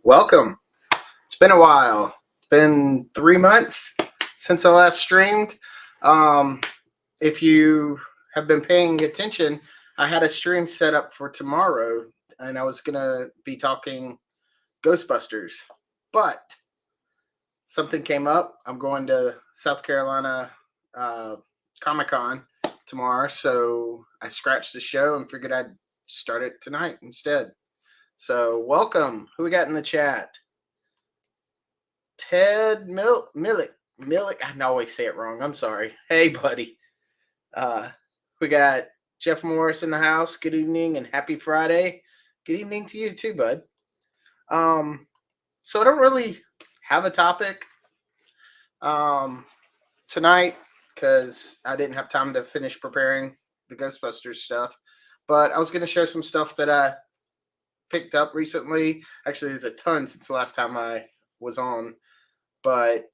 Welcome. It's been a while. It's been 3 months since I last streamed. Um, if you have been paying attention, I had a stream set up for tomorrow, and I was gonna be talking Ghostbusters, but something came up. I'm going to South Carolina Comic Con tomorrow, so I scratched the show and figured I'd start it tonight instead. So, welcome. Who we got in the chat? Ted Millick. I always say it wrong. I'm sorry. Hey, buddy. We got Jeff Morris in the house. Good evening and happy Friday. Good evening to you too, bud. So I don't really have a topic tonight because I didn't have time to finish preparing the Ghostbusters stuff. But I was going to share some stuff that I picked up recently. Actually, there's a ton since the last time I was on. But,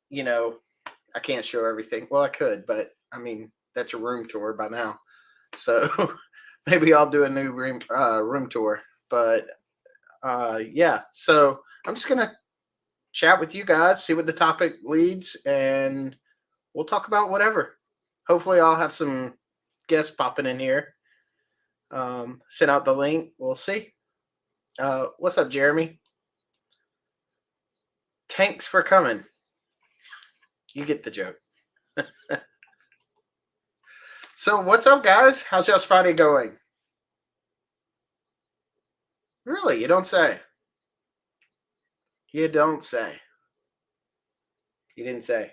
I can't show everything. Well, I could, but, that's a room tour by now. So maybe I'll do a new room tour. But, yeah. So I'm just going to chat with you guys, see what the topic leads, and we'll talk about whatever. Hopefully I'll have some guests popping in here. Send out the link. We'll see. What's up, Jeremy? Thanks for coming. You get the joke. So what's up, guys? How's y'all's Friday going? Really? You don't say. You don't say. You didn't say.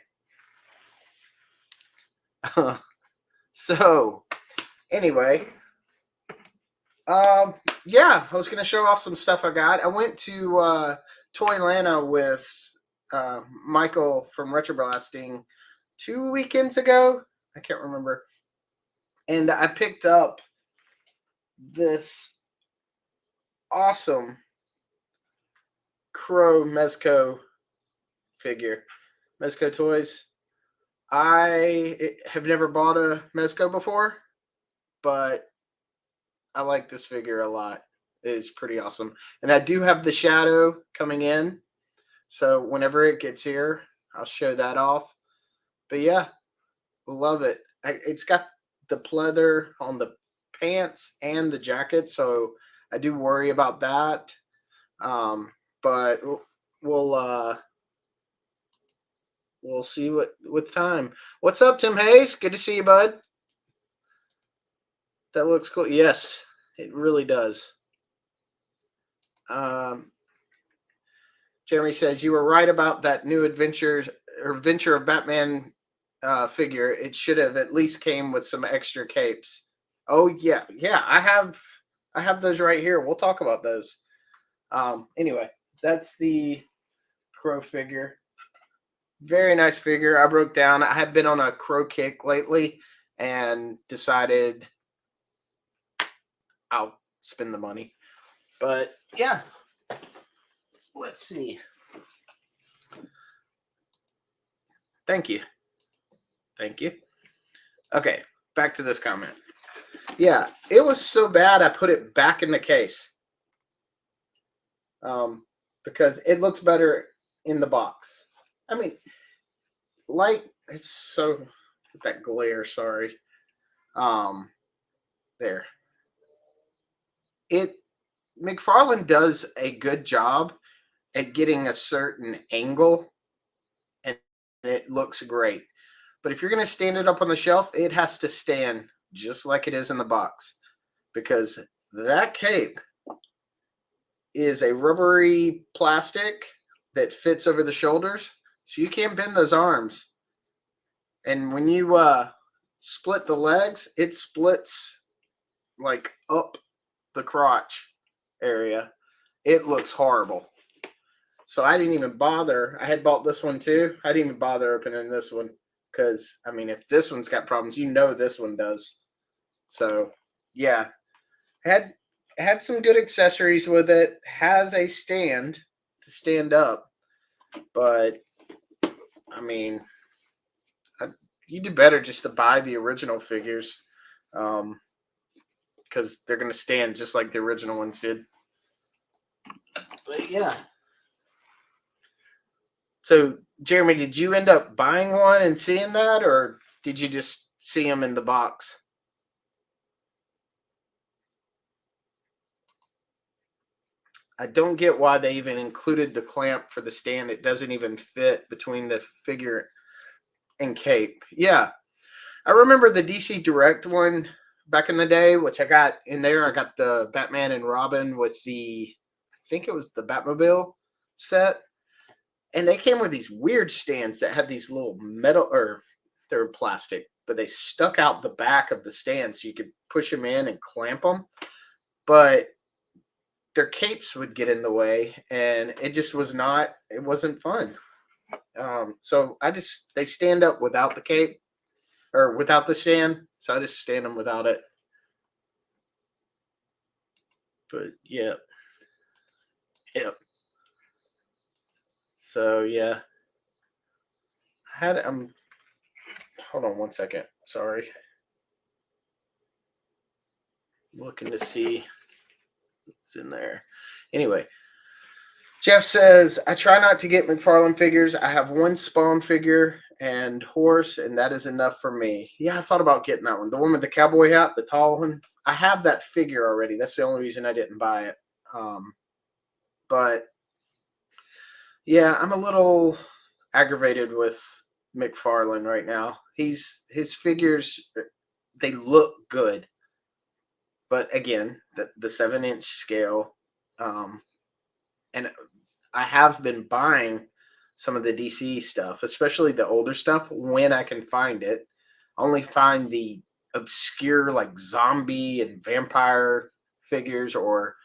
So, anyway, yeah, I was going to show off some stuff I got. I went to Toylanta with Michael from Retroblasting 2 weekends ago. I can't remember. And I picked up this awesome Crow Mezco figure. Mezco Toys. I have never bought a Mezco before, but I like this figure a lot. It is pretty awesome. And I do have the Shadow coming in. So whenever it gets here, I'll show that off. But yeah, love it. It's got the pleather on the pants and the jacket. So I do worry about that. But we'll see what with time. What's up, Tim Hayes? Good to see you, bud. That looks cool. Yes, it really does. Jeremy says you were right about that new adventure of Batman figure. It should have at least came with some extra capes. Oh yeah. I have those right here. We'll talk about those. Anyway, that's the Crow figure. Very nice figure. I broke down. I have been on a Crow kick lately and decided I'll spend the money. But yeah, let's see. Thank you. Okay, back to this comment. Yeah, it was so bad I put it back in the case. Because it looks better in the box. Light is so that glare, sorry. There. McFarlane does a good job at getting a certain angle, and it looks great. But if you're going to stand it up on the shelf, it has to stand just like it is in the box, because that cape is a rubbery plastic that fits over the shoulders, so you can't bend those arms. And when you split the legs, it splits like up the crotch area. It looks horrible. So I didn't even bother. I had bought this one too. I didn't even bother opening this one because, if this one's got problems, this one does. So, yeah. Had some good accessories with it. Has a stand to stand up. But, you do better just to buy the original figures. Because they're going to stand just like the original ones did. But, yeah. So, Jeremy, did you end up buying one and seeing that, or did you just see them in the box? I don't get why they even included the clamp for the stand. It doesn't even fit between the figure and cape. Yeah, I remember the DC Direct one back in the day, which I got in there. I got the Batman and Robin with I think it was the Batmobile set. And they came with these weird stands that had these little metal, or they're plastic, but they stuck out the back of the stand so you could push them in and clamp them. But their capes would get in the way, and it just it wasn't fun. So they stand up without the cape or without the stand. So I just stand them without it. But yeah, yep. So yeah, hold on one second. Sorry, looking to see what's in there. Anyway, Jeff says, I try not to get McFarlane figures. I have one Spawn figure and horse, and that is enough for me. Yeah, I thought about getting that one. The one with the cowboy hat, the tall one. I have that figure already. That's the only reason I didn't buy it. But yeah, I'm a little aggravated with McFarlane right now. His figures, they look good, but again, the 7-inch scale, and I have been buying some of the DC stuff, especially the older stuff, when I can find it. I only find the obscure like zombie and vampire figures, or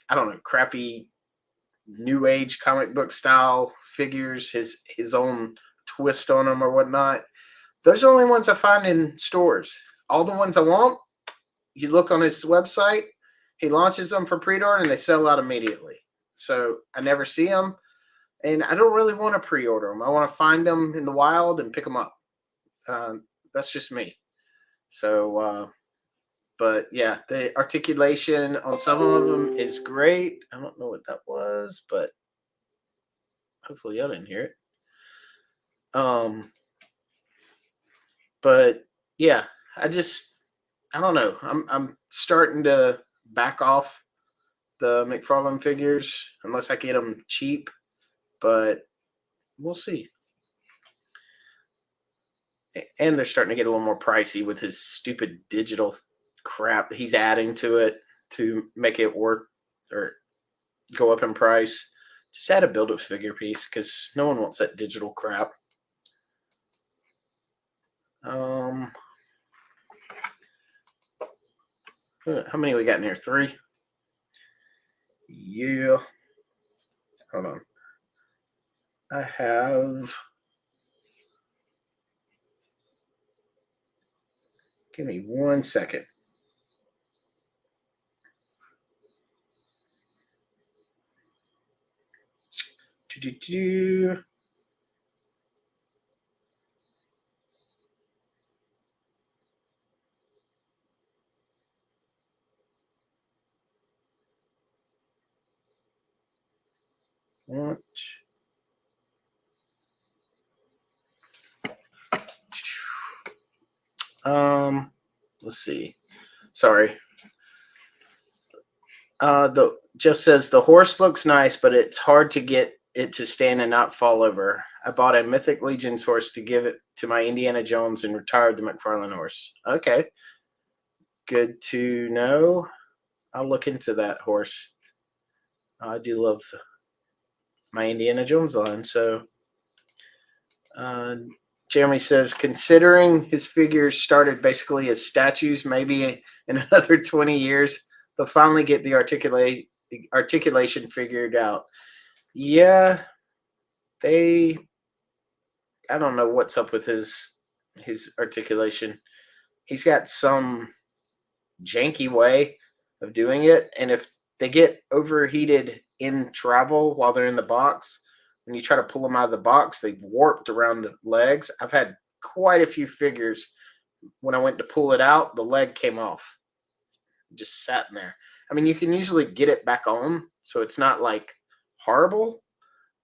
I don't know, crappy new age comic book style figures, his own twist on them or whatnot. Those are the only ones I find in stores. All the ones I want, you look on his website, he launches them for pre-order and they sell out immediately. So I never see them, and I don't really want to pre-order them. I want to find them in the wild and pick them up. That's just me. So, but yeah, the articulation on some of them is great. I don't know what that was, but hopefully I didn't hear it. But yeah, I don't know. I'm starting to back off the McFarlane figures unless I get them cheap, but we'll see. And they're starting to get a little more pricey with his stupid digital crap he's adding to it to make it worth or go up in price. Just add a build-up figure piece because no one wants that digital crap. How many we got in here? 3. Yeah. Hold on. I have. Give me 1 second. Do-do-do. What? Let's see. Sorry. The Jeff says the horse looks nice, but it's hard to get it to stand and not fall over. I bought a Mythic Legion's horse to give it to my Indiana Jones and retired the McFarlane horse. Okay, good to know. I'll look into that horse. I do love my Indiana Jones line. So, uh, Jeremy says, considering his figures started basically as statues, maybe in another 20 years, they'll finally get the articulation figured out. Yeah, they. I don't know what's up with his articulation. He's got some janky way of doing it, and if they get overheated in travel while they're in the box, when you try to pull them out of the box, they've warped around the legs. I've had quite a few figures when I went to pull it out, the leg came off, just sat in there. I mean, you can usually get it back on, so it's not like horrible,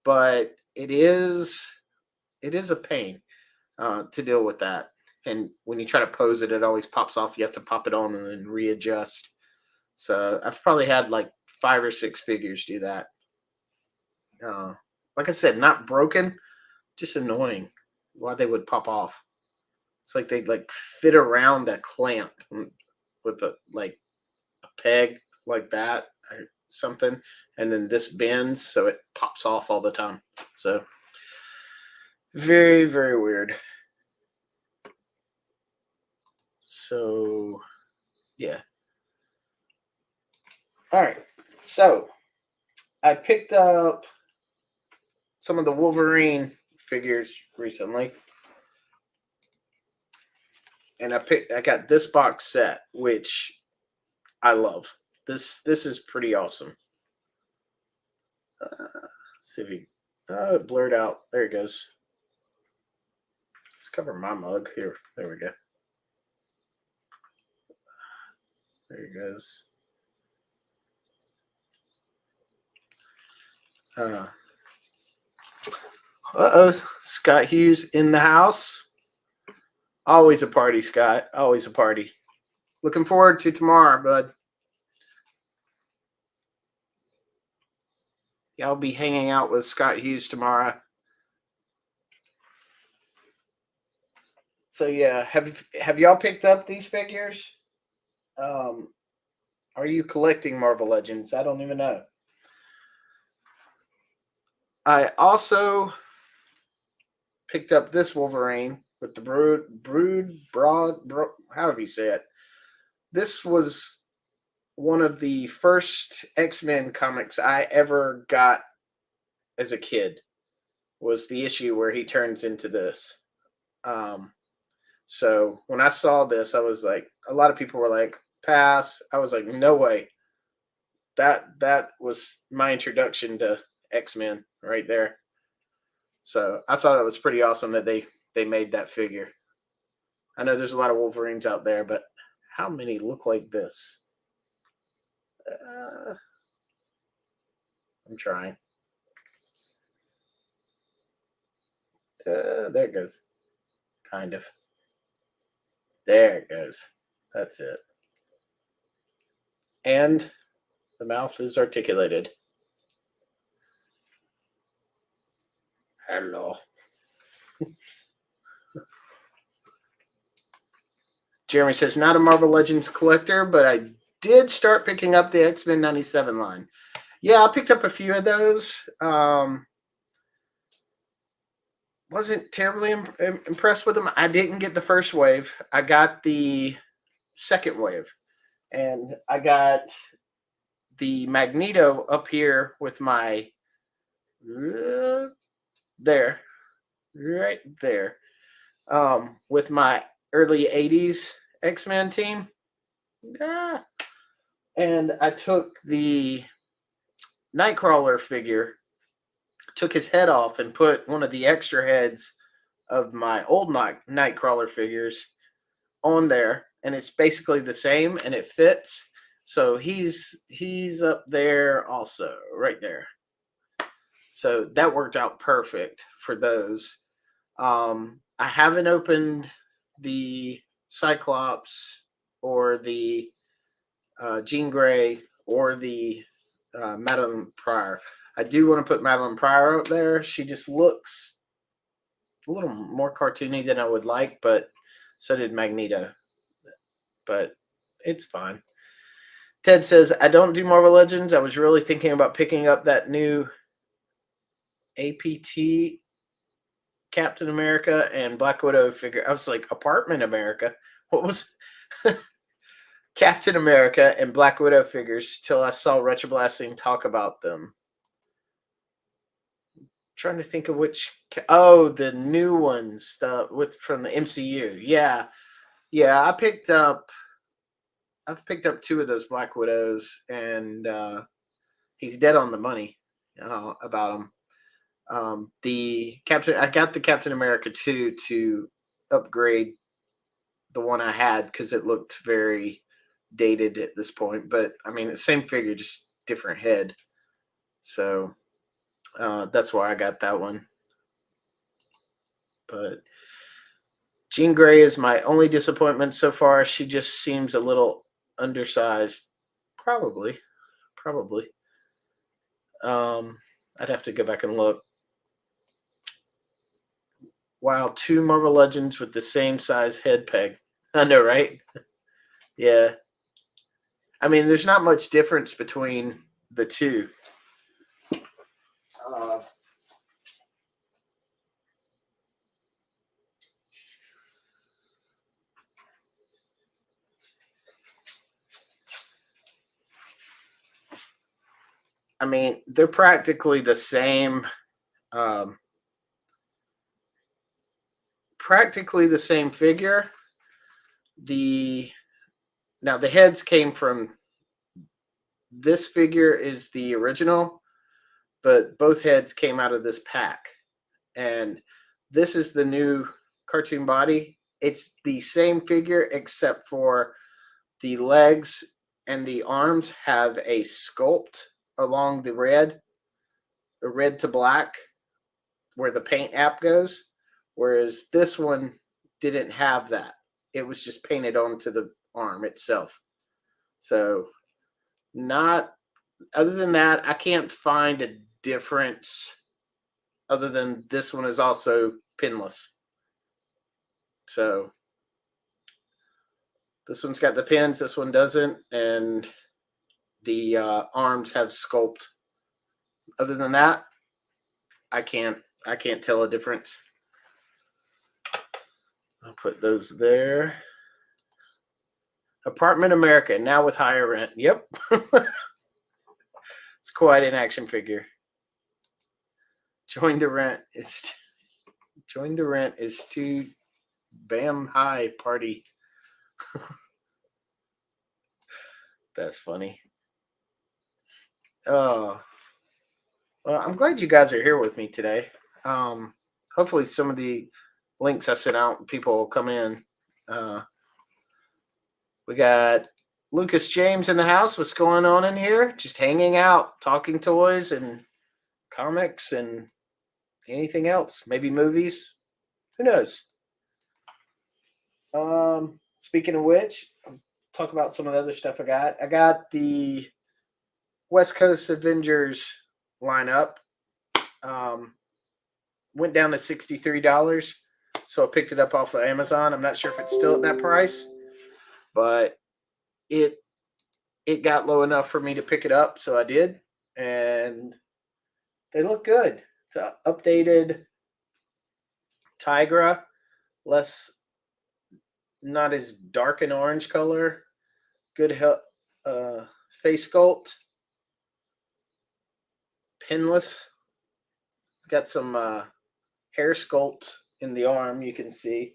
but it is a pain to deal with that. And when you try to pose it, it always pops off. You have to pop it on and then readjust. So I've probably had like 5 or 6 figures do that. Uh, like I said, not broken, just annoying. Why they would pop off? It's like they'd like fit around a clamp with a like a peg like that or something, and then this bends so it pops off all the time. So very very weird. So yeah. All right. So I picked up some of the Wolverine figures recently, and I got this box set, which I love. This is pretty awesome. See if you, it blurred out. There it goes. Let's cover my mug here. There we go. There it goes. Uh oh, Scott Hughes in the house. Always a party, Scott. Always a party. Looking forward to tomorrow, bud. Yeah, I'll be hanging out with Scott Hughes tomorrow. So yeah, have y'all picked up these figures? Um, are you collecting Marvel Legends? I don't even know. I also picked up this Wolverine with the however you say it. This was one of the first X-Men comics I ever got as a kid. Was the issue where he turns into this. Um, so when I saw this, I was like, a lot of people were like, pass. I was like, no way. That was my introduction to X-Men right there. So I thought it was pretty awesome that they made that figure. I know there's a lot of Wolverines out there, but how many look like this? Uh, I'm trying. There it goes. Kind of. There it goes. That's it. And the mouth is articulated. Hello. Jeremy says, not a Marvel Legends collector, but I did start picking up the X-Men 97 line. Yeah, I picked up a few of those. Wasn't terribly impressed with them. I didn't get the first wave. I got the second wave. And I got the Magneto up here with my there, right there, with my early 80s X-Men team. Ah. And I took the Nightcrawler figure, took his head off, and put one of the extra heads of my old Nightcrawler figures on there, and it's basically the same, and it fits. So he's up there also, right there. So that worked out perfect for those. I haven't opened the Cyclops or the Jean Grey or the Madeline Pryor. I do want to put Madeline Pryor up there. She just looks a little more cartoony than I would like, but so did Magneto. But it's fine. Ted says, I don't do Marvel Legends. I was really thinking about picking up that new APT Captain America and Black Widow figure. I was like, Apartment America? What was Captain America and Black Widow figures till I saw Retroblasting talk about them. Trying to think of which. The new ones, from the MCU. Yeah, yeah. I've picked up 2 of those Black Widows, and he's dead on the money about them. I got the Captain America 2 to upgrade the one I had because it looked very dated at this point. But I mean, the same figure, just different head. So That's why I got that one. But Jean Grey is my only disappointment so far. She just seems a little undersized. Probably. Probably. I'd have to go back and look. Wow, two Marvel Legends with the same size head peg. I know, right? Yeah. I mean, there's not much difference between the two. Uh, I mean, they're practically the same. Um, practically the same figure. The Now the heads came from this figure is the original, but both heads came out of this pack, and this is the new cartoon body. It's the same figure except for the legs and the arms have a sculpt along the red to black, where the paint app goes, whereas this one didn't have that. It was just painted onto the arm itself. So, not other than that, I can't find a difference other than this one is also pinless. So, this one's got the pins, this one doesn't, and the arms have sculpt. Other than that, I can't tell a difference. I'll put those there. Apartment America, now with higher rent. Yep. It's quite an action figure. Join the rent is too bam high party. That's funny. Oh, well, I'm glad you guys are here with me today. Hopefully some of the links I sent out, people will come in. We got Lucas James in the house. What's going on in here? Just hanging out, talking toys and comics and anything else. Maybe movies. Who knows? Speaking of which, I'll talk about some of the other stuff I got. I got the West Coast Avengers lineup. Went down to $63, so I picked it up off of Amazon. I'm not sure if it's still at that price, but it got low enough for me to pick it up, so I did, and they look good. It's an updated Tigra, not as dark an orange color. Good face sculpt, pinless. It's got some hair sculpt in the arm, you can see.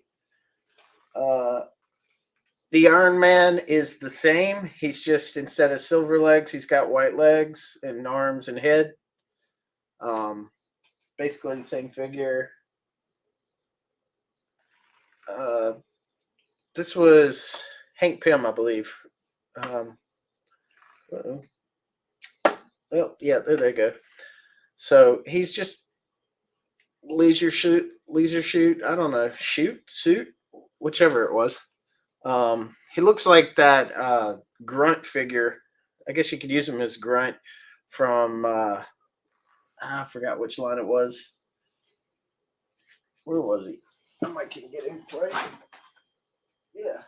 The Iron Man is the same. He's just, instead of silver legs, he's got white legs and arms and head. Basically the same figure. This was Hank Pym, I believe. Oh, yeah, there they go. So he's just leisure shoot. I don't know, suit, whichever it was. He looks like that Grunt figure. I guess you could use him as Grunt from I forgot which line it was. Where was he? I might can get him right. Yeah.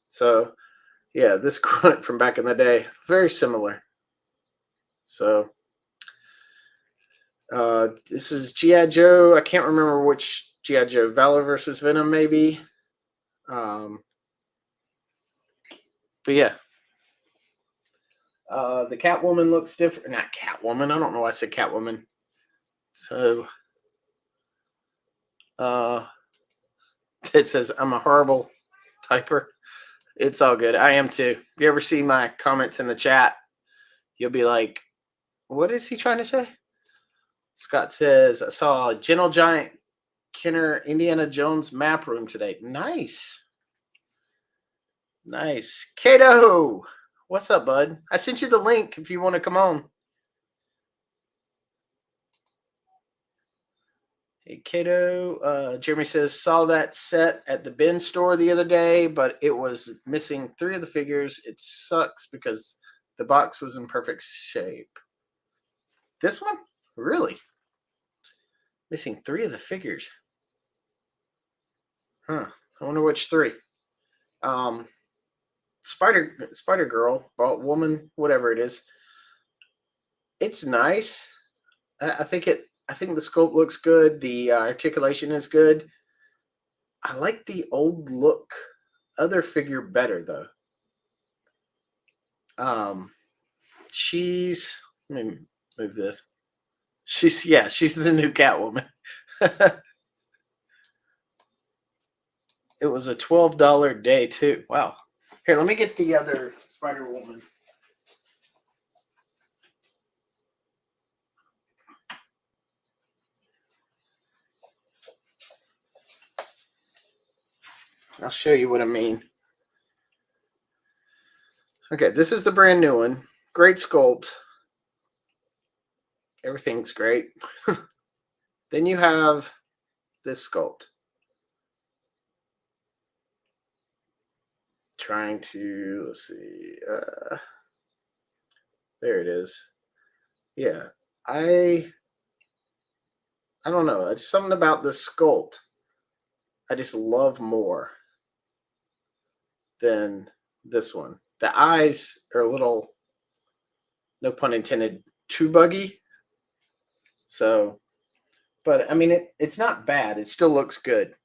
So, yeah, this Grunt from back in the day, very similar. So, this is G.I. Joe. I can't remember which G.I. Joe. Valor versus Venom, maybe. But yeah. The Catwoman looks different. Not Catwoman. I don't know why I said Catwoman. So, it says I'm a horrible typer. It's all good. I am too. If you ever see my comments in the chat, you'll be like, what is he trying to say? Scott says, I saw a Gentle Giant Kenner Indiana Jones map room today. Nice. Nice. Kato, What's up, bud? I sent you the link if you want to come on. Hey, Kato. Jeremy says, saw that set at the bin store the other day, but it was missing 3 of the figures. It sucks because the box was in perfect shape. This one? Really? Missing 3 of the figures. Huh. I wonder which 3. Spider Girl, woman, whatever it is. It's nice. I think the sculpt looks good. The articulation is good. I like the old look other figure better though. She's, let me move this. She's the new Catwoman. It was a $12 day too. Wow. Here, let me get the other Spider Woman. I'll show you what I mean. Okay, this is the brand new one. Great sculpt. Everything's great. Then you have this sculpt. Trying to, let's see. There it is. Yeah. I don't know. It's something about the sculpt I just love more than this one. The eyes are a little, no pun intended, too buggy. So, but I mean, it's not bad. It still looks good.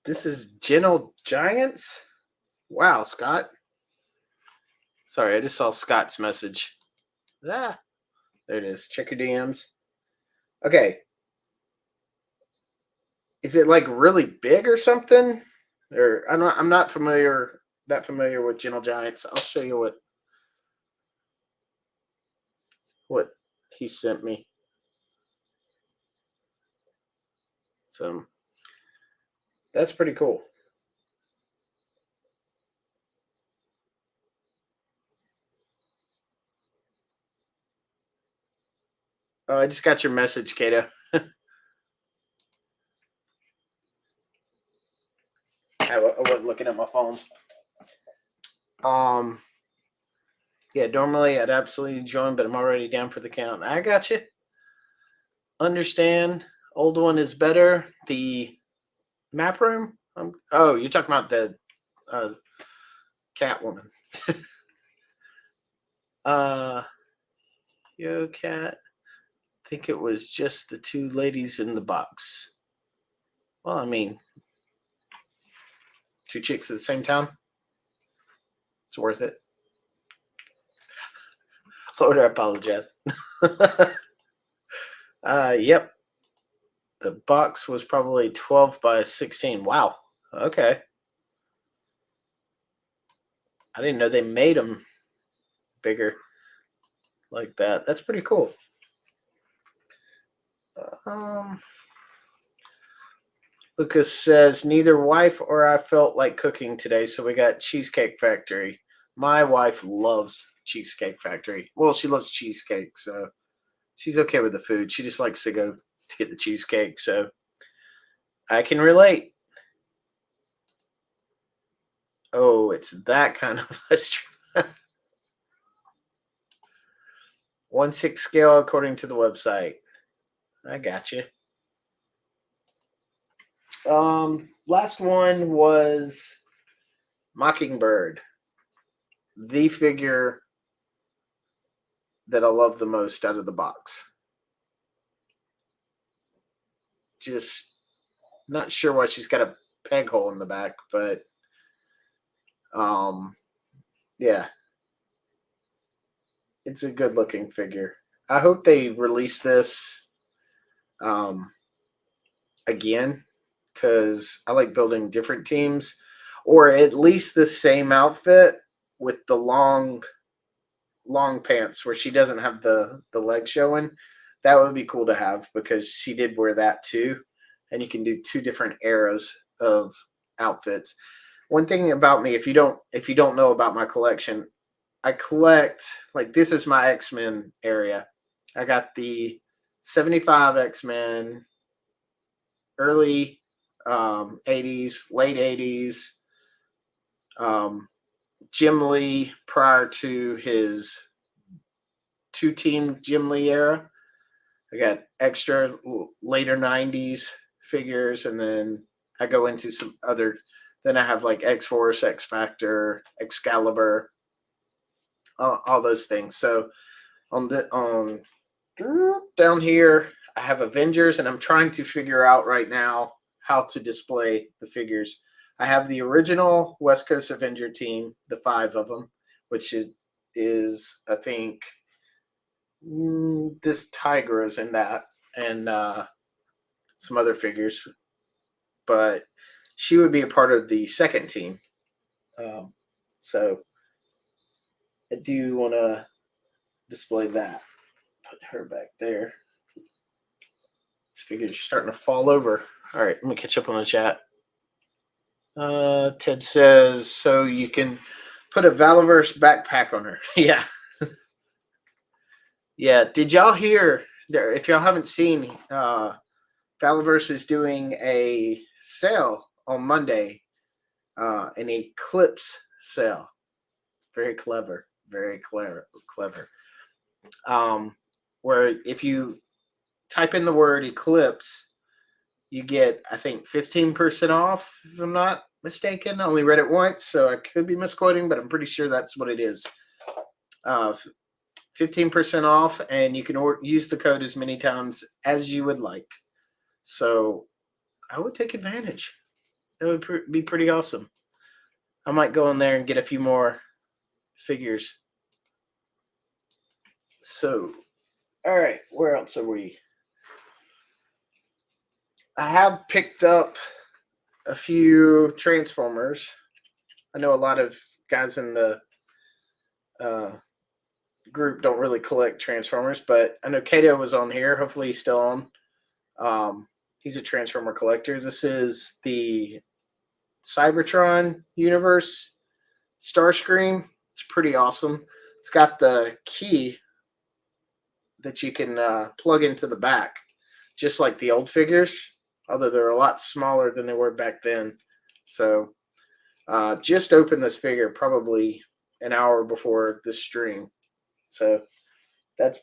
This is Gentle Giants. Wow, Scott. Sorry, I just saw Scott's message. Ah, there it is. Check your DMs. Okay. Is it like really big or something? Or I'm not familiar with Gentle Giants. I'll show you what he sent me. So that's pretty cool. Oh, I just got your message, Kato. I wasn't looking at my phone. Yeah, normally I'd absolutely join, but I'm already down for the count. I got you. Understand. Old one is better. The map room. Oh, you're talking about the Catwoman. Yo, Cat. I think it was just the 2 ladies in the box. Well, I mean, 2 chicks at the same time. It's worth it. Lord, I apologize. Yep. The box was probably 12 by 16. Wow. Okay. I didn't know they made them bigger like that. That's pretty cool. Lucas says, neither wife or I felt like cooking today, so we got Cheesecake Factory. My wife loves Cheesecake Factory. Well, she loves cheesecake, so she's okay with the food. She just likes to go to get the cheesecake, so I can relate. Oh, it's that kind of a 1/6 scale according to the website. I got you. Last one was Mockingbird, the figure that I love the most out of the box. Just not sure why she's got a peg hole in the back, but yeah, it's a good looking figure. I hope they release this again, because I like building different teams, or at least the same outfit with the long pants where she doesn't have the leg showing. That would be cool to have because she did wear that too, and you can do two different eras of outfits. One thing about me, if you don't know about my collection, I collect, like, this is my X-Men area. I got the 75 X-Men, early 80s, late 80s, um, Jim Lee prior to his two-team Jim Lee era. I got extra later 90s figures, and then I go into some other. Then I have like X Force, X Factor, Excalibur, all those things. So on the down here, I have Avengers, and I'm trying to figure out right now how to display the figures. I have the original West Coast Avenger team, the 5 of them, which is I think this Tigra is in that, and some other figures, but she would be a part of the second team. Um, so I do want to display that. Put her back there. This figure's starting to fall over. All right, let me catch up on the chat. Ted says, so you can put a Valiverse backpack on her. Yeah. Yeah. Did y'all hear, if y'all haven't seen, Valiverse is doing a sale on Monday, an eclipse sale. Very clever. Very clever. Where if you type in the word eclipse, you get, I think, 15% off, if I'm not mistaken. I only read it once, so I could be misquoting, but I'm pretty sure that's what it is. 15% off, and you can use the code as many times as you would like. So I would take advantage. That would be pretty awesome. I might go in there and get a few more figures. So, all right, where else are we? I have picked up a few Transformers. I know a lot of guys in the group don't really collect Transformers, but I know Kato was on here. Hopefully he's still on. He's a Transformer collector. This is the Cybertron universe Starscream. It's pretty awesome. It's got the key that you can plug into the back, just like the old figures, although they're a lot smaller than they were back then. So just opened this figure probably an hour before this stream. So that's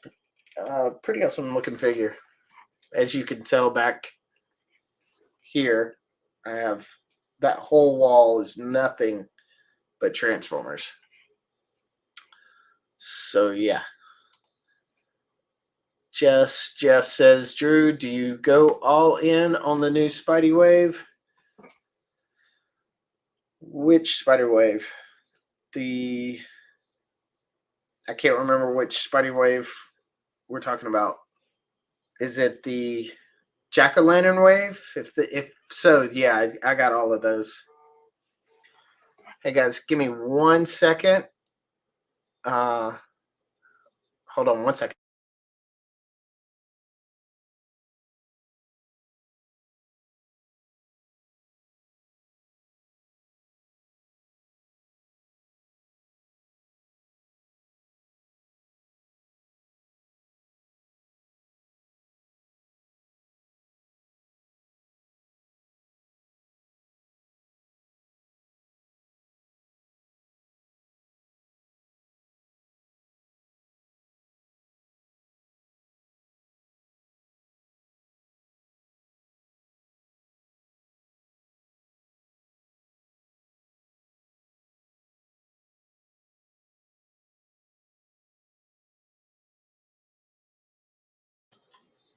pretty awesome looking figure. As you can tell back here, I have that whole wall is nothing but Transformers. So yeah. Jeff says, Drew, do you go all in on the new Spidey Wave? Which Spider Wave? I can't remember which Spidey Wave we're talking about. Is it the Jack-o'-lantern wave? If so, yeah, I got all of those. Hey guys, give me 1 second. Hold on 1 second.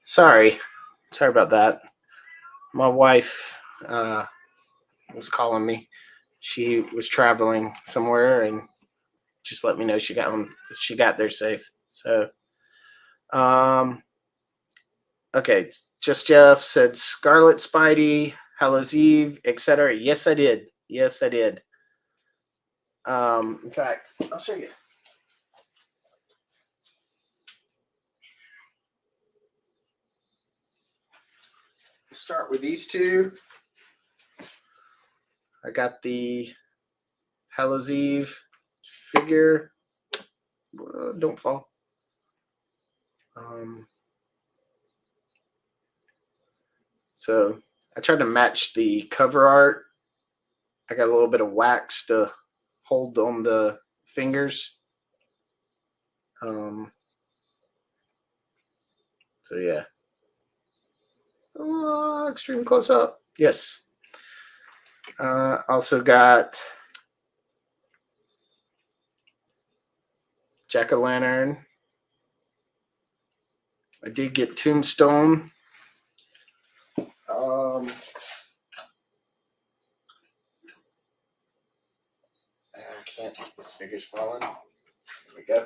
Sorry about that. My wife was calling me. She was traveling somewhere and just let me know she got there safe. So, okay. Just Jeff said Scarlet Spidey, Hallows Eve, etc. Yes, I did. In fact, I'll show you. Start with these two. I got the Hallows Eve figure. Don't fall. So I tried to match the cover art. I got a little bit of wax to hold on the fingers. So yeah. Extreme close up. Yes. Also got Jack-o'-lantern. I did get Tombstone. I can't. This figure's falling. There we go.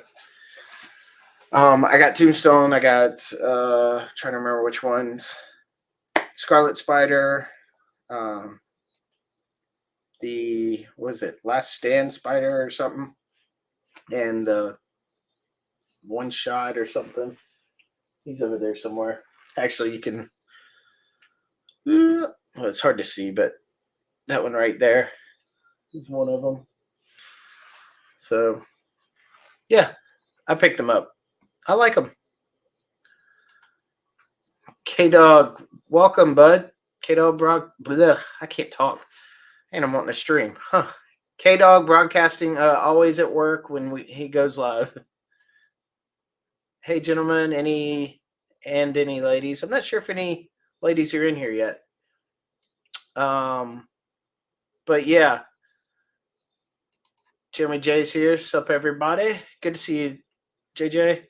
I got Tombstone. I got trying to remember which ones. Scarlet Spider. The was it Last Stand Spider or something, and the One Shot or something. He's over there somewhere. Actually, you can. Well, it's hard to see, but that one right there is one of them. So, yeah, I picked them up. I like them. K-Dog, welcome, bud. K-Dog, I can't talk. And I'm wanting to stream. Huh. K-Dog Broadcasting, always at work when he goes live. Hey, gentlemen, any ladies. I'm not sure if any ladies are in here yet. But yeah. Jeremy J's here. Sup, everybody? Good to see you, JJ.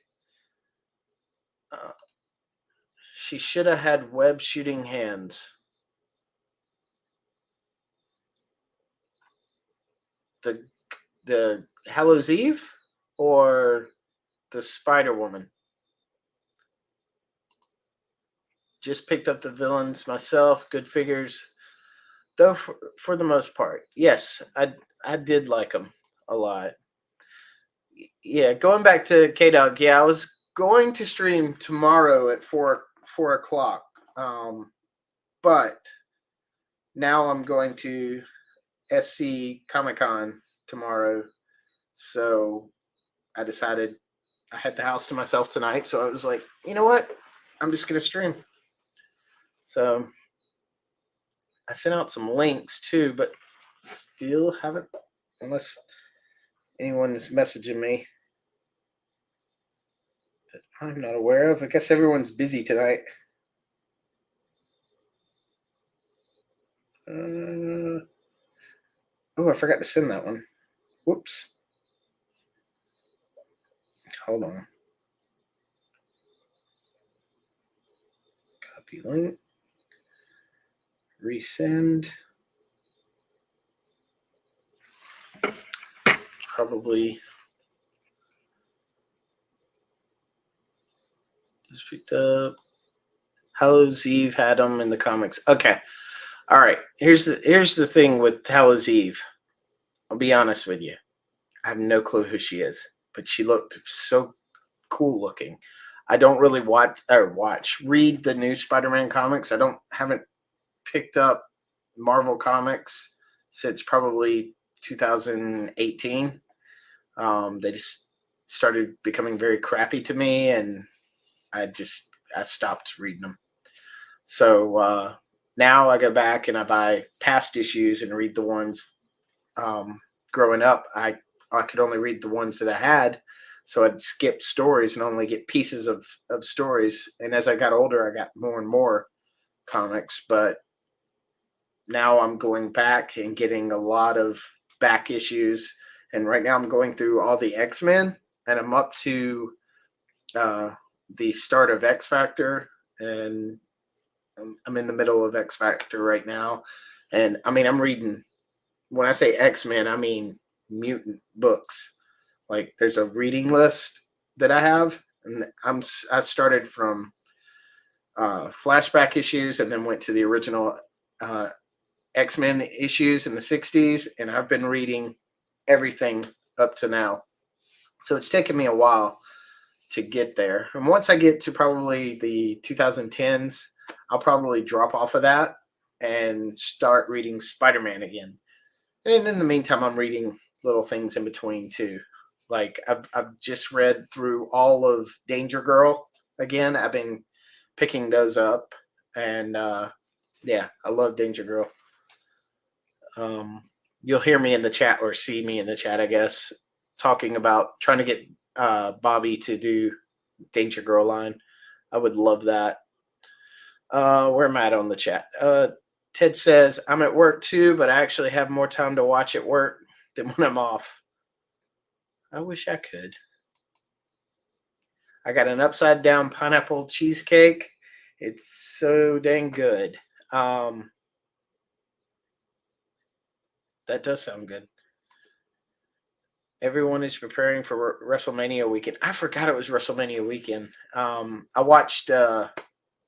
She should have had web shooting hands. The Hallows Eve or the Spider Woman? Just picked up the villains myself. Good figures, though. For the most part, yes, I did like them a lot. Yeah, going back to K-Dog. Yeah, I was going to stream tomorrow at 4 o'clock. But now I'm going to SC Comic Con tomorrow. So I decided I had the house to myself tonight. So I was like, you know what? I'm just going to stream. So I sent out some links too, but still haven't, unless anyone is messaging me that I'm not aware of. I guess everyone's busy tonight. Oh, I forgot to send that one. Whoops. Hold on. Copy link. Resend. Probably just picked up. Hallows Eve had them in the comics. Okay. All right. Here's the thing with Hallows Eve. I'll be honest with you. I have no clue who she is, but she looked so cool looking. I don't really read the new Spider-Man comics. Haven't picked up Marvel comics since probably 2018. They just started becoming very crappy to me, and I stopped reading them. So now I go back and I buy past issues and read the ones. Growing up, I could only read the ones that I had, so I'd skip stories and only get pieces of stories. And as I got older, I got more and more comics. But now I'm going back and getting a lot of back issues. And right now I'm going through all the X-Men, and I'm up to the start of X Factor, and I'm in the middle of X Factor right now. And I mean, I'm reading, when I say X-Men, I mean mutant books. Like, there's a reading list that I have, and I started from flashback issues and then went to the original X-Men issues in the 60s, and I've been reading everything up to now. So it's taken me a while to get there. And once I get to probably the 2010s, I'll probably drop off of that and start reading Spider-Man again. And in the meantime, I'm reading little things in between too. Like I've just read through all of Danger Girl again. I've been picking those up, and yeah, I love Danger Girl. Um, you'll hear me in the chat or see me in the chat, I guess, talking about trying to get Bobby to do Danger Girl line. I would love that. Where am I at on the chat? Ted says, I'm at work too, but I actually have more time to watch at work than when I'm off. I wish I could. I got an upside down pineapple cheesecake. It's so dang good. That does sound good. Everyone is preparing for WrestleMania weekend. I forgot it was WrestleMania weekend. I watched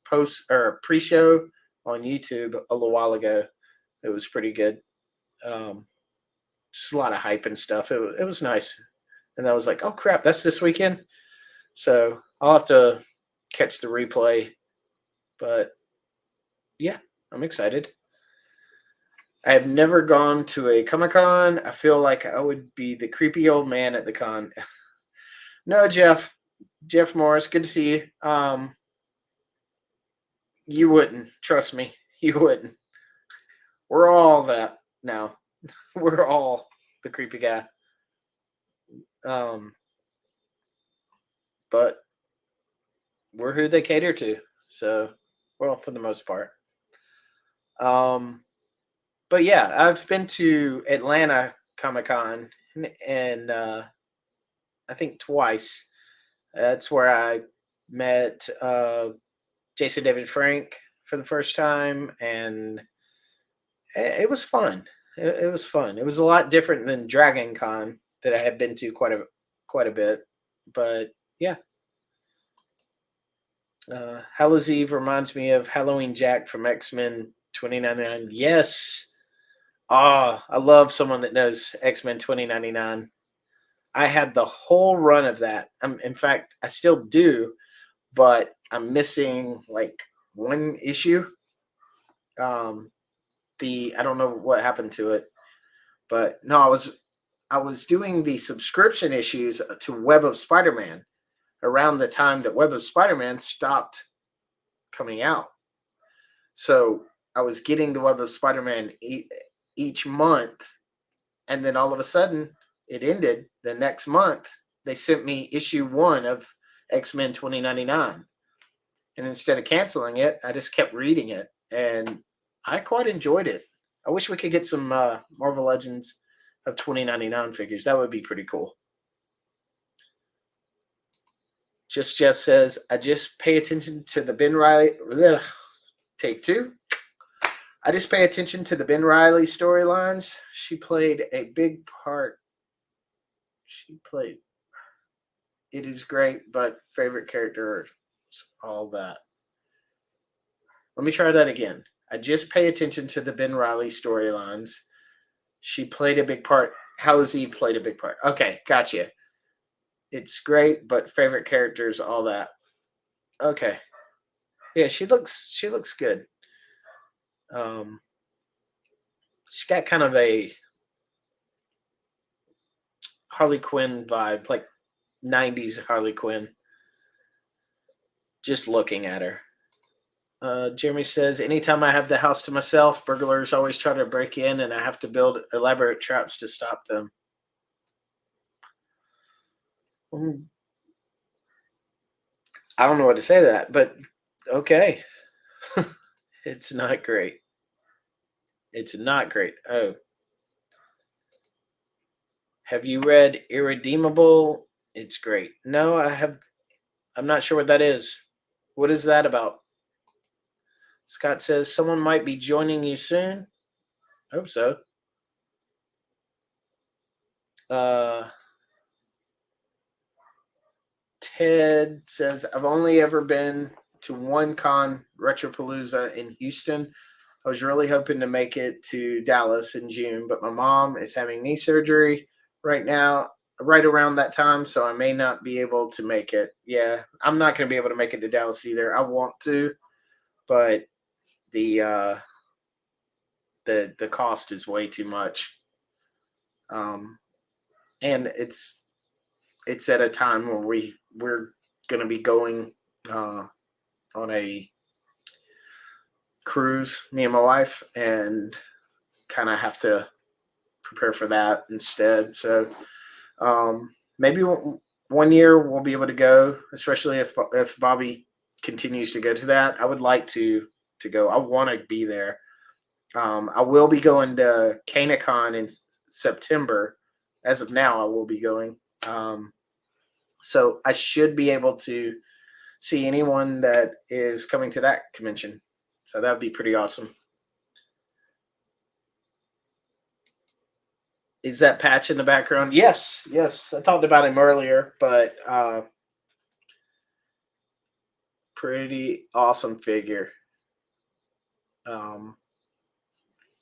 post or pre-show on YouTube a little while ago. It was pretty good. Just a lot of hype and stuff. It was nice. And I was like, oh crap, that's this weekend. So I'll have to catch the replay. But yeah, I'm excited. I have never gone to a Comic Con. I feel like I would be the creepy old man at the con. No, Jeff Morris, good to see you. You wouldn't, trust me, you wouldn't. We're all that now. We're all the creepy guy. But we're who they cater to. So, well, for the most part. But yeah, I've been to Atlanta Comic Con and I think twice. That's where I met Jason David Frank for the first time, and it was fun. It was fun. It was a lot different than Dragon Con that I had been to quite a bit, but yeah. Hallows Eve reminds me of Halloween Jack from X-Men 2099. Yes. Ah, I love someone that knows X-Men 2099. I had the whole run of that. In fact, I still do, but I'm missing like one issue. I don't know what happened to it, but no, I was doing the subscription issues to Web of Spider-Man around the time that Web of Spider-Man stopped coming out. So I was getting the Web of Spider-Man each month, and then all of a sudden it ended. The next month they sent me issue 1 of X-Men 2099, and instead of canceling it, I just kept reading it, and I quite enjoyed it. I wish we could get some Marvel Legends of 2099 figures. That would be pretty cool. Just Jeff says, I just pay attention to the Ben Riley. Ugh, take 2. I just pay attention to the Ben Riley storylines. She played a big part. It is great, but favorite character, all that. Let me try that again. I just pay attention to the Ben Riley storylines. She played a big part. Hallows Eve played a big part. Okay, gotcha. It's great, but favorite characters, all that. Okay. Yeah, she looks good. She's got kind of a Harley Quinn vibe, like 90s Harley Quinn. Just looking at her. Jeremy says, anytime I have the house to myself, burglars always try to break in and I have to build elaborate traps to stop them. I don't know what to say to that, but okay. It's not great. It's not great. Oh. Have you read Irredeemable? It's great. No, I have. I'm not sure what that is. What is that about? Scott says someone might be joining you soon. Hope so. Ted says I've only ever been to one con, Retropalooza in Houston. I was really hoping to make it to Dallas in June, but my mom is having knee surgery. right now, right around that time, so I may not be able to make it. Yeah, I'm not going to be able to make it to Dallas either. I want to, but the uh, the cost is way too much, um, and it's at a time where we're going to be going uh, on a cruise, me and my wife, and kind of have to prepare for that instead. So maybe one year we'll be able to go, especially if Bobby continues to go to that. I would like to go. I want to be there. I will be going to CanaCon in September. As of now, I will be going. So I should be able to see anyone that is coming to that convention. So that would be pretty awesome. Is that Patch in the background? Yes, yes. I talked about him earlier, but pretty awesome figure. Um,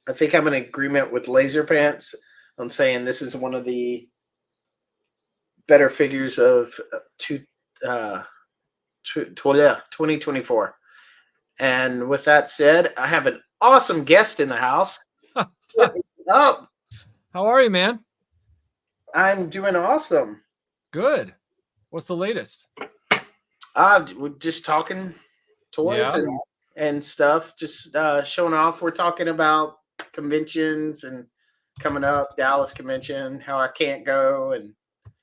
I think I'm in agreement with Laser Pants on saying this is one of the better figures of uh, 2024. And with that said, I have an awesome guest in the house. What is up? How are you, man? I'm doing awesome. Good. What's the latest? We're just talking toys Yeah. and stuff, just showing off. We're talking about conventions and coming up, Dallas convention, how I can't go and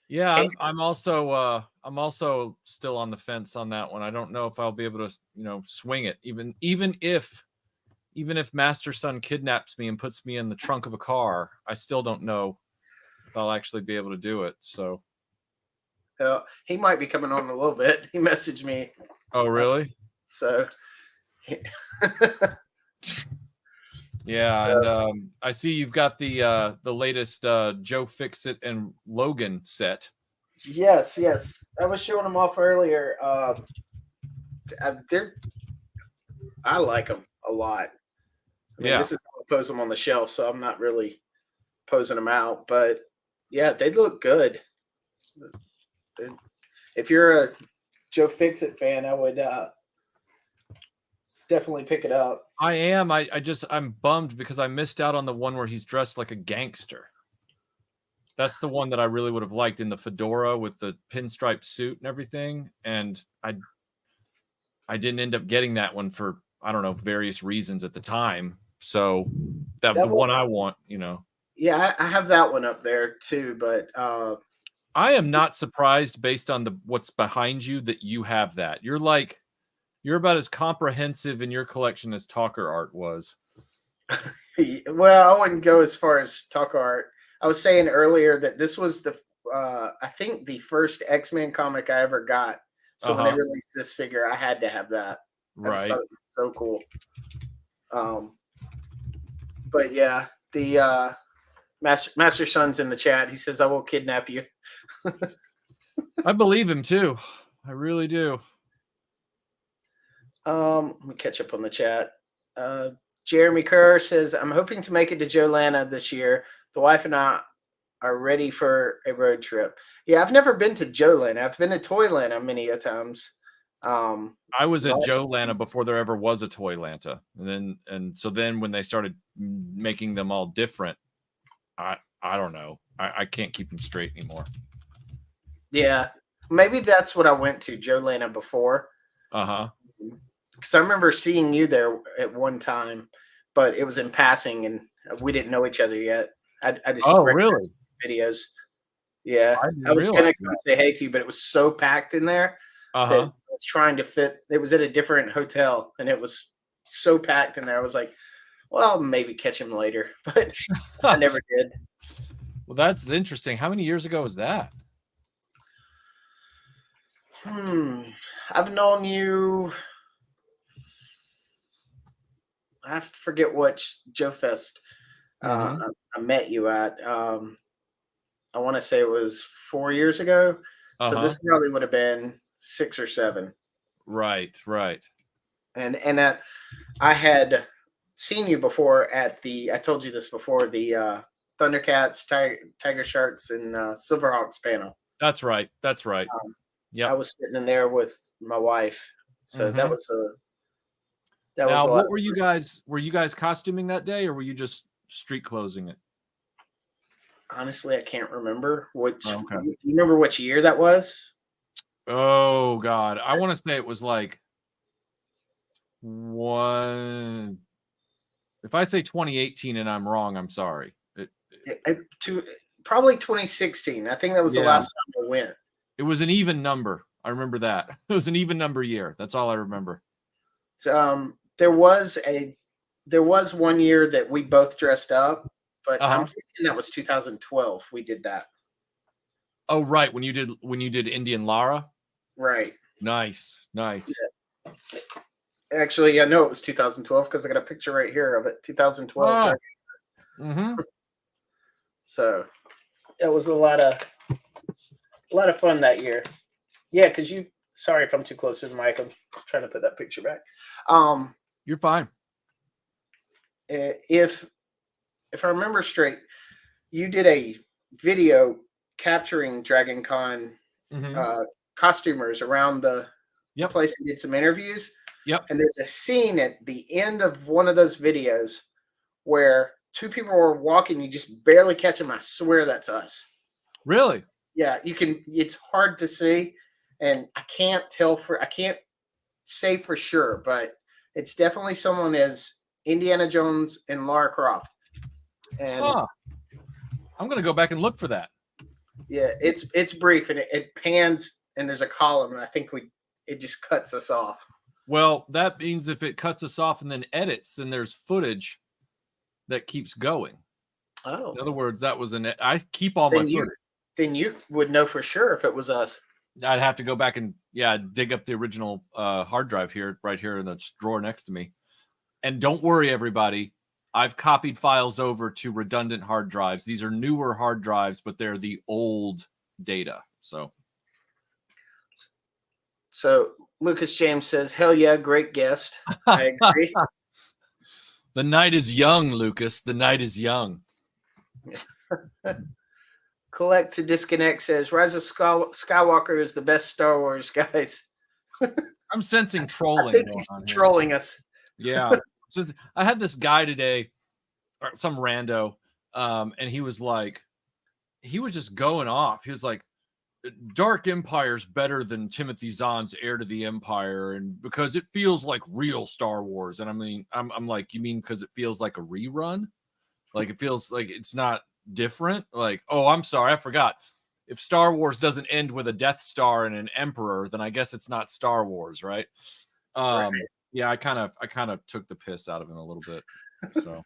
Yeah, can't. I'm also still on the fence on that one. I don't know if I'll be able to, swing it. Even if Master Son kidnaps me and puts me in the trunk of a car, I still don't know if I'll actually be able to do it. So, He might be coming on in a little bit. He messaged me, oh really? so Yeah, so and I see you've got the latest Joe Fixit and Logan set. yes, yes. I was showing them off earlier. They're I like them a lot. I mean, Yeah. this is how I pose them on the shelf, so I'm not really posing them out, but yeah, they look good. If you're a Joe Fixit fan, I would definitely pick it up. I am. I'm bummed because I missed out on the one where he's dressed like a gangster. That's the one that I really would have liked in the fedora with the pinstripe suit and everything. And I didn't end up getting that one for, I don't know, various reasons at the time. So that the That one, one I want. yeah, I have that one up there too, but I am not surprised based on what's behind you that you have that. You're about as comprehensive in your collection as Talker Art was. well, I wouldn't go as far as talk art. I was saying earlier that this was the I think the first X-Men comic I ever got. So when they Uh-huh. released this figure, I had to have that. I just Right. thought it was so cool. Um, but yeah, the Master Son's in the chat. He says, "I will kidnap you." I believe him too. I really do. Let me catch up on the chat. Jeremy Kerr says, "I'm hoping to make it to Joe Lana this year. The wife and I are ready for a road trip." Yeah, I've never been to Joe Lana. I've been to Toy Lana many a times. I was at Last, Joe Lanta before there ever was a Toy Lanta, and so then when they started making them all different, I don't know. I can't keep them straight anymore. yeah, maybe that's what I went to Joe Lana before. Uh huh. Because I remember seeing you there at one time, but it was in passing and we didn't know each other yet. I just Oh, recognized really? videos. Yeah, I I didn't was gonna realize come that. say hey to you, but it was so packed in there Uh that huh. I was trying to fit. It was at a different hotel, and it was so packed in there. I was like, "Well, I'll maybe catch him later," but I never did. Well, that's interesting. How many years ago was that? Hmm. I've known you. I have to forget what Joe Fest Mm-hmm. I met you at. I want to say it was 4 years ago. Uh So huh. this probably would have been 6 or 7. Right. Right. And that I had seen you before at the. I told you this before, the Thundercats, Tiger Sharks, and Silverhawks panel. That's right. That's right. Um, Yep. I was sitting in there with my wife, so that Mhm. was a Now, lot. what were you guys? Were you guys costuming that day, or were you just street closing it? Honestly, I can't remember which. Oh, okay. You remember which year that was? Oh God, I want to say it was like one. If I say 2018 and I'm wrong, I'm sorry. Probably 2016. I think that was the Yeah, last time I went. it was an even number. I remember that. It was an even number year. That's all I remember. There was one year that we both dressed up, but I'm Uh-huh. thinking that was 2012. We did that. Oh, right. When you did Indian Lara. Right. Nice. Yeah. Actually, I know it was 2012 because I got a picture right here of it. 2012. Oh. Mm-hmm. So that was a lot of fun that year. Yeah, because you. Sorry if I'm too close to the mic. I'm trying to put that picture back. You're fine. If I remember straight, you did a video capturing Dragon Con Mm-hmm. costumers around the Yep. place and did some interviews. Yep. And there's a scene at the end of one of those videos where two people were walking. You just barely catch them. I swear that's us. Really? Yeah, you can. It's hard to see, and I can't say for sure, but it's definitely someone as Indiana Jones and Lara Croft. And I'm gonna go back and look for that. yeah, it's brief and it pans and there's a column, and I think it just cuts us off. Well, that means if it cuts us off and then edits, then there's footage that keeps going. Oh, In other words, that was I keep all my footage. Then you would know for sure if it was us. I'd have to go back and dig up the original hard drive right here in the drawer next to me. And don't worry, everybody. I've copied files over to redundant hard drives. These are newer hard drives, but they're the old data. So Lucas James says, "Hell yeah, great guest." I agree. The night is young, Lucas. The night is young. Collect to Disconnect says, "Rise of Skywalker is the best Star Wars, guys." I'm sensing trolling. I think he's trolling us. Yeah. Since I had this guy today, or some rando, and he was just going off. He was like, Dark Empire's better than Timothy Zahn's Heir to the Empire, and because it feels like real Star Wars. And I mean, I'm like, you mean because it feels like a rerun? Like it feels like it's not different? Like, oh, I'm sorry, I forgot. If Star Wars doesn't end with a Death Star and an Emperor, then I guess it's not Star Wars, right? Right. Yeah, I kind of took the piss out of him a little bit. So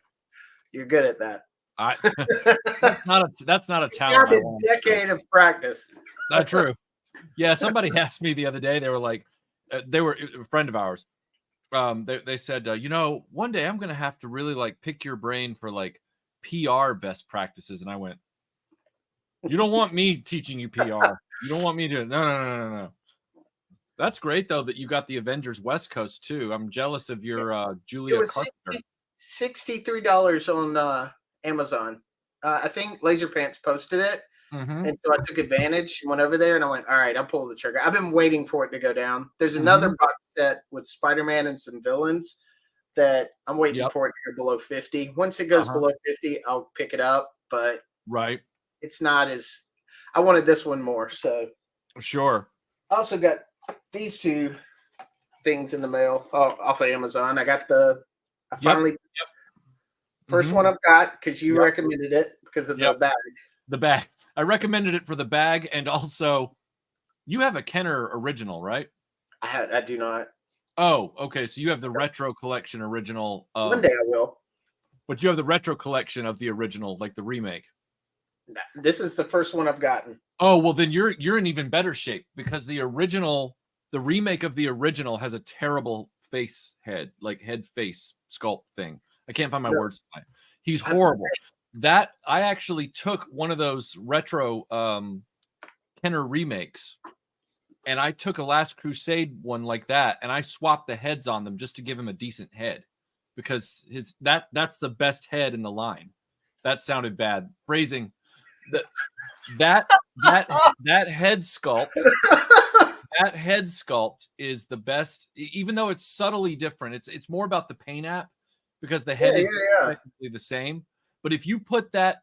you're good at that. That's not a talent. A decade of practice. Not true. Yeah, somebody asked me the other day. They were like, they were a friend of ours. They said, one day I'm gonna have to really like pick your brain for like PR best practices, and I went, you don't want me teaching you PR. You don't want me to. No. That's great though that you got the Avengers West Coast too. I'm jealous of your Julia. It was $63 on Amazon. I think Laser Pants posted it, and so I took advantage and went over there, and I went, all right, I'll pull the trigger. I've been waiting for it to go down. There's another box set with Spider-Man and some villains that I'm waiting for it to go below 50. Once it goes below 50, I'll pick it up, but it's not as I wanted this one more. So sure. I also got these two things in the mail off of Amazon. I got first one I've got because you recommended it because of the bag. The bag. I recommended it for the bag, and also you have a Kenner original, right? I do not. Oh, okay. So you have the retro collection original. One day I will. But you have the retro collection of the original, like the remake. This is the first one I've gotten. Oh, well then you're in even better shape because the remake of the original has a terrible head face sculpt thing. I can't find my words tonight. He's horrible. That I actually took one of those retro Kenner remakes, and I took a Last Crusade one like that, and I swapped the heads on them just to give him a decent head, because that's the best head in the line. That sounded bad. Phrasing. The, that that that head sculpt. That head sculpt is the best, even though it's subtly different. It's more about the paint app because the head is yeah. technically the same. But if you put that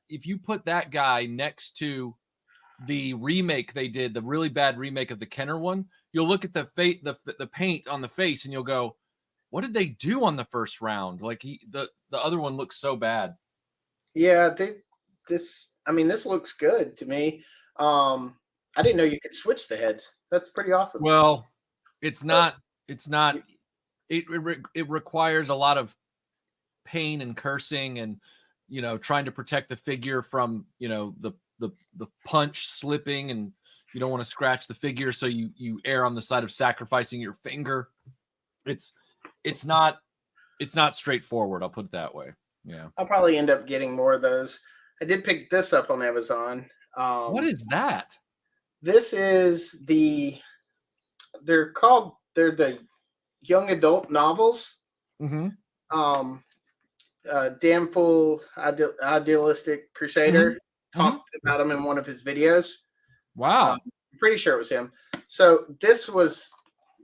guy next to the remake they did, the really bad remake of the Kenner one, you'll look at the paint on the face and you'll go, what did they do on the first round? Like the other one looks so bad. Yeah, this looks good to me. I didn't know you could switch the heads. That's pretty awesome. Well, it's not. It requires a lot of pain and cursing and trying to protect the figure from the punch slipping, and you don't want to scratch the figure, so you err on the side of sacrificing your finger. It's not straightforward, I'll put it that way. Yeah. I'll probably end up getting more of those. I did pick this up on Amazon. What is that? This is they're the young adult novels. Mm-hmm. Damnful Idealistic Crusader talked about them in one of his videos. Wow. I'm pretty sure it was him. So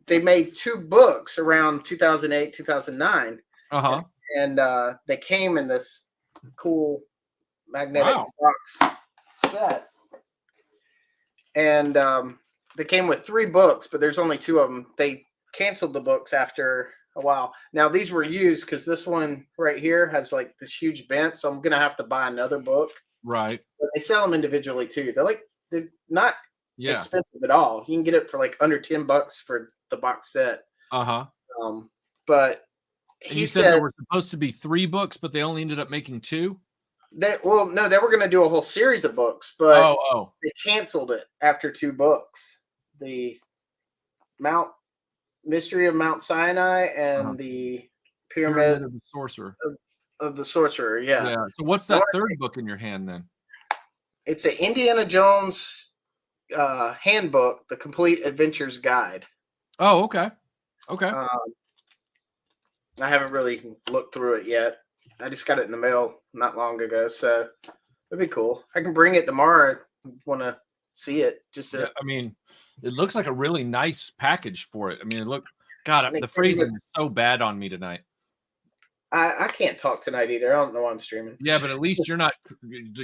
they made 2 books around 2008, 2009. Uh-huh. And they came in this cool magnetic box set. And they came with 3 books, but there's only 2 of them. They canceled the books after a while. Now these were used because this one right here has like this huge bent, so I'm gonna have to buy another book. Right. But they sell them individually too. They're not Yeah. expensive at all. You can get it for like under $10 for the box set. Uh-huh. But he said there were supposed to be 3 books, but they only ended up making 2. No, they were going to do a whole series of books, but they canceled it after 2 books. The Mystery of Mount Sinai and the Pyramid of the Sorcerer. Of the Sorcerer, yeah. So what's that third book in your hand then? It's an Indiana Jones handbook, The Complete Adventure's Guide. Oh, okay. Okay. I haven't really looked through it yet. I just got it in the mail not long ago, so it'd be cool. I can bring it tomorrow. Want to see it? It looks like a really nice package for it. The phrasing is so bad on me tonight. I can't talk tonight either. I don't know why I'm streaming. Yeah, but at least you're not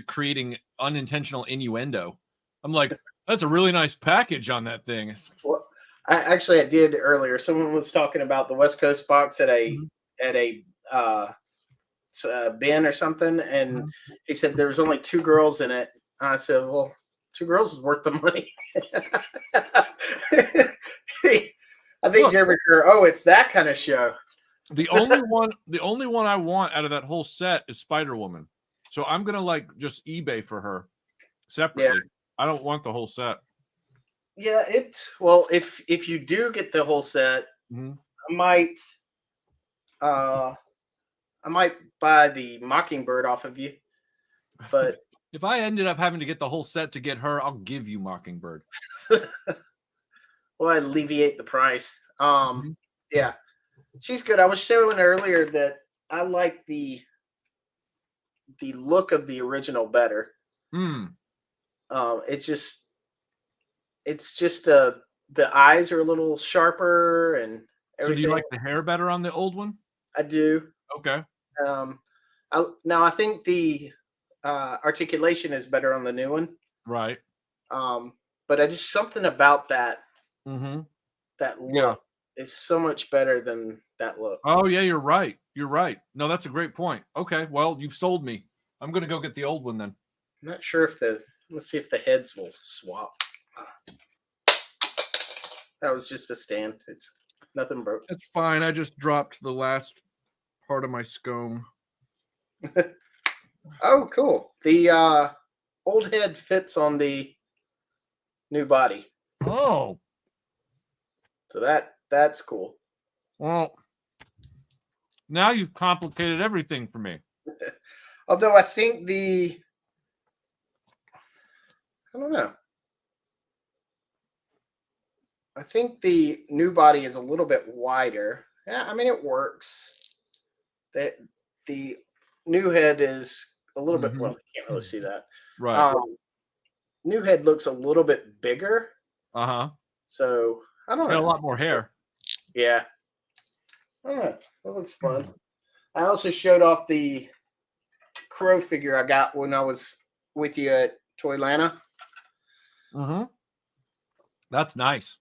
creating unintentional innuendo. I'm like, that's a really nice package on that thing. Well, I did earlier. Someone was talking about the West Coast box at a bin or something, and he said there was only 2 girls in it. I said, well, 2 girls is worth the money. I think Jeremy Kerr, it's that kind of show. The only one I want out of that whole set is Spider-Woman. So I'm gonna just eBay for her separately. Yeah. I don't want the whole set. Yeah, if you do get the whole set, I might buy the Mockingbird off of you. But if I ended up having to get the whole set to get her, I'll give you Mockingbird. Well, I alleviate the price. Yeah, she's good. I was showing earlier that I like the look of the original better. It's just the eyes are a little sharper and everything. So do you like the hair better on the old one? I do. Okay. I think the articulation is better on the new one. Right. But I just something about that that look is so much better than that look. Oh yeah, you're right. You're right. No, that's a great point. Okay, well, you've sold me. I'm gonna go get the old one then. I'm not sure if let's see if the heads will swap. That was just a stand. It's nothing broke. It's fine. I just dropped the last part of my scone. Oh, cool. The old head fits on the new body. Oh. So that's cool. Well, now you've complicated everything for me. Although I think I don't know. I think the new body is a little bit wider. Yeah, it works. The new head is a little bit. Mhm. Well, you can't really see that. Right. New head looks a little bit bigger, Uh-huh. so I He's don't got a know. lot more hair. Yeah, I don't know. That looks fun. I also showed off the crow figure I got when I was with you at Toylanta. Mhm. That's nice.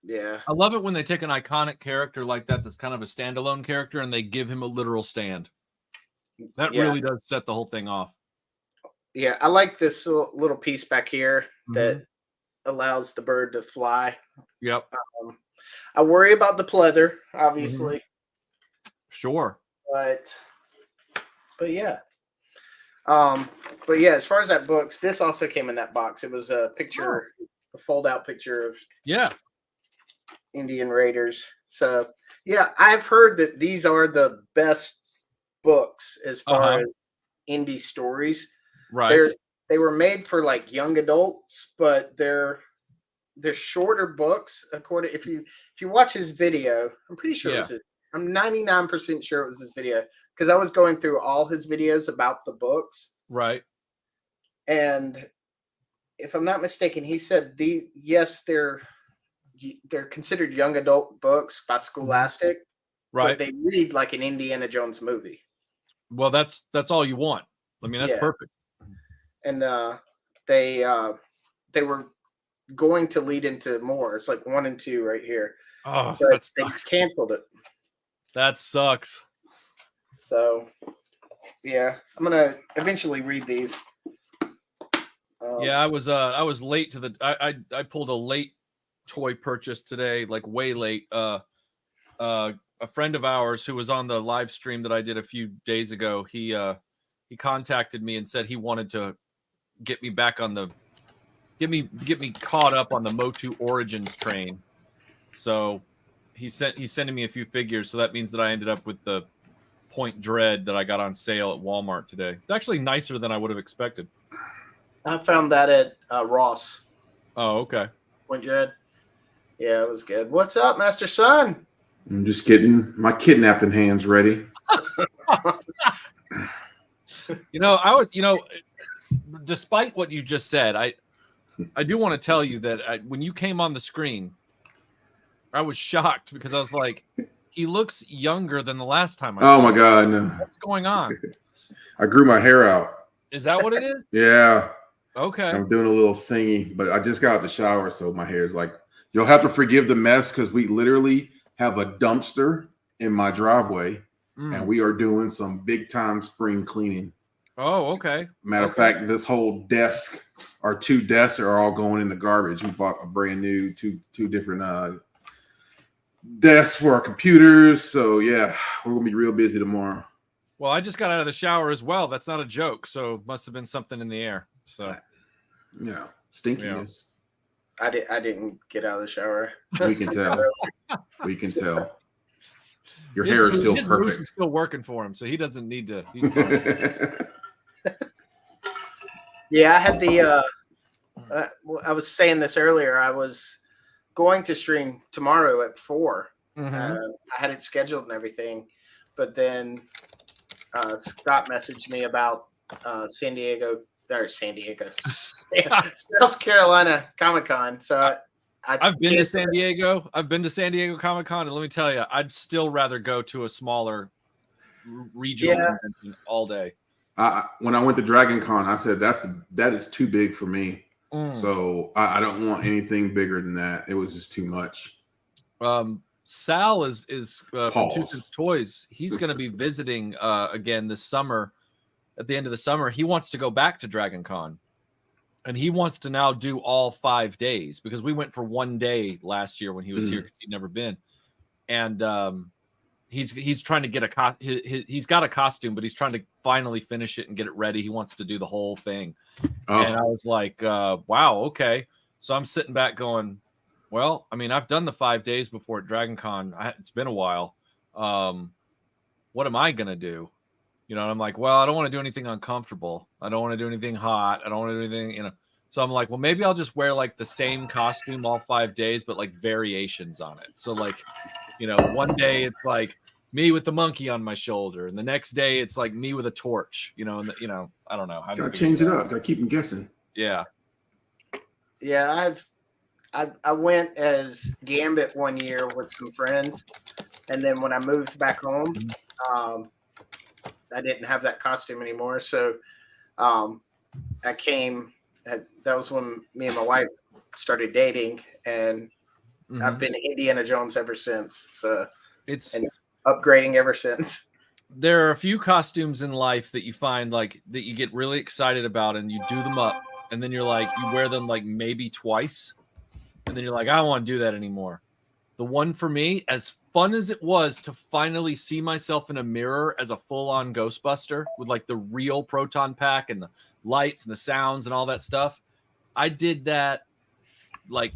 Yeah, I love it when they take an iconic character like that that's kind of a standalone character and they give him a literal stand. That yeah, really does set the whole thing off. yeah. I like this little piece back here that Mhm. allows the bird to fly. Yep. Um, I worry about the pleather, Mhm. obviously, Sure. but yeah. Um, but yeah, as far as that books, this also came in that box. It was a Oh. picture, a fold out picture of Yeah. Indian Raiders. So yeah, I've heard that these are the best books as far Uh-huh. as indie stories. Right. They're they were made for like young adults, but they're shorter books. According if you watch his video, I'm pretty sure it Yeah. was his. I'm 99% sure it was his video because I was going through all his videos about the books, Right. and if I'm not mistaken, he said they're considered young adult books by Mhm. Scholastic, but Right. they read like an Indiana Jones movie. Well, that's all you want. I mean, that's Yeah, perfect. and they uh, they were going to lead into more. It's like 1 and 2 right here, Oh, but that they sucks. canceled it. That sucks. So yeah, I'm gonna eventually read these. Yeah, Um, I was late to the I pulled a late toy purchase today, like way late. A friend of ours who was on the live stream that I did a few days ago, he contacted me and said he wanted to get me back on the get me caught up on the Motu Origins train. So he's sending me a few figures, so that means that I ended up with the Point Dread that I got on sale at Walmart today. It's actually nicer than I would have expected. I found that at Ross. Oh, okay. Point Dread. Yeah, it was good. What's up, Master Son? I'm just getting my kidnapping hands ready. Despite what you just said, I do want to tell you that when you came on the screen, I was shocked because I was like, he looks younger than the last time I Oh saw my him. God, no. What's going on? I grew my hair out. Is that what it is? Yeah, Okay. I'm doing a little thingy, but I just got out the shower, so my hair is like, you'll have to forgive the mess because we literally have a dumpster in my driveway and we are doing some big time spring cleaning. Oh, okay. Matter of fact, this whole desk, our 2 desks are all going in the garbage. We bought a brand new two different desks for our computers. So yeah, we're gonna be real busy tomorrow. Well, I just got out of the shower as well. That's not a joke. So must have been something in the air. So Yeah, stinkiness. I didn't get out of the shower. We can tell. We can tell. Your hair is still his moose perfect. is still working for him, so he doesn't need to. Yeah, I had the. I was saying this earlier. I was going to stream tomorrow at 4. I had it scheduled and everything, but then Scott messaged me about San Diego, South Carolina Comic Con. So I've been to canceled San it. Diego. I've been to San Diego Comic Con, and let me tell you, I'd still rather go to a smaller regional convention all day. When I went to Dragon Con, I said that is too big for me. So I don't want anything bigger than that. It was just too much. Sal is from Two Pause. Cents Toys. He's going to be visiting again this summer. At the end of the summer, he wants to go back to Dragon Con, and he wants to now do all 5 days because we went for 1 day last year when he was here because he'd never been, and he's trying to get he's got a costume, but he's trying to finally finish it and get it ready. He wants to do the whole thing, and I was like, wow, okay. So I'm sitting back going, well, I mean, I've done the 5 days before at Dragon Con. It's been a while. What am I gonna do? You know, and I'm like, well, I don't want to do anything uncomfortable. I don't want to do anything hot. I don't want to do anything, So I'm like, well, maybe I'll just wear like the same costume all 5 days, but like variations on it. So like, 1 day it's like me with the monkey on my shoulder, and the next day it's like me with a torch, and I don't know. Gotta change it up. Gotta keep them guessing. Yeah. Yeah, I went as Gambit one year with some friends, and then when I moved back home, I didn't have that costume anymore. So I came. That was when me and my wife started dating, and I've been Indiana Jones ever since. So and upgrading ever since. There are a few costumes in life that you find like that you get really excited about, and you do them up, and then you're like, you wear them like maybe twice, and then you're like, I don't want to do that anymore. The one for me, as fun as it was to finally see myself in a mirror as a full-on Ghostbuster with like the real proton pack and the lights and the sounds and all that stuff, I did that like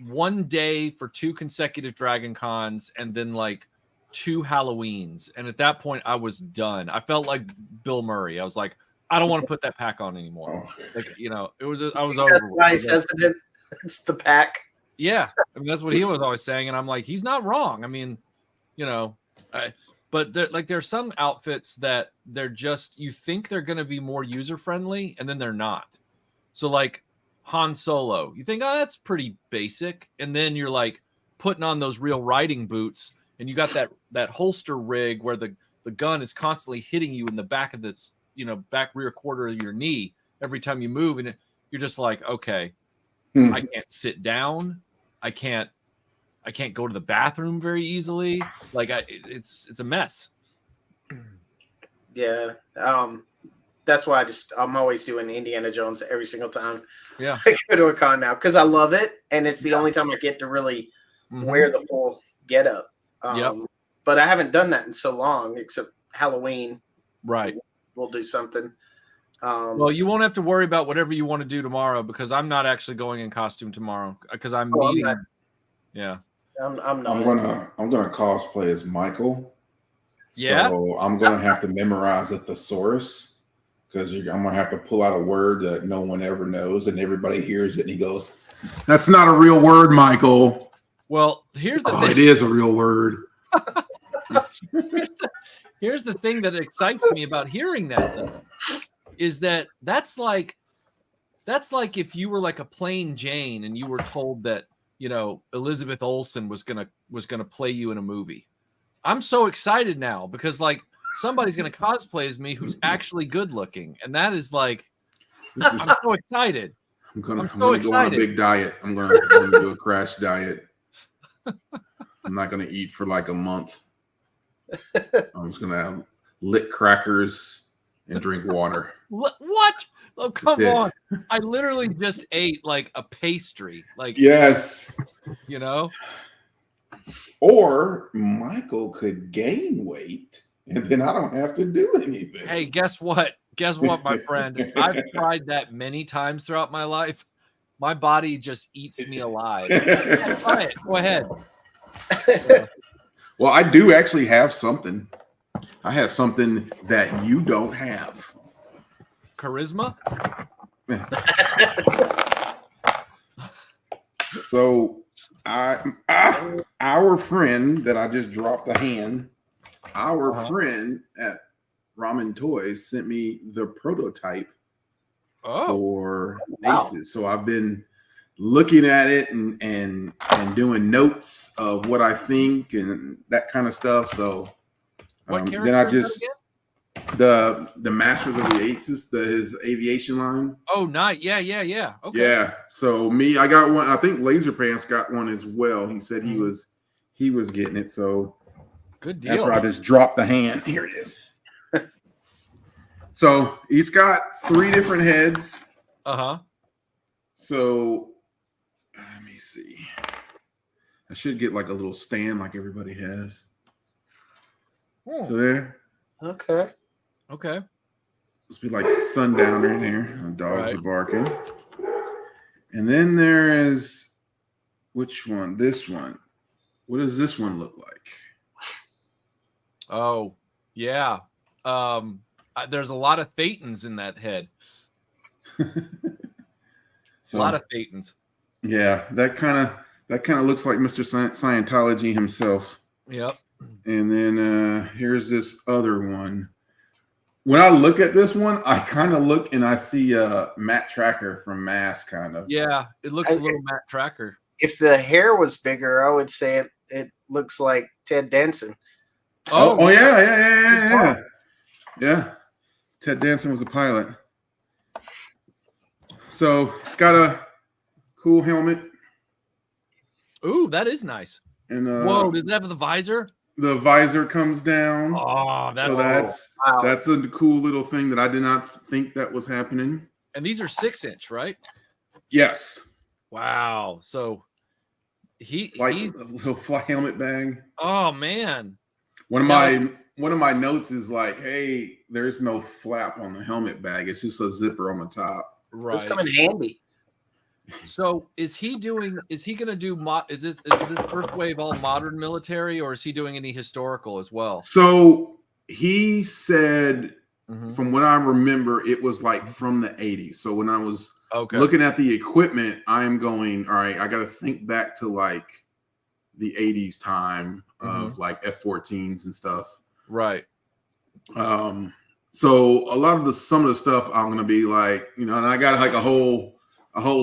one day for 2 consecutive Dragon Cons and then like 2 Halloweens. And at that point I was done. I felt like Bill Murray. I was like, I don't want to put that pack on anymore. Like, it was, I was over. That's why he's hesitant. It's the pack. Yeah. I mean, that's what he was always saying. And I'm like, he's not wrong. I mean, but there's some outfits that they're just, you think they're going to be more user-friendly and then they're not. So like Han Solo, you think, oh, that's pretty basic. And then you're like putting on those real riding boots and you got that holster rig where the gun is constantly hitting you in the back of this, back rear quarter of your knee every time you move. And you're just like, okay, I can't sit down. I can't go to the bathroom very easily. Like it's a mess. Yeah. That's why I'm always doing Indiana Jones every single time. Yeah. I go to a con now because I love it. And it's the only time I get to really wear the full getup. But I haven't done that in so long, except Halloween. Right. We'll do something. Well, you won't have to worry about whatever you want to do tomorrow because I'm not actually going in costume tomorrow because I'm meeting. Yeah. I'm not. I'm gonna cosplay as Michael. Yeah. So I'm gonna have to memorize a thesaurus because I'm gonna have to pull out a word that no one ever knows and everybody hears it and he goes, "That's not a real word, Michael." Well, here's the thing. It is a real word. Here's the thing that excites me about hearing that though, is that's like if you were like a plain Jane and you were told that Elizabeth Olsen was gonna play you in a movie. I'm so excited now because like somebody's gonna cosplay as me who's actually good looking, and that is like I'm so excited. I'm gonna go on a big diet. I'm gonna do a crash diet. I'm not gonna eat for like a month. I'm just gonna have lit crackers and drink water. What? Oh, come on. I literally just ate like a pastry. Like, yes. Or Michael could gain weight and then I don't have to do anything. Hey, guess what? Guess what, my friend? I've tried that many times throughout my life. My body just eats me alive. Try it. Go ahead. Well, I do actually have something. I have something that you don't have. Charisma? So our friend that I just dropped a hand, our friend at Ramen Toys sent me the prototype for Aces. So I've been looking at it and doing notes of what I think and that kind of stuff. So then I just the Masters of the Aces, his aviation line. Oh, not yeah. Okay. Yeah. So I got one. I think Laser Pants got one as well. He said he was getting it. So good deal. That's where I just dropped the hand. Here it is. So he's got 3 different heads. So let me see. I should get like a little stand like everybody has. So there. Okay. Let's be like sundowner in here. Dogs are barking. And then there is which one? This one. What does this one look like? Oh, yeah. There's a lot of Thetans in that head. So, a lot of Thetans. Yeah, that kind of looks like Mr. Scientology himself. Yep. And then here's this other one. When I look at this one, I kind of look and I see Matt Tracker from Mask, kind of. Yeah, it looks a little Matt Tracker. If the hair was bigger, I would say it looks like Ted Danson. Oh yeah. Yeah. Ted Danson was a pilot. So it's got a cool helmet. Ooh, that is nice. And whoa, does it have the visor? The visor comes down. Oh, that's a cool little thing that I did not think that was happening. And these are 6-inch, right? Yes. Wow. So he's a little fly helmet bag. Oh man. One of my notes is like, hey, there's no flap on the helmet bag. It's just a zipper on the top. Right. It's coming handy. So is he going to do is this the first wave all modern military, or is he doing any historical as well? So he said, from what I remember, it was like from the 80s. So when I was looking at the equipment, I'm going, all right, I got to think back to like the 80s time of like F-14s and stuff. Right. So a lot of some of the stuff I'm going to be like, and I got like a whole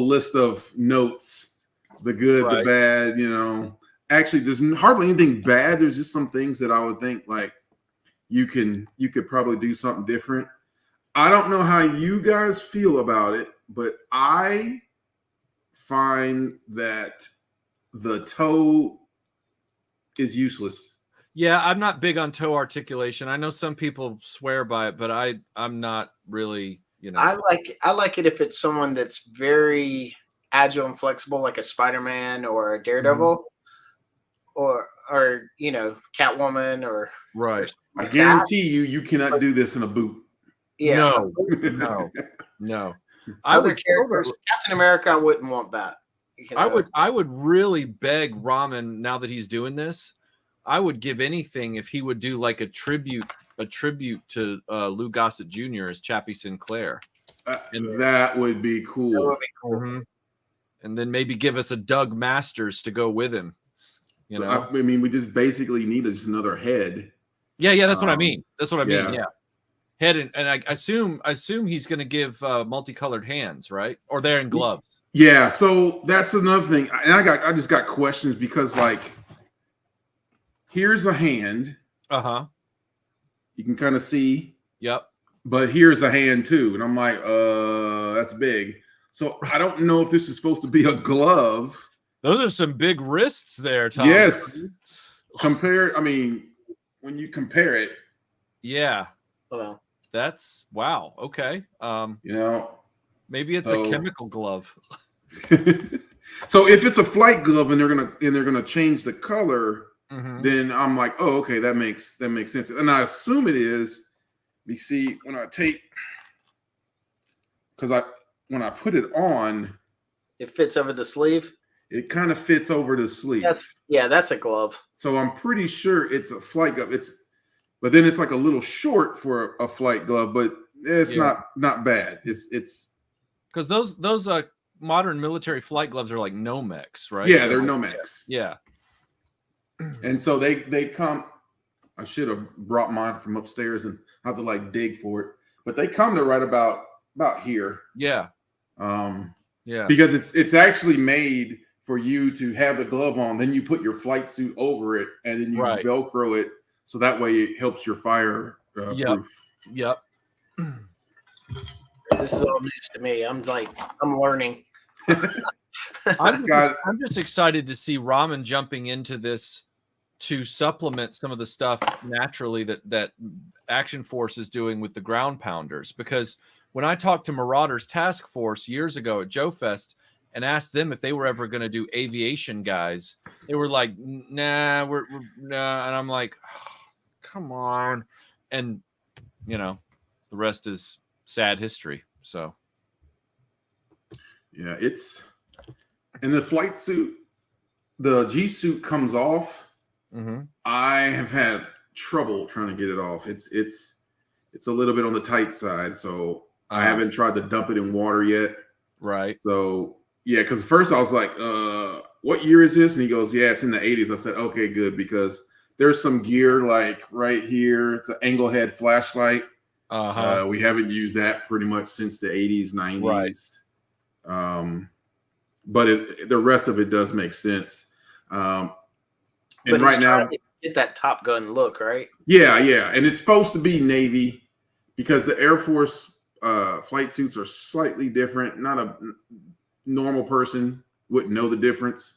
list of notes, the good, the bad, Actually, there's hardly anything bad. There's just some things that I would think like you could probably do something different. I don't know how you guys feel about it, but I find that the toe is useless. Yeah, I'm not big on toe articulation. I know some people swear by it, but I'm not really, I like it if it's someone that's very agile and flexible, like a Spider-Man or a Daredevil, or Catwoman, or right. I guarantee you cannot do this in a boot. Yeah, no. Other characters, Captain America, I wouldn't want that. I would really beg Ramen, now that he's doing this, I would give anything if he would do like a tribute to Lou Gossett Jr. as Chappie Sinclair. That would be cool. That would be cool. Mm-hmm. And then maybe give us a Doug Masters to go with him. I mean, we just basically need just another head. Yeah, that's what I mean. That's what I mean. Yeah. Head and I assume he's going to give multicolored hands, right? Or they're in gloves. Yeah, so that's another thing. And I just got questions because like here's a hand. You can kind of see. Yep. But here's a hand too. And I'm like, that's big. So I don't know if this is supposed to be a glove. Those are some big wrists there, Tom. Yes. When you compare it. Yeah. Well, that's wow. Okay. Maybe it's a chemical glove. So if it's a flight glove and they're gonna change the color, then I'm like, oh, okay, that makes sense. And I assume it is. You see, when I put it on, it fits over the sleeve. It kind of fits over the sleeve. That's a glove. So I'm pretty sure it's a flight glove. But then it's like a little short for a flight glove, but it's not bad. It's because those modern military flight gloves are like Nomex, right? Yeah, they're Nomex. Yeah. And so they come. I should have brought mine from upstairs and have to like dig for it, but they come to right about here. Yeah. Because it's actually made for you to have the glove on, then you put your flight suit over it, and then you Velcro it, so that way it helps your fire proof. Yep. This is all news to me. I'm learning. I'm just excited to see Ramen jumping into this to supplement some of the stuff naturally that Action Force is doing with the ground pounders. Because when I talked to Marauders Task Force years ago at Joe Fest and asked them if they were ever going to do aviation guys, they were like, nah, we're nah. And I'm like, oh, come on. And, the rest is sad history. So. Yeah, and the flight suit, the G suit comes off. I have had trouble trying to get it off. It's a little bit on the tight side, so I haven't tried to dump it in water yet. Right. So yeah, because at first I was like, what year is this? And he goes, yeah, it's in the 80s. I said, okay, good, because there's some gear like right here. It's an angle head flashlight. We haven't used that pretty much since the 80s, 90s. Right. But the rest of it does make sense. And but right now, to get that Top Gun look, right? Yeah, and it's supposed to be Navy because the Air Force flight suits are slightly different. Not a normal person wouldn't know the difference.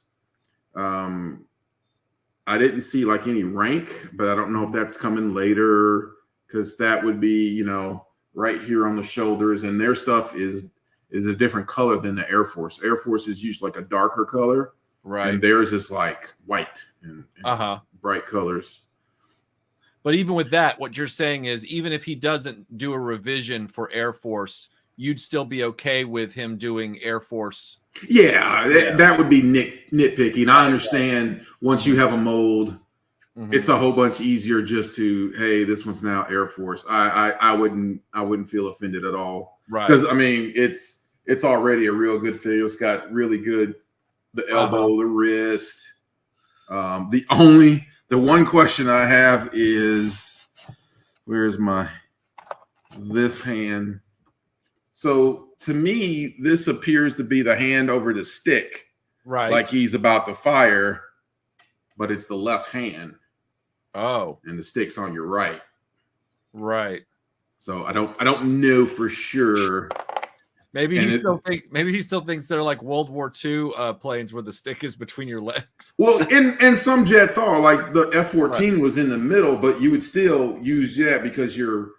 I didn't see like any rank, but I don't know if that's coming later because that would be, right here on the shoulders, and their stuff is a different color than the Air Force. Air Force is usually like a darker color, right? And theirs is like white and bright colors. But even with that, what you're saying is even if he doesn't do a revision for Air Force, you'd still be okay with him doing Air Force. Yeah. That would be nitpicking. I understand once you have a mold, it's a whole bunch easier just to, hey, this one's now Air Force. I wouldn't feel offended at all. Right. Because I mean it's already a real good feel. It's got really good the elbow, the wrist. The one question I have is where's this hand? So to me, this appears to be the hand over the stick. Right. Like he's about to fire, but it's the left hand. Oh. And the stick's on your right. Right. So I don't know for sure. Maybe he still thinks they're like World War II planes where the stick is between your legs. Well, and some jets are like the F-14 was in the middle, but you would still use that because your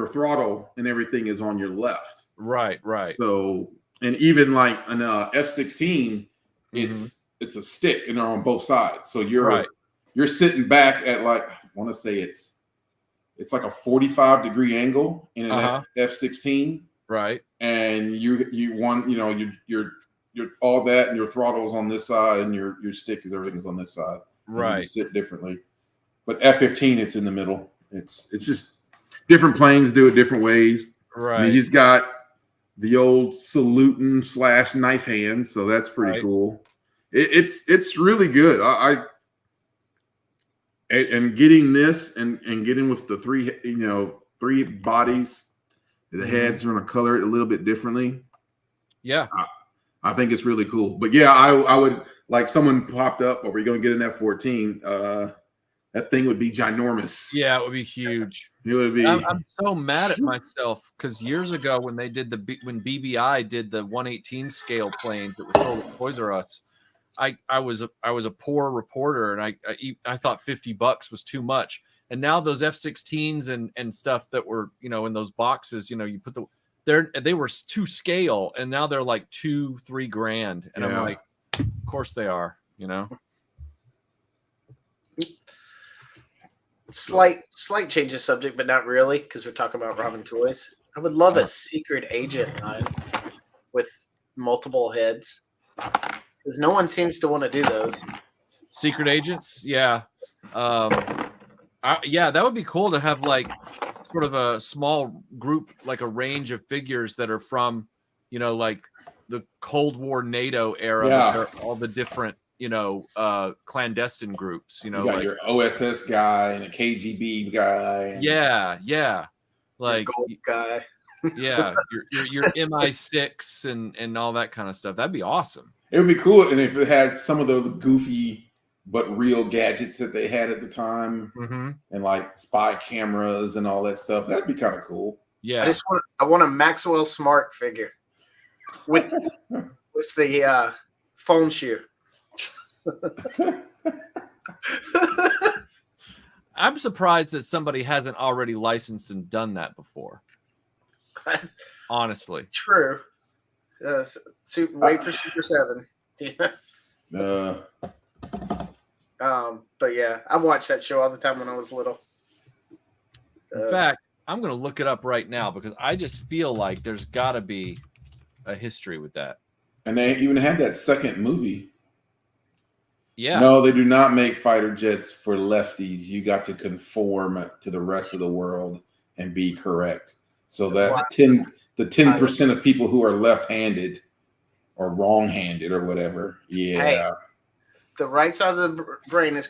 throttle and everything is on your left. Right. So, and even like an F-16, it's a stick and they're on both sides. So you're sitting back at like, I want to say it's like a 45-degree angle in an F-16. Right. And you want, you're all that and your throttle's on this side and your stick everything's on this side. Right. You sit differently. But F-15, it's in the middle. It's just different planes do it different ways. Right. I mean, he's got the old saluting / knife hand, so that's pretty cool. It's really good. And getting this and getting with the three bodies. The heads are going to color it a little bit differently. Yeah. I think it's really cool. But yeah, I would like someone popped up, or we're going to get an F-14. That thing would be ginormous. Yeah, it would be huge. It would be. I'm so mad at myself because years ago when they did when BBI did the 118 scale planes that were sold at Toys R Us, I was a poor reporter and I thought $50 was too much. And now those F-16s and stuff that were, in those boxes, you put they were to scale and now they're like $2-3 grand. And I'm like, of course they are, Slight change of subject, but not really, because we're talking about Robin toys. I would love a secret agent line with multiple heads, because no one seems to want to do those. Secret agents, yeah. That would be cool to have like sort of a small group, like a range of figures that are from, like the Cold War NATO era. Yeah. They're all the different, clandestine groups. You got your OSS guy and a KGB guy. Yeah. Like gold guy. Yeah, your MI6 and all that kind of stuff. That'd be awesome. It would be cool, and if it had some of those goofy but real gadgets that they had at the time, and like spy cameras and all that stuff, that'd be kind of cool. Yeah, I want a Maxwell Smart figure with the phone shoe. I'm surprised that somebody hasn't already licensed and done that before. Honestly, true. Wait for Super 7. But yeah, I watched that show all the time when I was little. In fact, I'm going to look it up right now because I just feel like there's got to be a history with that. And they even had that second movie. Yeah. No, they do not make fighter jets for lefties. You got to conform to the rest of the world and be correct. So that 10% of people who are left-handed or wrong-handed or whatever. Yeah. Hey, the right side of the brain is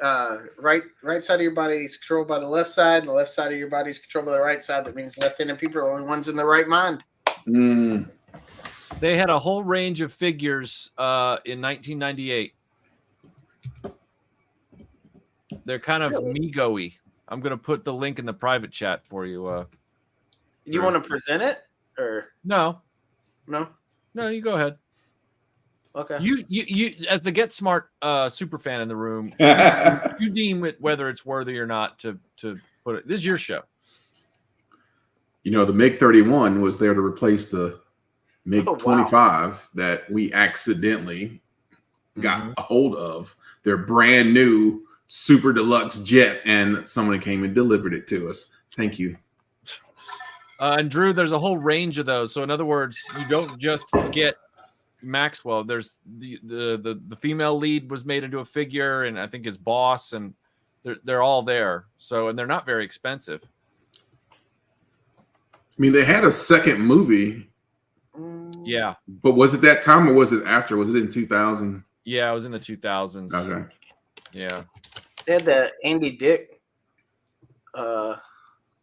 right side of your body is controlled by the left side, and the left side of your body is controlled by the right side. That means left-handed people are the only ones in the right mind. Mm. They had a whole range of figures in 1998. They're kind of Mego-y. I'm going to put the link in the private chat for you. Do you want to present it or no? No, you go ahead. Okay. You as the Get Smart super fan in the room, you deem it whether it's worthy or not to put it. This is your show. You know, the MiG 31 was there to replace the MiG 25 that we accidentally got a hold of. Their brand new super deluxe jet, and someone came and delivered it to us. Thank you. And Drew, there's a whole range of those. So in other words, you don't just get Maxwell. There's the female lead was made into a figure, and I think his boss, and they're all there. So, and they're not very expensive. I mean, they had a second movie. Yeah. But was it that time or was it after? Was it in 2000? Yeah, it was in the 2000s. Okay. Yeah. They had the Andy Dick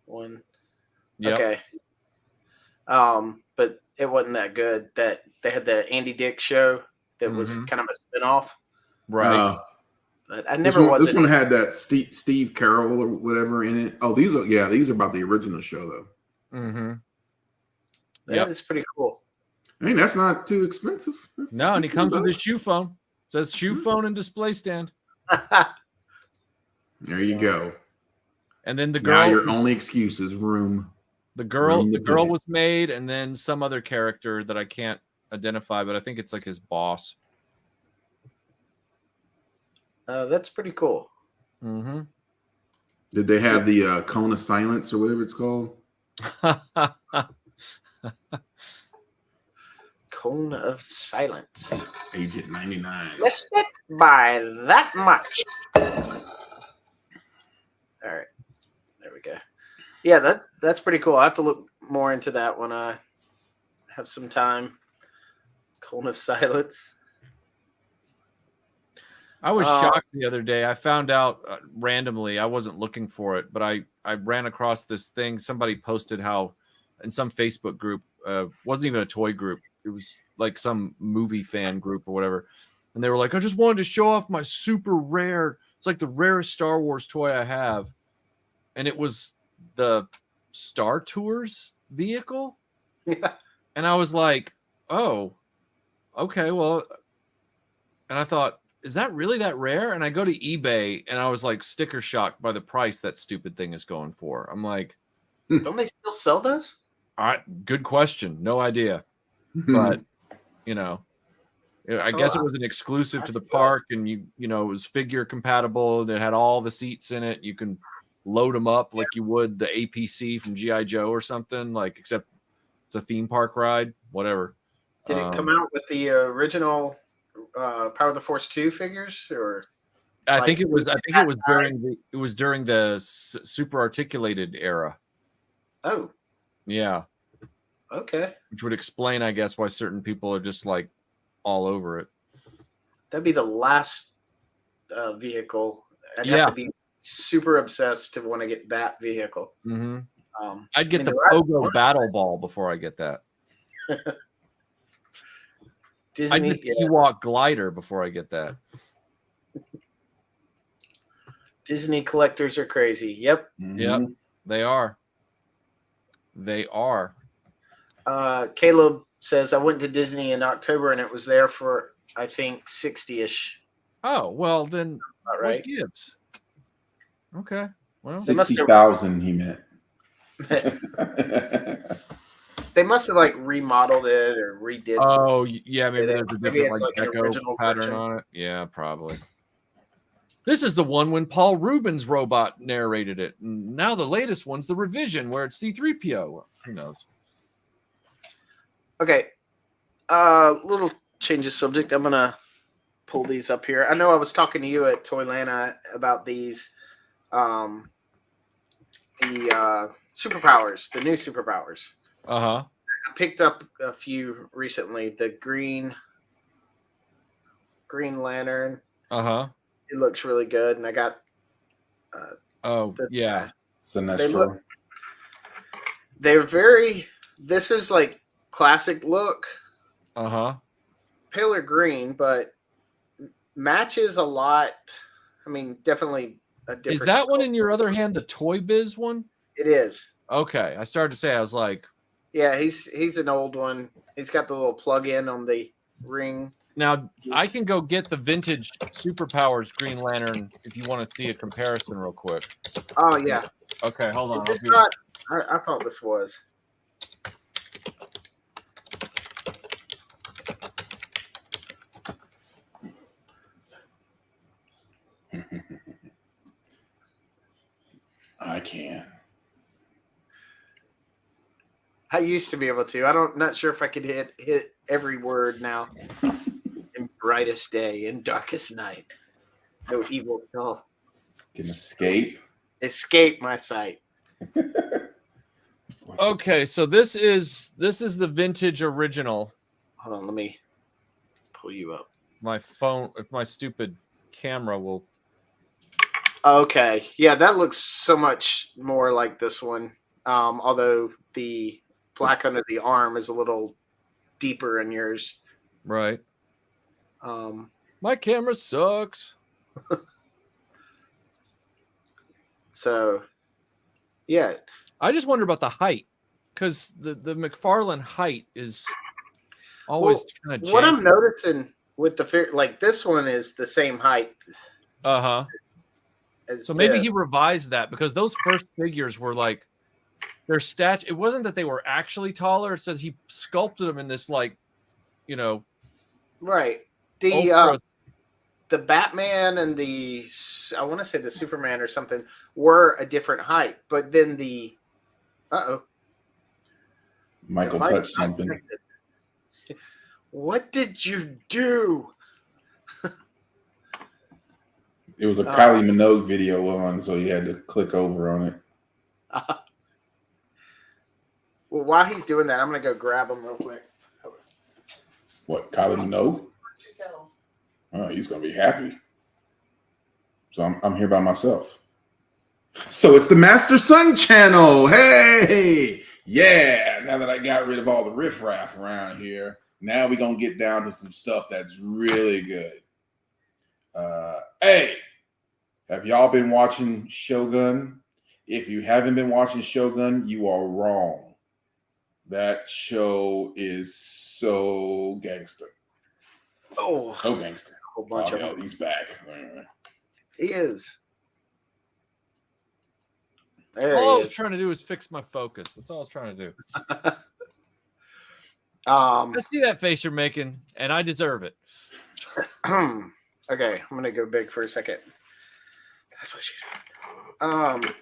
one. Yep. Okay. But it wasn't that good. That they had the Andy Dick show that was kind of a spin-off. Right. But I never was. This one had that Steve Carroll or whatever in it. Oh, these are about the original show though. Mm-hmm. That is pretty cool. Hey, that's not too expensive. No, and he comes with his shoe phone. It says shoe phone and display stand. There you go. And then the girl. Now your only excuse is room. The girl was made, and then some other character that I can't identify, but I think it's like his boss. That's pretty cool. Mm-hmm. Did they have the cone of silence or whatever it's called? Cone of silence. Agent 99. Missed it by that much. All right. There we go. Yeah, that's pretty cool. I have to look more into that when I have some time. Cone of silence. I was shocked the other day. I found out randomly. I wasn't looking for it, but I ran across this thing. Somebody posted how in some Facebook group, wasn't even a toy group. It was like some movie fan group or whatever. And they were like, I just wanted to show off my super rare. It's like the rarest Star Wars toy I have. And it was the Star Tours vehicle. Yeah. And I was like, oh, okay, well. And I thought, is that really that rare? And I go to eBay and I was like sticker shocked by the price that stupid thing is going for. I'm like, don't they still sell those? Good question. No idea. But, you know, I guess it was an exclusive to the park, and you know, it was figure compatible. It had all the seats in it. You can load them up like you would the APC from G.I. Joe or something, like, except it's a theme park ride, whatever. Did it come out with the original Power of the Force 2 figures, or? I think it was during the super articulated era. Oh. Yeah. Okay. Which would explain, I guess, why certain people are just like all over it. That'd be the last vehicle. I'd have to be super obsessed to want to get that vehicle. Mm-hmm. I'd get the Pogo Battle Ball before I get that. Disney, I'd get the Ewok Glider before I get that. Disney collectors are crazy. Yep. Mm-hmm. Yep. They are. They are. Caleb says I went to Disney in October and it was there for I think 60-ish. Oh, well then right. What gives? Okay. Well, 60,000 he meant. They must have like remodeled it or redid. Oh yeah, maybe there's a different like an original pattern version on it. Yeah, probably. This is the one when Paul Rubens' robot narrated it. And now the latest one's the revision where it's C-3PO. Who knows? Okay. Little change of subject. I'm gonna pull these up here. I know I was talking to you at Toylanta about these the superpowers, the new superpowers. Uh-huh. I picked up a few recently. The Green Lantern. Uh-huh. It looks really good, and I got Oh, this yeah. guy. Sinestro. They're very. This is like classic look, Uh-huh. paler green, but matches a lot. I mean, definitely a different. Is that one sculpt. in your other hand the Toy Biz one? It is. Okay. I started to say, I was like, Yeah, he's an old one. He's got the little plug-in on the ring. now I can go get the vintage Superpowers Green Lantern if you want to see a comparison real quick. Oh yeah. Okay, hold on. It's not. I thought this was. I can. I used to be able to. Not sure if I could hit every word now. In brightest day, in darkest night, no evil shall Can escape. escape my sight. Okay, so this is the vintage original. Hold on, let me pull you up. My phone, if my stupid camera will. Okay, yeah, that looks so much more like this one. Although the black under the arm is a little deeper in yours. Right. Um, My camera sucks. so, yeah, I just wonder about the height, because the McFarlane height is always kind of what I'm noticing with the like this one is the same height. Uh-huh. As So maybe this. he revised that, because those first figures were like their statue. It wasn't that they were actually taller; it's that he sculpted them in this like, Right. The Batman and I want to say the Superman or something were a different height, but then Michael touched something. What did you do? It was a Kylie Minogue video on, so you had to click over on it. Well, while he's doing that, I'm going to go grab him real quick. What, Kylie Minogue? Oh, he's gonna be happy. So I'm here by myself. So it's the Master Son channel. Hey, yeah. Now that I got rid of all the riffraff around here, now we're gonna get down to some stuff that's really good. Hey, have y'all been watching Shogun? If you haven't been watching Shogun, you are wrong. That show is so gangster. Oh, So gangster. a whole bunch of them. He's back. He is. There all I he was is. trying to do is fix my focus. That's all I was trying to do. I I see that face you're making, and I deserve it. Okay, I'm gonna go big for a second. That's what she said.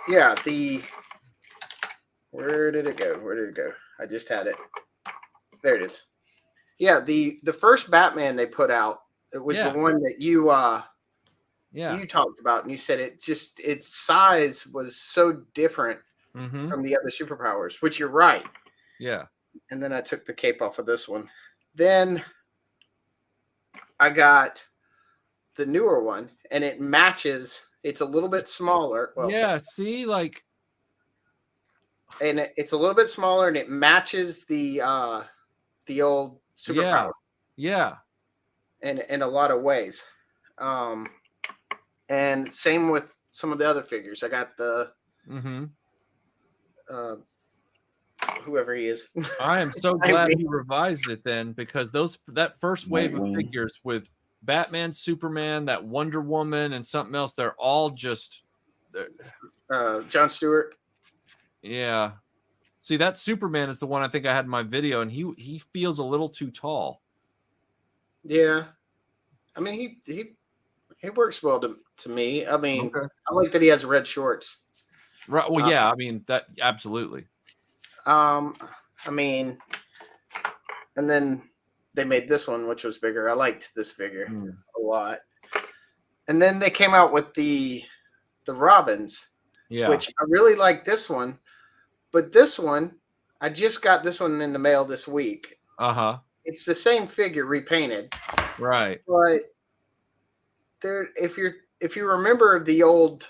Yeah, where did it go? I just had it. There it is. Yeah, the first Batman they put out, it was the one that you talked about, and you said its size was so different from the other superpowers, which you're right. Yeah. And then I took the cape off of this one. Then I got the newer one, and it matches. It's a little bit smaller. Well, yeah, see, like, and it's a little bit smaller, and it matches the old superpower. Yeah. In a lot of ways. And same with some of the other figures. I got the whoever he is. I am so glad he revised it then, because that first wave of figures with Batman, Superman, that Wonder Woman, and something else, they're all just John Stewart. Yeah. See, that Superman is the one I think I had in my video, and he feels a little too tall. Yeah. I mean, he works well to me. I mean, I like that he has red shorts. Right. Well, yeah. I mean, that absolutely. I mean, and then they made this one, which was bigger. I liked this figure a lot. And then they came out with the Robins, which I really like this one. But this one, I just got this one in the mail this week. Uh-huh. It's the same figure repainted. Right. But there, if you remember the old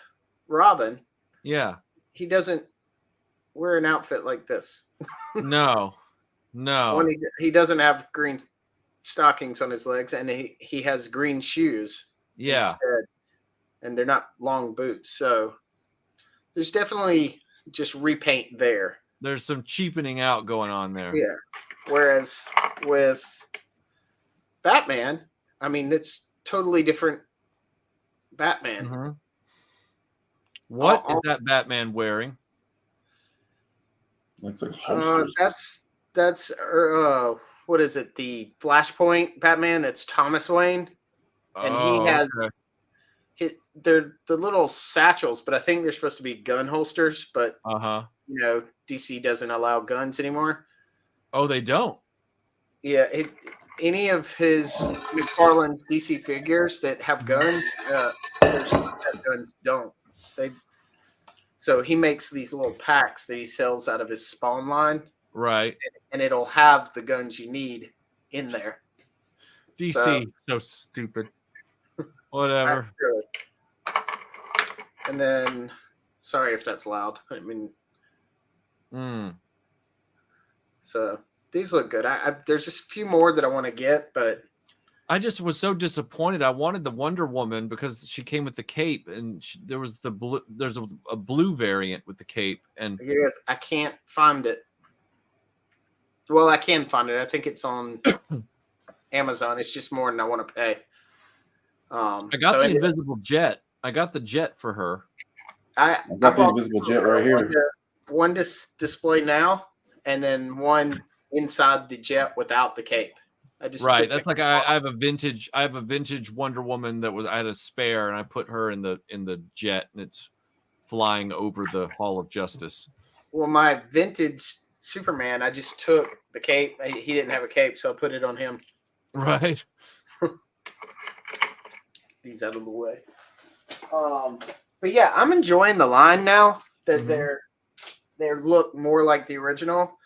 Robin, Yeah. he doesn't wear an outfit like this. No. One, he doesn't have green stockings on his legs, and he has green shoes Yeah. instead, and they're not long boots. So there's definitely just repaint there. There's some cheapening out going on there. Yeah. Whereas with Batman, I mean, it's totally different Batman. Mm-hmm. What is that Batman wearing? That's like holsters. That's what is it? The Flashpoint Batman. It's Thomas Wayne, and he has they're the little satchels, but I think they're supposed to be gun holsters. But DC doesn't allow guns anymore. Oh, they don't. Yeah, any of his McFarlane's DC figures that have guns, guns don't. So he makes these little packs that he sells out of his Spawn line. Right. And it'll have the guns you need in there. DC, so stupid. Whatever. And then, sorry if that's loud. I mean, so these look good. There's just a few more that I want to get, but I just was so disappointed. I wanted the Wonder Woman because she came with the cape, and there was the blue. There's a blue variant with the cape, and yes, I can't find it. Well, I can find it. I think it's on Amazon. It's just more than I want to pay. I got the invisible jet. I got the jet for her. I got the invisible jet right here. One display now, and then one inside the jet without the cape. Right. That's like I have a vintage Wonder Woman that I had a spare, and I put her in the jet, and it's flying over the Hall of Justice. Well, my vintage Superman, I just took the cape. He didn't have a cape, so I put it on him. Right. These out of the way. But yeah, I'm enjoying the line now that they look more like the original.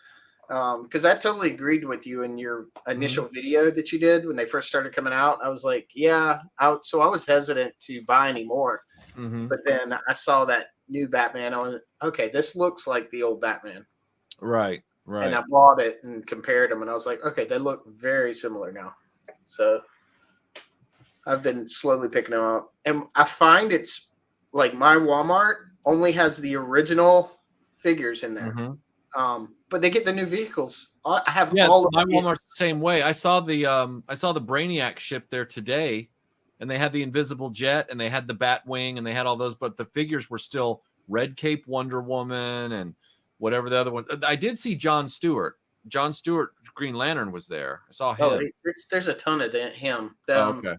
Because I totally agreed with you in your initial video that you did when they first started coming out. I was like, yeah. So I was hesitant to buy any more. But then I saw that new Batman. I went, okay, this looks like the old Batman. Right. Right. And I bought it and compared them, and I was like, okay, they look very similar now. So I've been slowly picking them up. And I find it's like my Walmart only has the original figures in there. But they get the new vehicles. I have all of my Walmart's the same way. I saw the Brainiac ship there today, and they had the invisible jet, and they had the Batwing, and they had all those, but the figures were still Red Cape Wonder Woman and whatever the other one. I did see John Stewart. John Stewart Green Lantern was there. I saw him. Oh, there's a ton of him. Okay.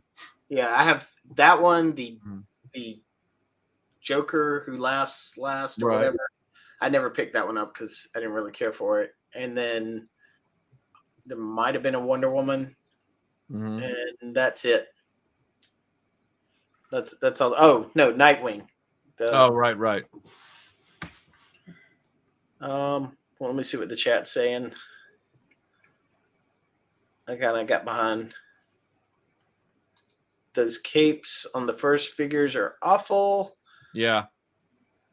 Yeah, I have that one. The Joker who laughs last or whatever. I never picked that one up because I didn't really care for it. And then there might have been a Wonder Woman, and that's it. That's all. Oh no, Nightwing. Right. Well, let me see what the chat's saying. I kind of got behind. Those capes on the first figures are awful. Yeah.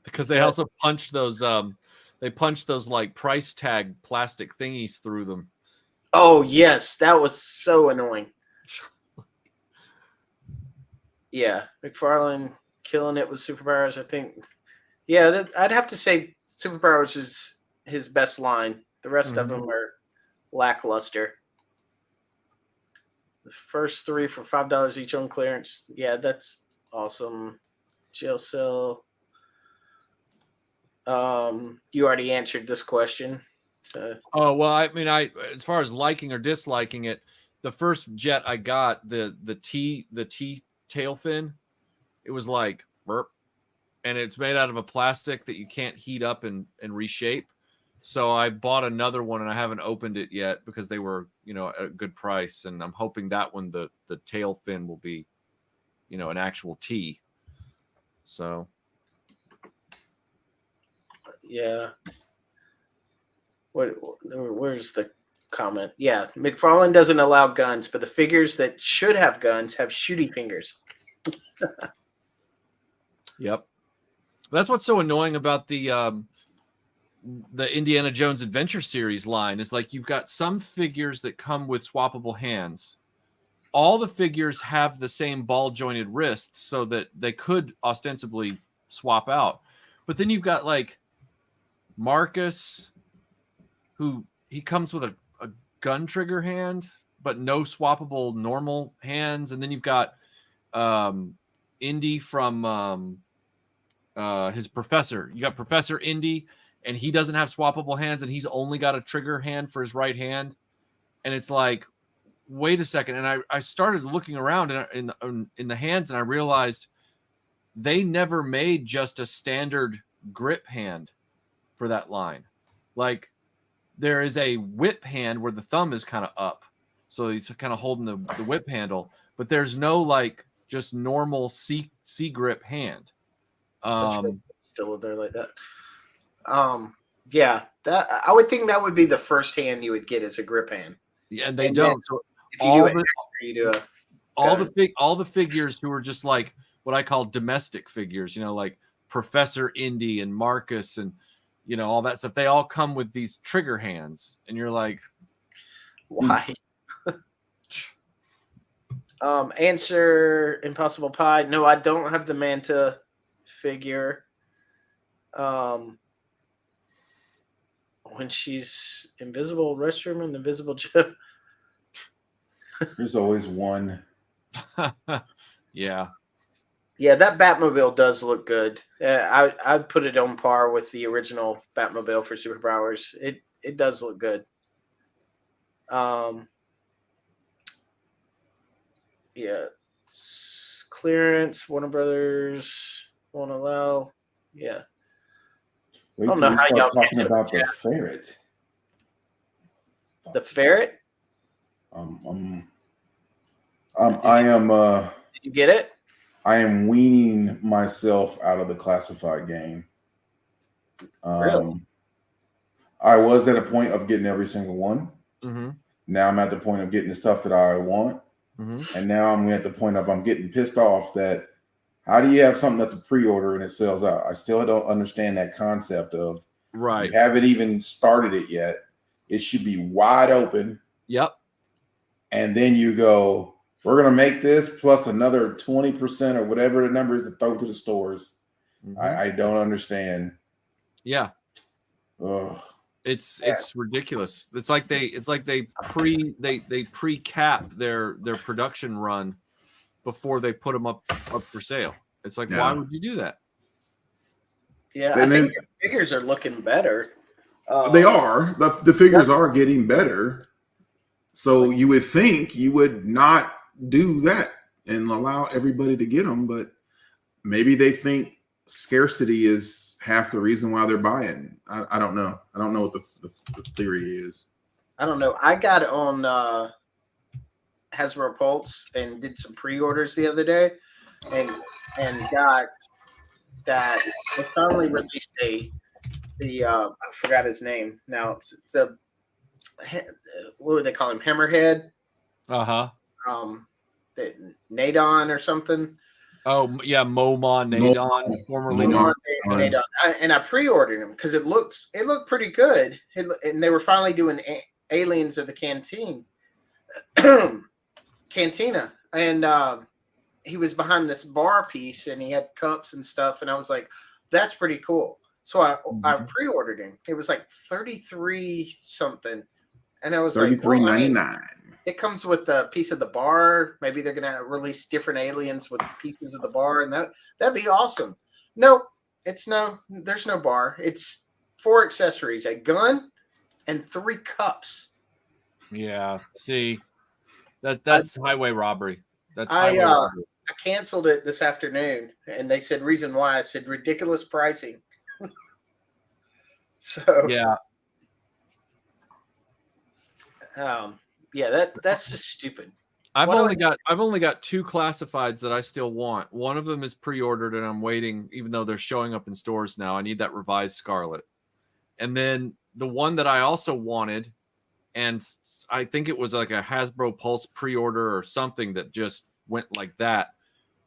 Because they also punched those like price tag plastic thingies through them. Oh yes, that was so annoying. Yeah, McFarlane killing it with superpowers. I think. Yeah, I'd have to say superpowers is his best line. The rest of them are lackluster. The first three for $5 each on clearance. Yeah, that's awesome. Jail cell. You already answered this question. So. Oh well, I mean, as far as liking or disliking it, the first jet I got, the T tail fin, it was like burp, and it's made out of a plastic that you can't heat up and reshape. So I bought another one, and I haven't opened it yet because they were, at a good price, and I'm hoping that one, the tail fin, will be, an actual T. So. Yeah. Where's the comment? Yeah, McFarlane doesn't allow guns, but the figures that should have guns have shooty fingers. Yep. That's what's so annoying about the Indiana Jones Adventure Series line is like you've got some figures that come with swappable hands. All the figures have the same ball jointed wrists so that they could ostensibly swap out. But then you've got like Marcus, who he comes with a gun trigger hand, but no swappable normal hands. And then you've got Indy from his professor. You got Professor Indy, and he doesn't have swappable hands, and he's only got a trigger hand for his right hand. And it's like, wait a second. And I started looking around in the hands, and I realized they never made just a standard grip hand for that line. Like, there is a whip hand where the thumb is kind of up, so he's kind of holding the whip handle, but there's no like just normal C grip hand. Still there like that. Yeah, that I would think that would be the first hand you would get as a grip hand. Yeah, and they don't. So if you do it, you do all the figures who are just like what I call domestic figures, like Professor Indy and Marcus and all that stuff. They all come with these trigger hands, and you're like, why? Answer Impossible Pie. No, I don't have the Manta figure. When she's invisible restroom and invisible Joe. There's always one. Yeah. Yeah, that Batmobile does look good. I'd put it on par with the original Batmobile for superpowers. It does look good. Yeah, clearance. Warner Brothers won't allow. Yeah. Wait I don't till know we how start y'all talking catch about up, the Jeff. ferret. The ferret? I am. Did you get it? I am weaning myself out of the classified game. Really? I was at a point of getting every single one. Mm-hmm. Now I'm at the point of getting the stuff that I want. Mm-hmm. And now I'm at the point of I'm getting pissed off that how do you have something that's a pre-order and it sells out? I still don't understand that concept of right. You haven't even started it yet. It should be wide open. Yep. And then you go, we're going to make this plus another 20% or whatever the number is to throw to the stores. Mm-hmm. I don't understand. Yeah. Ugh. It's ridiculous. It's like they pre-cap their production run before they put them up for sale. It's like, why would you do that? Yeah, I think your figures are looking better. They are. The figures are getting better. So you would think you would not do that and allow everybody to get them, but maybe they think scarcity is half the reason why they're buying. I don't know. I don't know what the theory is. I don't know. I got on Hasbro Pulse and did some pre-orders the other day, and got that they finally released I forgot his name now. It's a what would they call him? Hammerhead. Nadon or something. Oh yeah, Momon Nadon, formerly Nadon. And I pre-ordered him because it looked pretty good. And they were finally doing Aliens of the Cantina, and he was behind this bar piece, and he had cups and stuff, and I was like, "That's pretty cool." So I pre-ordered him. It was like 33 something, and I was like, $33.99. It comes with a piece of the bar. Maybe they're gonna release different aliens with pieces of the bar, and that'd be awesome. No, there's no bar. It's 4 accessories: a gun and 3 cups. Yeah, see, that's highway robbery. That's highway robbery. I canceled it this afternoon, and they said reason why. I said ridiculous pricing. So yeah. Yeah, that's just stupid. I've only got 2 classifieds that I still want. One of them is pre-ordered and I'm waiting, even though they're showing up in stores now. I need that revised Scarlet. And then the one that I also wanted, and I think it was like a Hasbro Pulse pre-order or something that just went like that,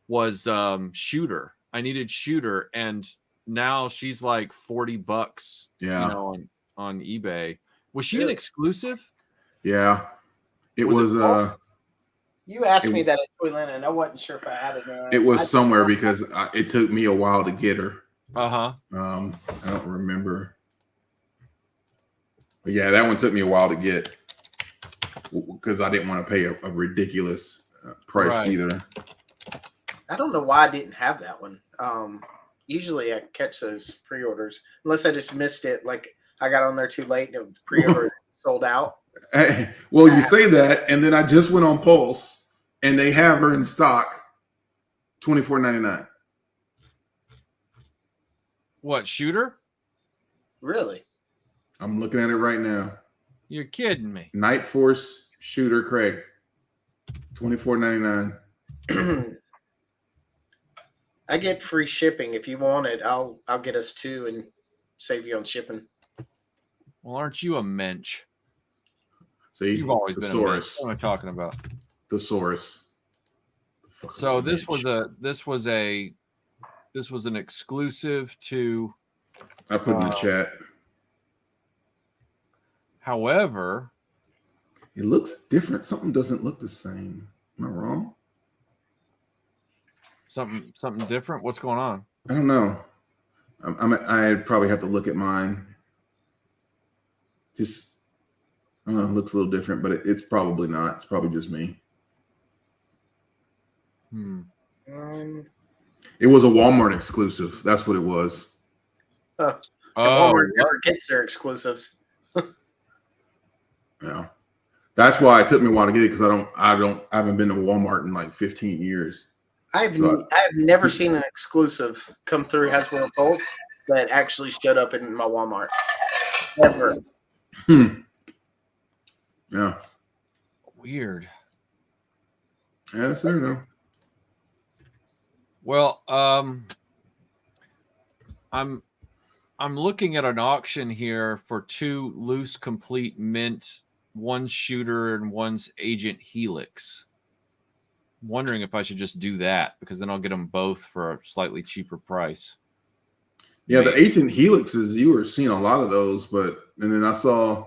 was Shooter. I needed Shooter, and now she's like $40, Yeah. on eBay. Was she an Really? exclusive? Yeah. It Was it was You asked It- me that at Toy Land, and I wasn't sure if I had it. it was somewhere because it took me a while to get her. Uh-huh. I don't remember. But yeah, that one took me a while to get because I didn't want to pay a ridiculous price Right. either. I don't know why I didn't have that one. Usually I catch those pre-orders unless I just missed it. Like I got on there too late and the pre-order sold out. Hey, well, you say that, and then I just went on Pulse, and they have her in stock, $24.99. What, Shooter? Really? I'm looking at it right now. You're kidding me. Night Force Shooter Craig, $24.99. I get free shipping. If you want it, I'll get us two and save you on shipping. Well, aren't you a mensch? See, You've always been a mensch. Thesaurus. What am I talking about? Thesaurus. So this Mensch. was an exclusive to. I put in the chat. However, It looks different. Something doesn't look the same. Am I wrong? something different. What's going on? I don't know. I'd probably have to look at mine. Just, I don't know. It looks a little different, but it's probably not. It's probably just me. It was a Walmart exclusive. That's what it was. Walmart never gets their exclusives. Yeah. That's why it took me a while to get it because I haven't been to Walmart in like 15 years. I've never seen an exclusive come through Hasbro Pulse that actually showed up in my Walmart. Ever. Yeah. Weird. Yeah, that's there though. Well, I'm looking at an auction here for two loose complete mint, one's Shooter and one's Agent Helix. I'm wondering if I should just do that because then I'll get them both for a slightly cheaper price. Yeah, the Agent Helixes, you were seeing a lot of those, and then I saw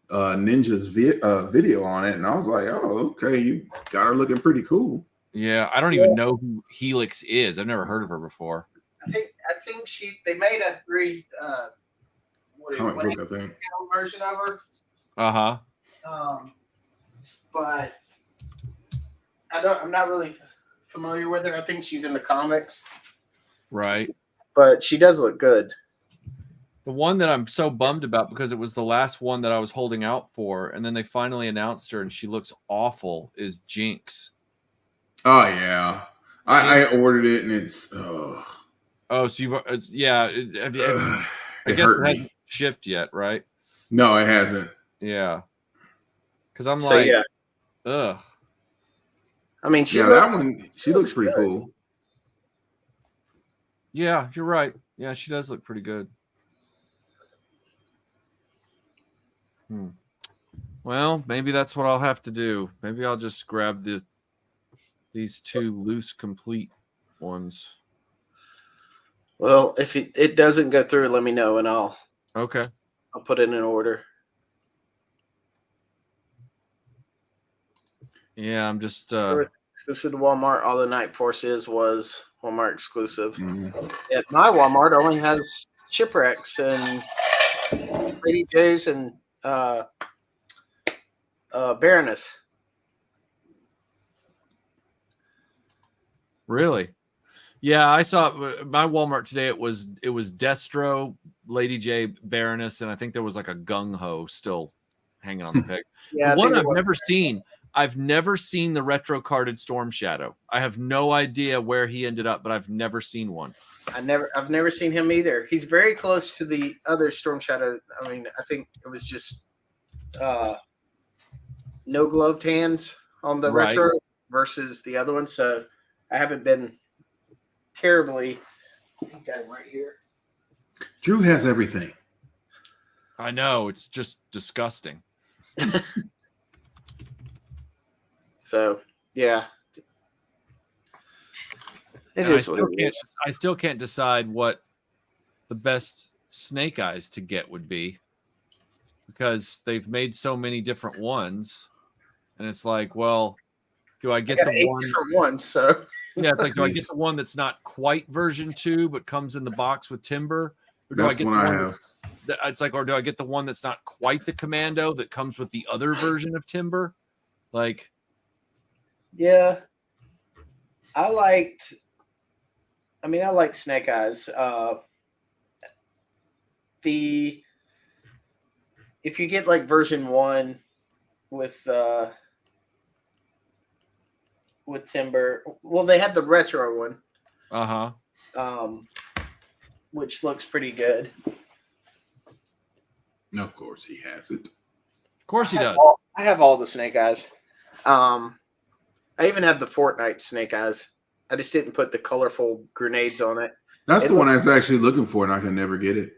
Ninja's video on it, and I was like, oh, okay, you got her looking pretty cool. Yeah, I don't even know who Helix is. I've never heard of her before. I think they made a Comic book, I think. version of her. But I'm not really familiar with her. I think she's in the comics. Right. But she does look good. The one that I'm so bummed about because it was the last one that I was holding out for, and then they finally announced her and she looks awful, is Jinx. Oh yeah. I ordered it and it's so you've yeah, I guess it hasn't shipped yet, right? No, it hasn't. Yeah. Because I'm ugh. I mean, she looks pretty cool. Yeah, you're right. Yeah, she does look pretty good. Well, maybe that's what I'll have to do. Maybe I'll just grab these two loose complete ones. Well, if it doesn't go through, let me know and I'll put in an order. Yeah, I'm just exclusive to Walmart. All the Night Forces was Walmart exclusive. Mm-hmm. Yeah, my Walmart only has Shipwrecks and Lady J's and Baroness. Really? Yeah, I saw my Walmart today. It was Destro, Lady J, Baroness, and I think there was like a Gung Ho still hanging on the peg. Yeah, one I've never seen. I've never seen the retro carded Storm Shadow. I have no idea where he ended up, but I've never seen one. I've never seen him either. He's very close to the other Storm Shadow. I mean, I think it was just no gloved hands on the retro versus the other one. So I haven't been terribly. Got him right here. Drew has everything. I know, it's just disgusting. So yeah. It And is what it is. I still can't decide what the best Snake Eyes to get would be, because they've made so many different ones, and it's like, well, do I I get got the 8 one? different ones, so Yeah, it's like, do I get Jeez. the one that's not quite version 2 but comes in the box with timber, or do I That's get the the one I one have. it's like, or do I get the one that's not quite the Commando that comes with the other version of timber? Like, yeah. I liked Snake Eyes. The If you get like version 1 with timber, well, they had the retro one, um, which looks pretty good. Of course, he has it. of course he does. I have all the Snake Eyes. I even have the Fortnite Snake Eyes. I just didn't put the colorful grenades on it. That's the one I was actually looking for, and I can never get it.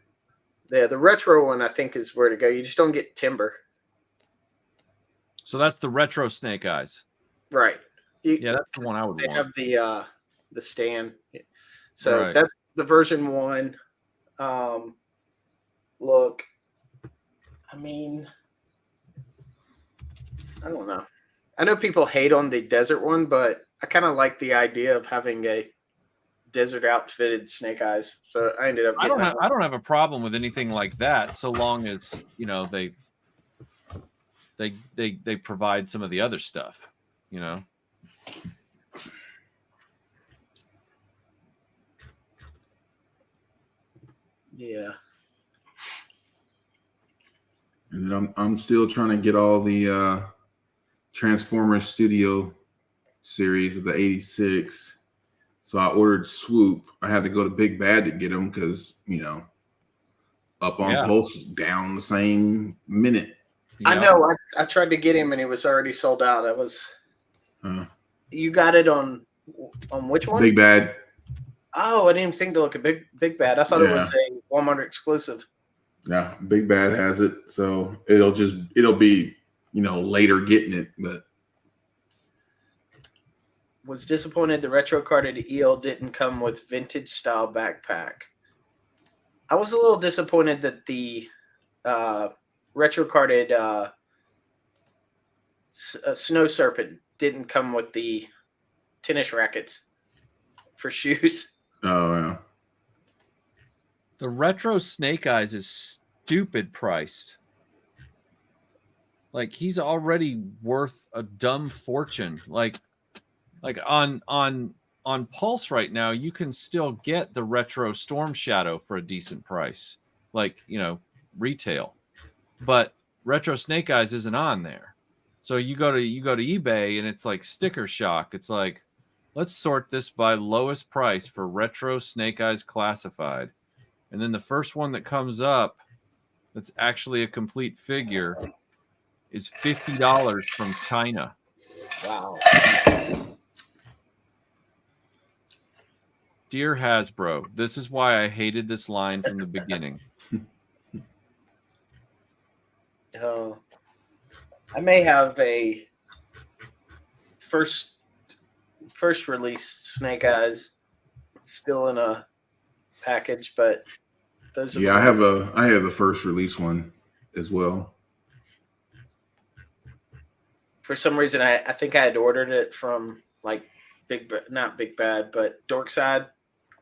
Yeah, the retro one I think is where to go. You just don't get timber. So that's the retro Snake Eyes. Right. Yeah, that's the one I would They want. have the stand. So Right. that's the version 1. Look, I mean, I don't know. I know people hate on the desert one, but I kind of like the idea of having a desert outfitted Snake Eyes. So I ended up I getting I don't have a problem with anything like that, so long as, you know, they provide some of the other stuff, you know. Yeah. And then I'm still trying to get all the Transformers Studio series of the '86. So I ordered Swoop. I had to go to Big Bad to get them because, you know, up on Yeah. Pulse down the same minute. I Yep. know. I tried to get him and he was already sold out. You got it on which one? Big Bad. Oh, I didn't even think to look at Big Bad. I thought it was a Walmart exclusive. Yeah, Big Bad has it. So it'll be, you know, later getting it, but Was disappointed the retro carded eel didn't come with vintage style backpack. I was a little disappointed that the retro carded snow serpent didn't come with the tennis rackets for shoes. oh yeah. The retro Snake Eyes is stupid priced. Like, he's already worth a dumb fortune. Like on Pulse right now, you can still get the retro Storm Shadow for a decent price, like, you know, retail. But retro Snake Eyes isn't on there. So you go to eBay and it's like sticker shock. It's like, let's sort this by lowest price for retro Snake Eyes classified. And then the first one that comes up that's actually a complete figure is $50 from China. Wow. Dear Hasbro, this is why I hated this line from the beginning. I may have a first release Snake Eyes still in a package, but those are Yeah, I have the first release one as well. For some reason I think I had ordered it from like not Big Bad, but Dorkside,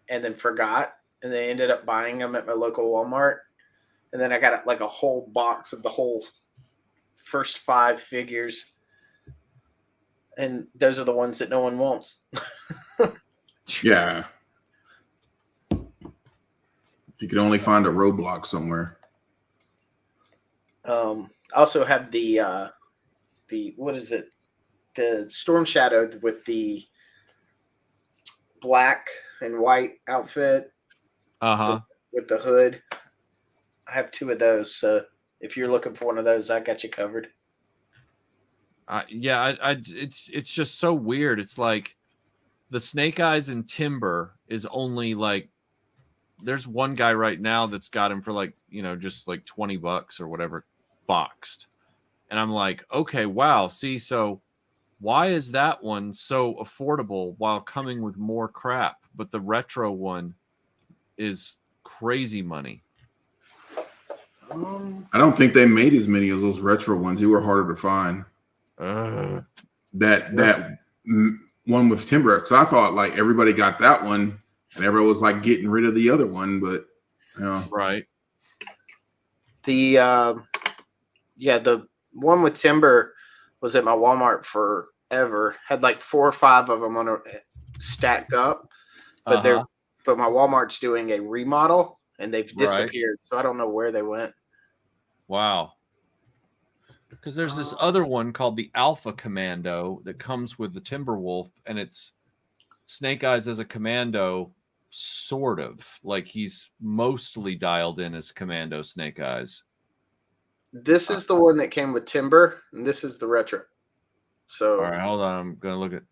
and then forgot, and they ended up buying them at my local Walmart, and then I got like a whole box of the whole first 5 figures, and those are the ones that no one wants. Yeah. If you could only find a roadblock somewhere. I also have the what is it? The Storm Shadow with the black and white outfit. With the hood. I have 2 of those, so if you're looking for one of those, I got you covered. It's just so weird. It's like the Snake Eyes and Timber is only like, there's one guy right now that's got him for like, you know, just like $20 or whatever boxed. And I'm like, okay, wow. See, so why is that one so affordable while coming with more crap? but the retro one is crazy money. I don't think they made as many of those retro ones. They were harder to find. That one with timber. So I thought like everybody got that one, and everybody was like getting rid of the other one. But right. The the one with timber was at my Walmart forever. Had like 4 or 5 of them stacked up, but but my Walmart's doing a remodel and they've disappeared. So I don't know where they went. Wow. Because there's this other one called the Alpha Commando that comes with the Timberwolf, and it's Snake Eyes as a commando, sort of. Like he's mostly dialed in as Commando Snake Eyes. This is the one that came with timber, and this is the retro. So, all right, hold on. I'm going to look at.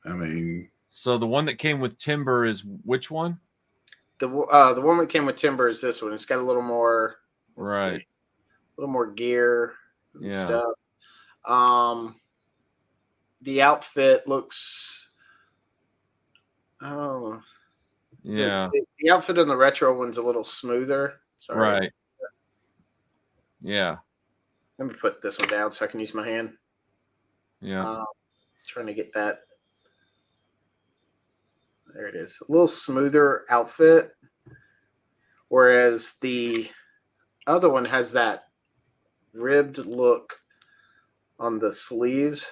I mean, so the one that came with timber is which one? The one that came with timber is this one. It's got a little more, right, a little more gear and stuff. The outfit looks. Oh, yeah. The outfit on the retro one's a little smoother. Sorry. Right. Yeah. Let me put this one down so I can use my hand. Yeah. Trying to get that. There it is. A little smoother outfit. Whereas the other one has that ribbed look on the sleeves.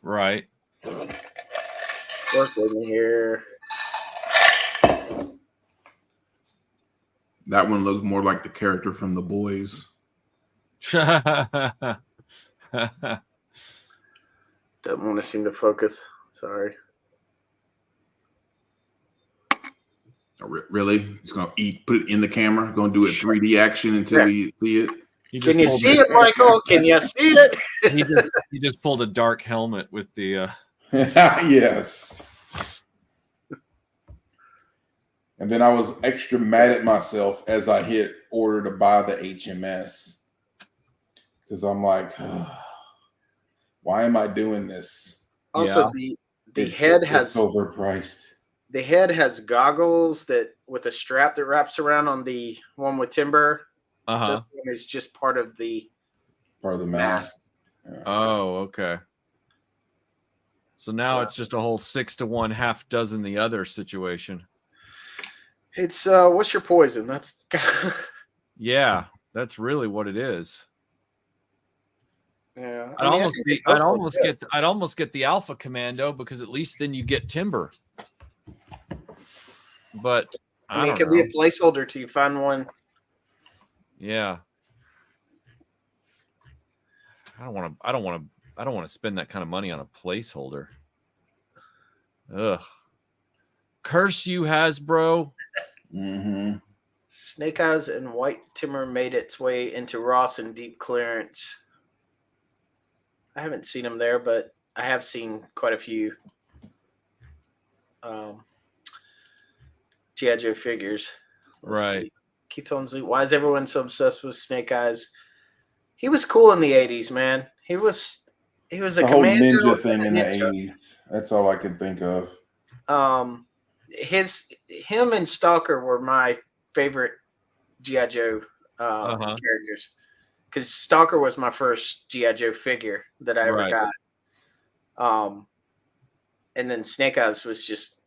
Right. Work with me here. That one looks more like the character from The Boys. Doesn't want to seem to focus. Sorry. Oh, really? He's gonna put it in the camera. Going to do it 3D action until we see it. Can you see it, Michael? Can you see it? He just pulled a dark helmet with the. Yes. And then I was extra mad at myself as I hit order to buy the HMS. Because I'm like, why am I doing this? Also, the head has overpriced. The head has goggles that with a strap that wraps around on the one with timber. This one is just part of the mask. Yeah. Oh, okay. So now it's just a whole 6 to 1, half dozen the other situation. It's what's your poison? That's yeah, that's really what it is. Yeah, I'd almost get the Alpha Commando because at least then you get timber. But I mean, it could be a placeholder till you find one. Yeah. I don't want to spend that kind of money on a placeholder. Ugh. Curse you, Hasbro. Mm-hmm. Snake Eyes and White Timber made its way into Ross in deep clearance. I haven't seen them there, but I have seen quite a few G.I. Joe figures. Let's see. Keith Holmesley. Why is everyone so obsessed with Snake Eyes? He was cool in the 80s, man. He was a the whole ninja thing in the 80s. That's all I can think of. Him and Stalker were my favorite G.I. Joe characters. Because Stalker was my first G.I. Joe figure that I ever got. And then Snake Eyes was just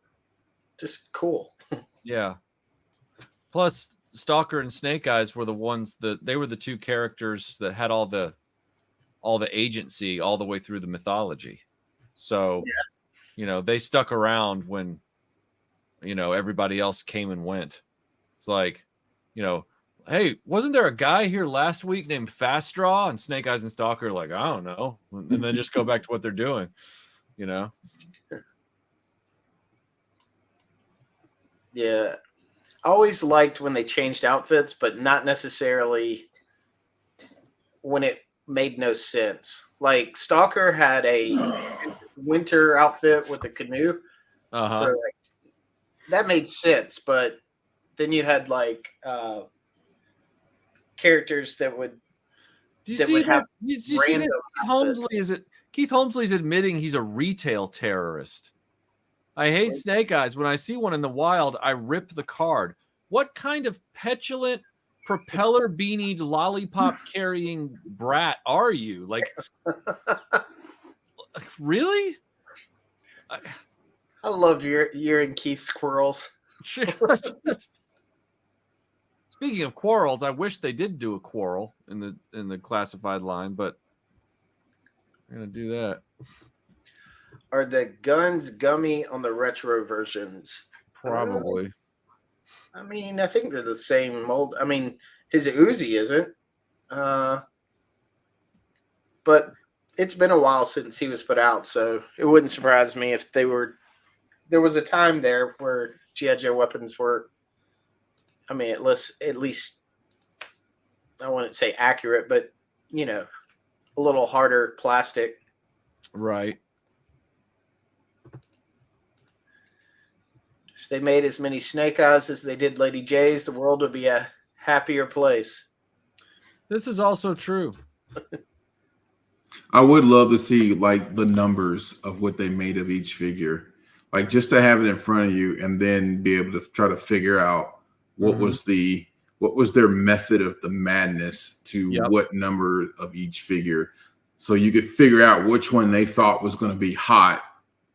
cool. Yeah. Plus, Stalker and Snake Eyes were the ones they were the two characters that had all the agency all the way through the mythology. So, they stuck around when, everybody else came and went. It's like, hey, wasn't there a guy here last week named Fast Draw? And Snake Eyes and Stalker are like, I don't know. And then just go back to what they're doing, Yeah. I always liked when they changed outfits, but not necessarily when it made no sense. Like Stalker had a winter outfit with a canoe. That made sense, but then you had like characters that would. Do you see that? You see that Keith Holmesley's admitting he's a retail terrorist. I hate Snake Eyes. When I see one in the wild, I rip the card. What kind of petulant, propeller beanied, lollipop carrying brat are you? Like really? I love your and Keith squirrels. Speaking of quarrels, I wish they did do a quarrel in the classified line, but I'm gonna do that. Are the guns gummy on the retro versions? Probably. I mean, I think they're the same mold. I mean, his Uzi isn't. But it's been a while since he was put out, so it wouldn't surprise me if they were. There was a time there where GI Joe weapons were. I mean, at least I wouldn't say accurate, but a little harder plastic. Right. If they made as many Snake Eyes as they did Lady J's, the world would be a happier place. This is also true. I would love to see like the numbers of what they made of each figure, like just to have it in front of you and then be able to try to figure out what was their method of the madness to what number of each figure, so you could figure out which one they thought was going to be hot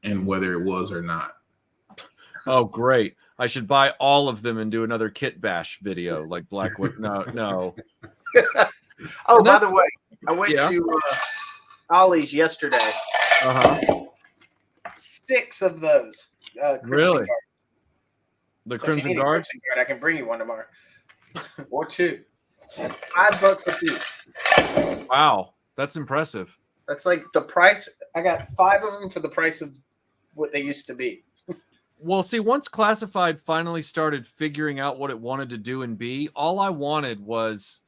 and whether it was or not. Oh, great. I should buy all of them and do another kit bash video like Blackwood. No. Oh, by the way, I went to Ollie's yesterday. 6 of those. Really? Guards. The So Crimson Guards? Crimson Guard, I can bring you one tomorrow. Or 2. $5 a piece. Wow. That's impressive. That's like the price. I got 5 of them for the price of what they used to be. Well, see, once Classified finally started figuring out what it wanted to do and be, all I wanted was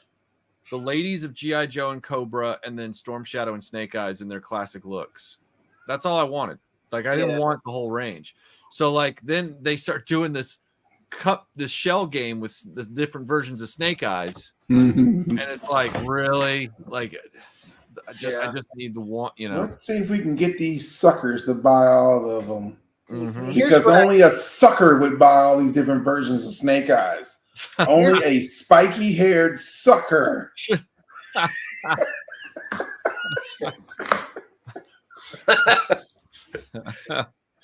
the ladies of G.I. Joe and Cobra and then Storm Shadow and Snake Eyes in their classic looks. That's all I wanted. Like, I didn't want the whole range. So, like, then they start doing this shell game with the different versions of Snake Eyes. And it's like, really? Like, I just need the one, Let's see if we can get these suckers to buy all of them. Mm-hmm. Because only a sucker would buy all these different versions of Snake Eyes. Only a spiky-haired sucker.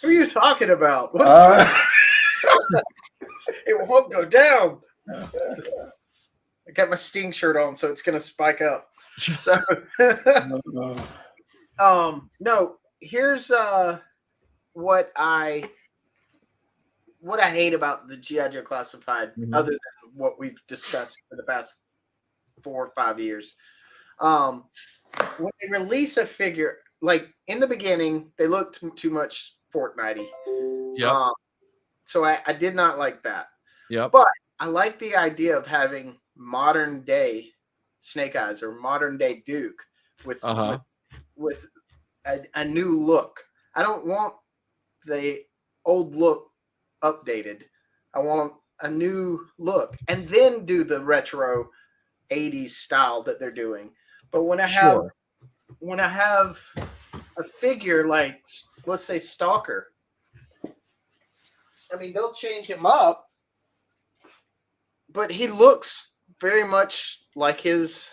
Who are you talking about? It won't go down. I got my Sting shirt on, so it's gonna spike up. So, no. Here's what I hate about the G.I. Joe Classified, other than what we've discussed for the past 4 or 5 years. When they release a figure, like in the beginning, they looked too much Fortnite-y. Yep. So I did not like that. Yep. But I like the idea of having modern day Snake Eyes or modern day Duke with a new look. I don't want the old look updated. I want a new look and then do the retro 80s style that they're doing. But when I have a figure like, let's say, Stalker, I mean, they'll change him up, but he looks very much like his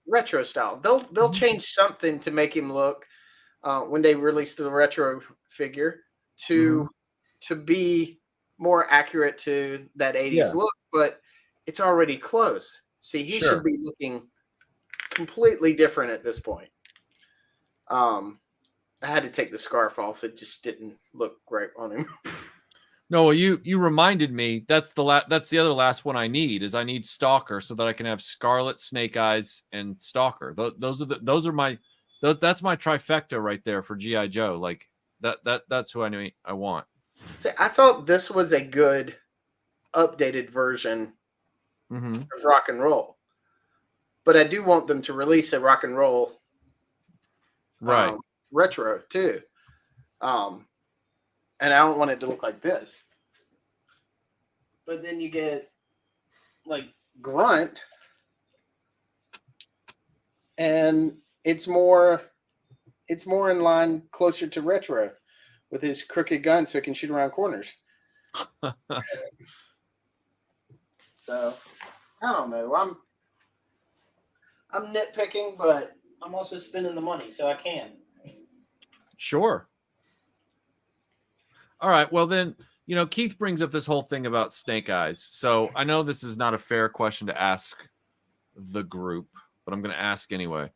retro style. They'll change something to make him look when they release the retro figure to be more accurate to that 80s look, but it's already close. See, he should be looking completely different at this point. I had to take the scarf off. It just didn't look great on him. No, well, you reminded me. That's the other last one I need. Is I need Stalker so that I can have Scarlet, Snake Eyes, and Stalker. That's my trifecta right there for GI Joe. Like that's who I want. See, I thought this was a good updated version of Rock and Roll, but I do want them to release a Rock and Roll retro too. And I don't want it to look like this. But then you get like Grunt, and it's more in line closer to retro. with his crooked gun so he can shoot around corners. So I don't know. I'm nitpicking, but I'm also spending the money, so I can. Sure. All right. Well, then, Keith brings up this whole thing about Snake Eyes. So I know this is not a fair question to ask the group, but I'm going to ask anyway.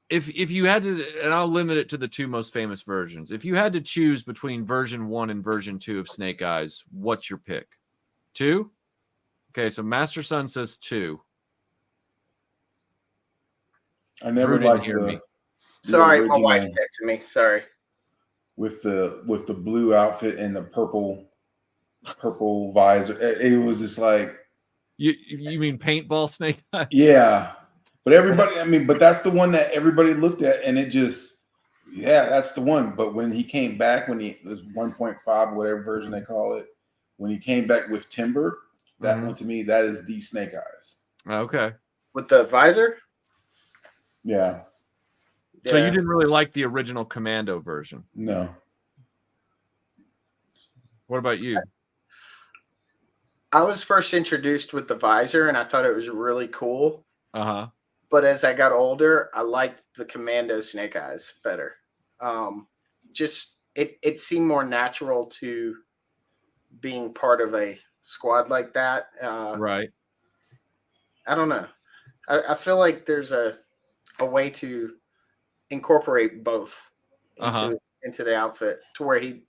If you had to, and I'll limit it to the two most famous versions. If you had to choose between version 1 and version 2 of Snake Eyes, what's your pick? 2? Okay, so Master Son says 2. I never Drew didn't liked hear me. the Sorry, my original wife texted me. Sorry. with the blue outfit and the purple visor. It was just like, You mean paintball Snake Eyes? yeah. But everybody, but that's the one that everybody looked at, and it just, yeah, that's the one. But when he came back, when he was 1.5, whatever version they call it, when he came back with Timber, that one to me, that is the Snake Eyes. Okay. With the visor? Yeah. So you didn't really like the original Commando version? No. What about you? I was first introduced with the visor, and I thought it was really cool. Uh-huh. But as I got older, I liked the Commando Snake Eyes better. Just it seemed more natural to being part of a squad like that. Right. I don't know. I feel like there's a way to incorporate both into the outfit to where he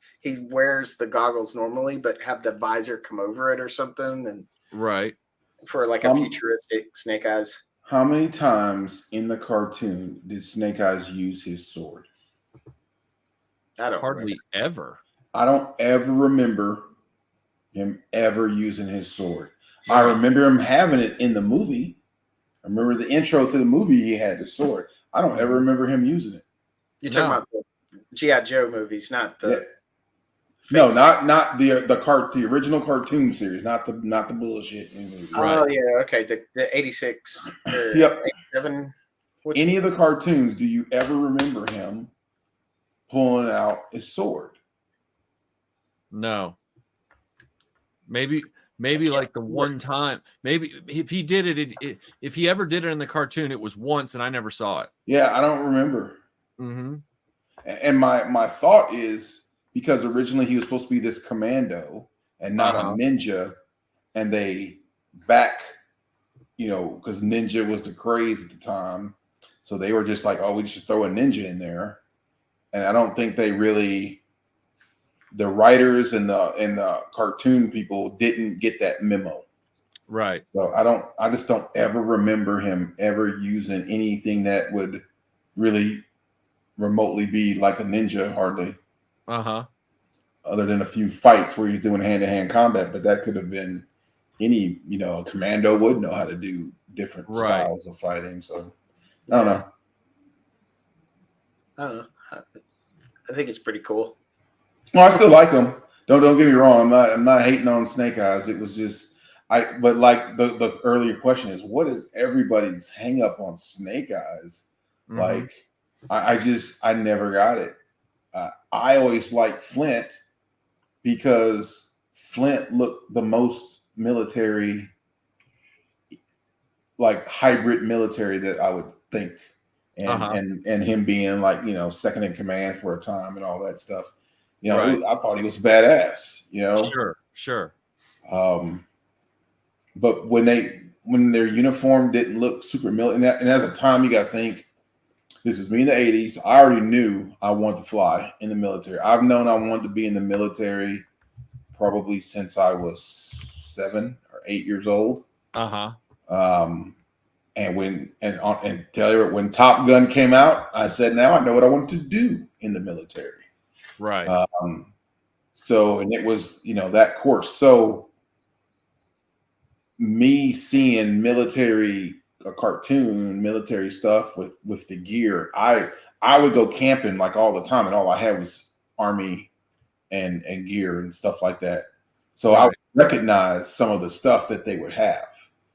wears the goggles normally, but have the visor come over it or something, and right for like a futuristic Snake Eyes. How many times in the cartoon did Snake Eyes use his sword? I don't hardly ever. I don't ever remember him ever using his sword. I remember him having it in the movie. I remember the intro to the movie, he had the sword. I don't ever remember him using it. You're talking about the G.I. Joe movies, not the no, not the original cartoon series, not the bullshit movie. Oh yeah, okay. The 86 or Yep. 87. Any of the cartoons, do you ever remember him pulling out his sword? No. Maybe like the one time. Maybe if he did it, if he ever did it in the cartoon, it was once, and I never saw it. Yeah, I don't remember. Mm-hmm. And my thought is, because originally he was supposed to be this commando and not a ninja, and they because ninja was the craze at the time, so they were just like, oh, we should throw a ninja in there. And I don't think they really, the writers and the cartoon people didn't get that memo. Right. So I just don't ever remember him ever using anything that would really remotely be like a ninja, hardly. Other than a few fights where he's doing hand-to-hand combat, but that could have been any, a commando would know how to do different styles of fighting. So I don't know. I think it's pretty cool. Well, I still like him. Don't get me wrong. I'm not hating on Snake Eyes. It was just but like the earlier question is, what is everybody's hang up on Snake Eyes? Mm-hmm. Like I never got it. I always liked Flint because Flint looked the most military, like hybrid military that I would think. And him being like, second in command for a time and all that stuff. I thought he was badass, Sure. But when their uniform didn't look super military, and at the time you got to think, this is me in the 80s. I already knew I wanted to fly in the military. I've known I wanted to be in the military probably since I was 7 or 8 years old. And when Top Gun came out, I said, now I know what I want to do in the military. Right. So, and it was, that course. So me seeing cartoon military stuff with the gear, I would go camping like all the time, and all I had was Army and gear and stuff like that. So I would recognize some of the stuff that they would have.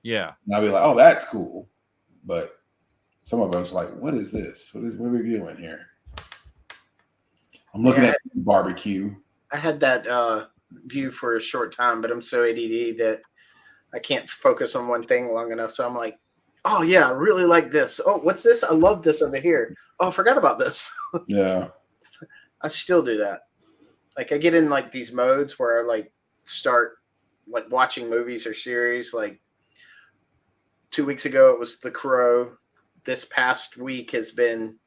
Yeah. And I'd be like, oh, that's cool. But some of us like, what is this? What are we doing here? I'm looking Yeah, at barbecue. I had that view for a short time, but I'm so ADD that I can't focus on one thing long enough. So I'm like, oh yeah, I really like this. Oh, what's this? I love this over here. Oh, I forgot about this. Yeah. I still do that. Like I get in like these modes where I like start like watching movies or series. Like 2 weeks ago, it was The Crow. This past week has been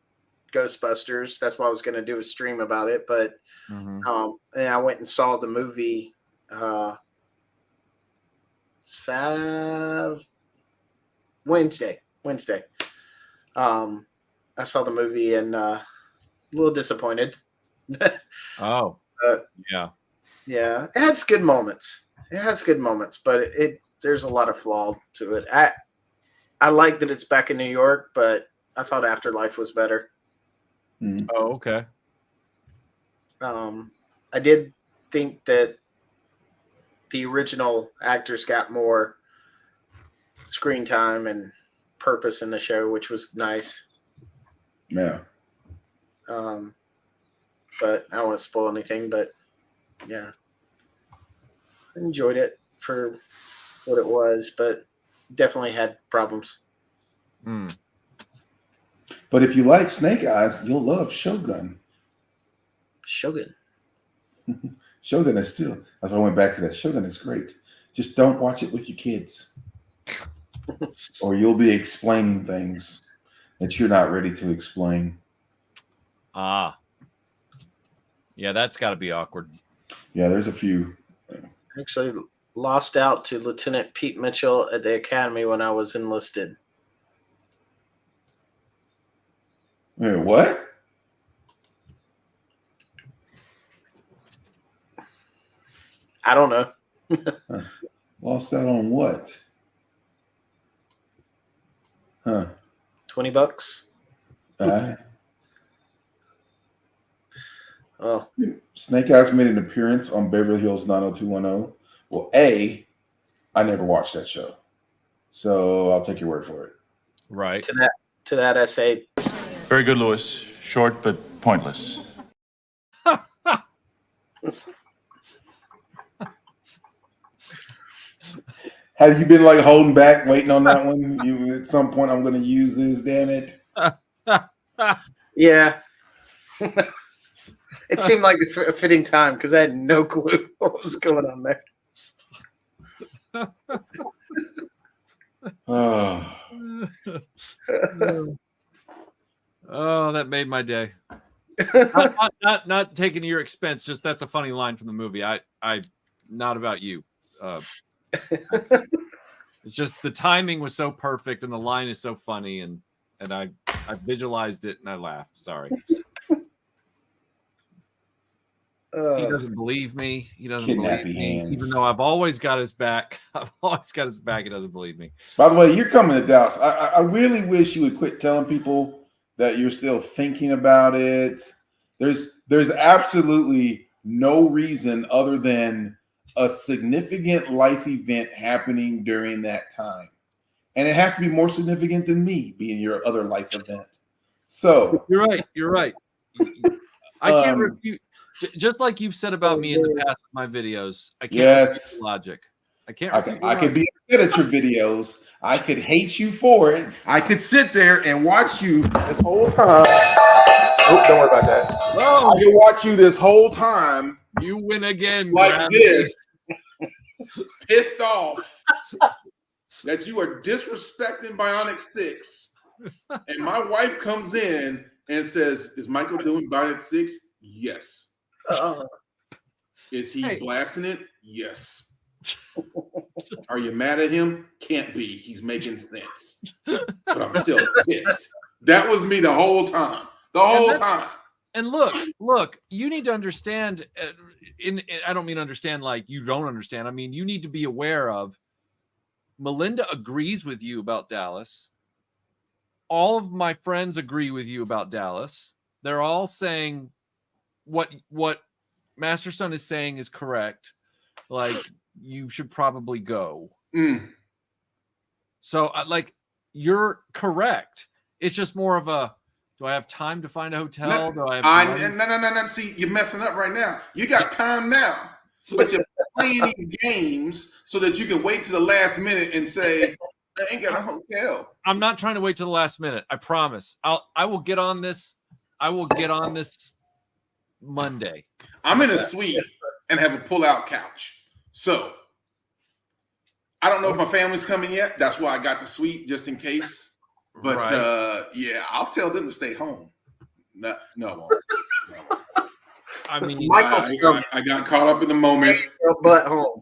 Ghostbusters. That's why I was going to do a stream about it. But and I went and saw the movie Wednesday. I saw the movie and a little disappointed. Oh, Uh, yeah. yeah, it has good moments. But there's a lot of flaw to it. I like that it's back in New York, but I thought Afterlife was better. Oh, okay. I did think that the original actors got more screen time and purpose in the show, which was nice. Yeah. But I don't want to spoil anything, but yeah. I enjoyed it for what it was, but definitely had problems. But if you like Snake Eyes, you'll love Shogun. Shogun. Shogun is still. That's why I went back to that. Shogun is great. Just don't watch it with your kids, or you'll be explaining things that you're not ready to explain. Ah. Yeah, that's got to be awkward. Yeah, there's a few. Actually lost out to Lieutenant Pete Mitchell at the academy when I was enlisted. Wait, what? I don't know. Lost out on what? Huh. $20. Oh, Snake Eyes made an appearance on Beverly Hills 90210. Well, I never watched that show, so I'll take your word for it. Right. To that essay. Very good, Lewis. Short but pointless. Have you been like holding back, waiting on that one? At some point, I'm going to use this. Damn it! Yeah. It seemed like a fitting time because I had no clue what was going on there. Oh, that made my day. Not taking your expense. Just that's a funny line from the movie. I not about you. It's just the timing was so perfect and the line is so funny and I visualized it and I laughed. Sorry. He doesn't believe me. He doesn't believe me. Hands. Even though I've always got his back. He doesn't believe me. By the way, you're coming to Dallas. I really wish you would quit telling people that you're still thinking about it. There's absolutely no reason other than a significant life event happening during that time. And it has to be more significant than me being your other life event. So You're right. I can't refute. Just like you've said about me in the past with my videos, I can't refute the logic. I can't. I could be upset at your videos. I could hate you for it. I could sit there and watch you this whole time. Oh, don't worry about that. Oh, I can watch you this whole time. You win again, like this, pissed off that you are disrespecting Bionic 6. And my wife comes in and says, "Is Michael doing Bionic 6? Yes. Is he blasting it? Yes. Are you mad at him? Can't be. He's making sense. But I'm still pissed." That was me the whole time. Time. And look, you need to understand. I don't mean understand like you don't understand. I mean, you need to be aware of. Melinda agrees with you about Dallas. All of my friends agree with you about Dallas. They're all saying what Master Son is saying is correct. Like you should probably go. So like you're correct. It's just more of a Do I have time to find a hotel? Do I have money? No. See, you're messing up right now. You got time now, but you're playing these games so that you can wait to the last minute and say, I ain't got a hotel. I'm not trying to wait till the last minute. I promise. I will get on this. I will get on this Monday. I'm in a suite and have a pull-out couch. So I don't know if my family's coming yet. That's why I got the suite just in case. But Right. yeah, I'll tell them to stay home. No, I won't. I mean, Michael's I got caught up in the moment. Take your butt home.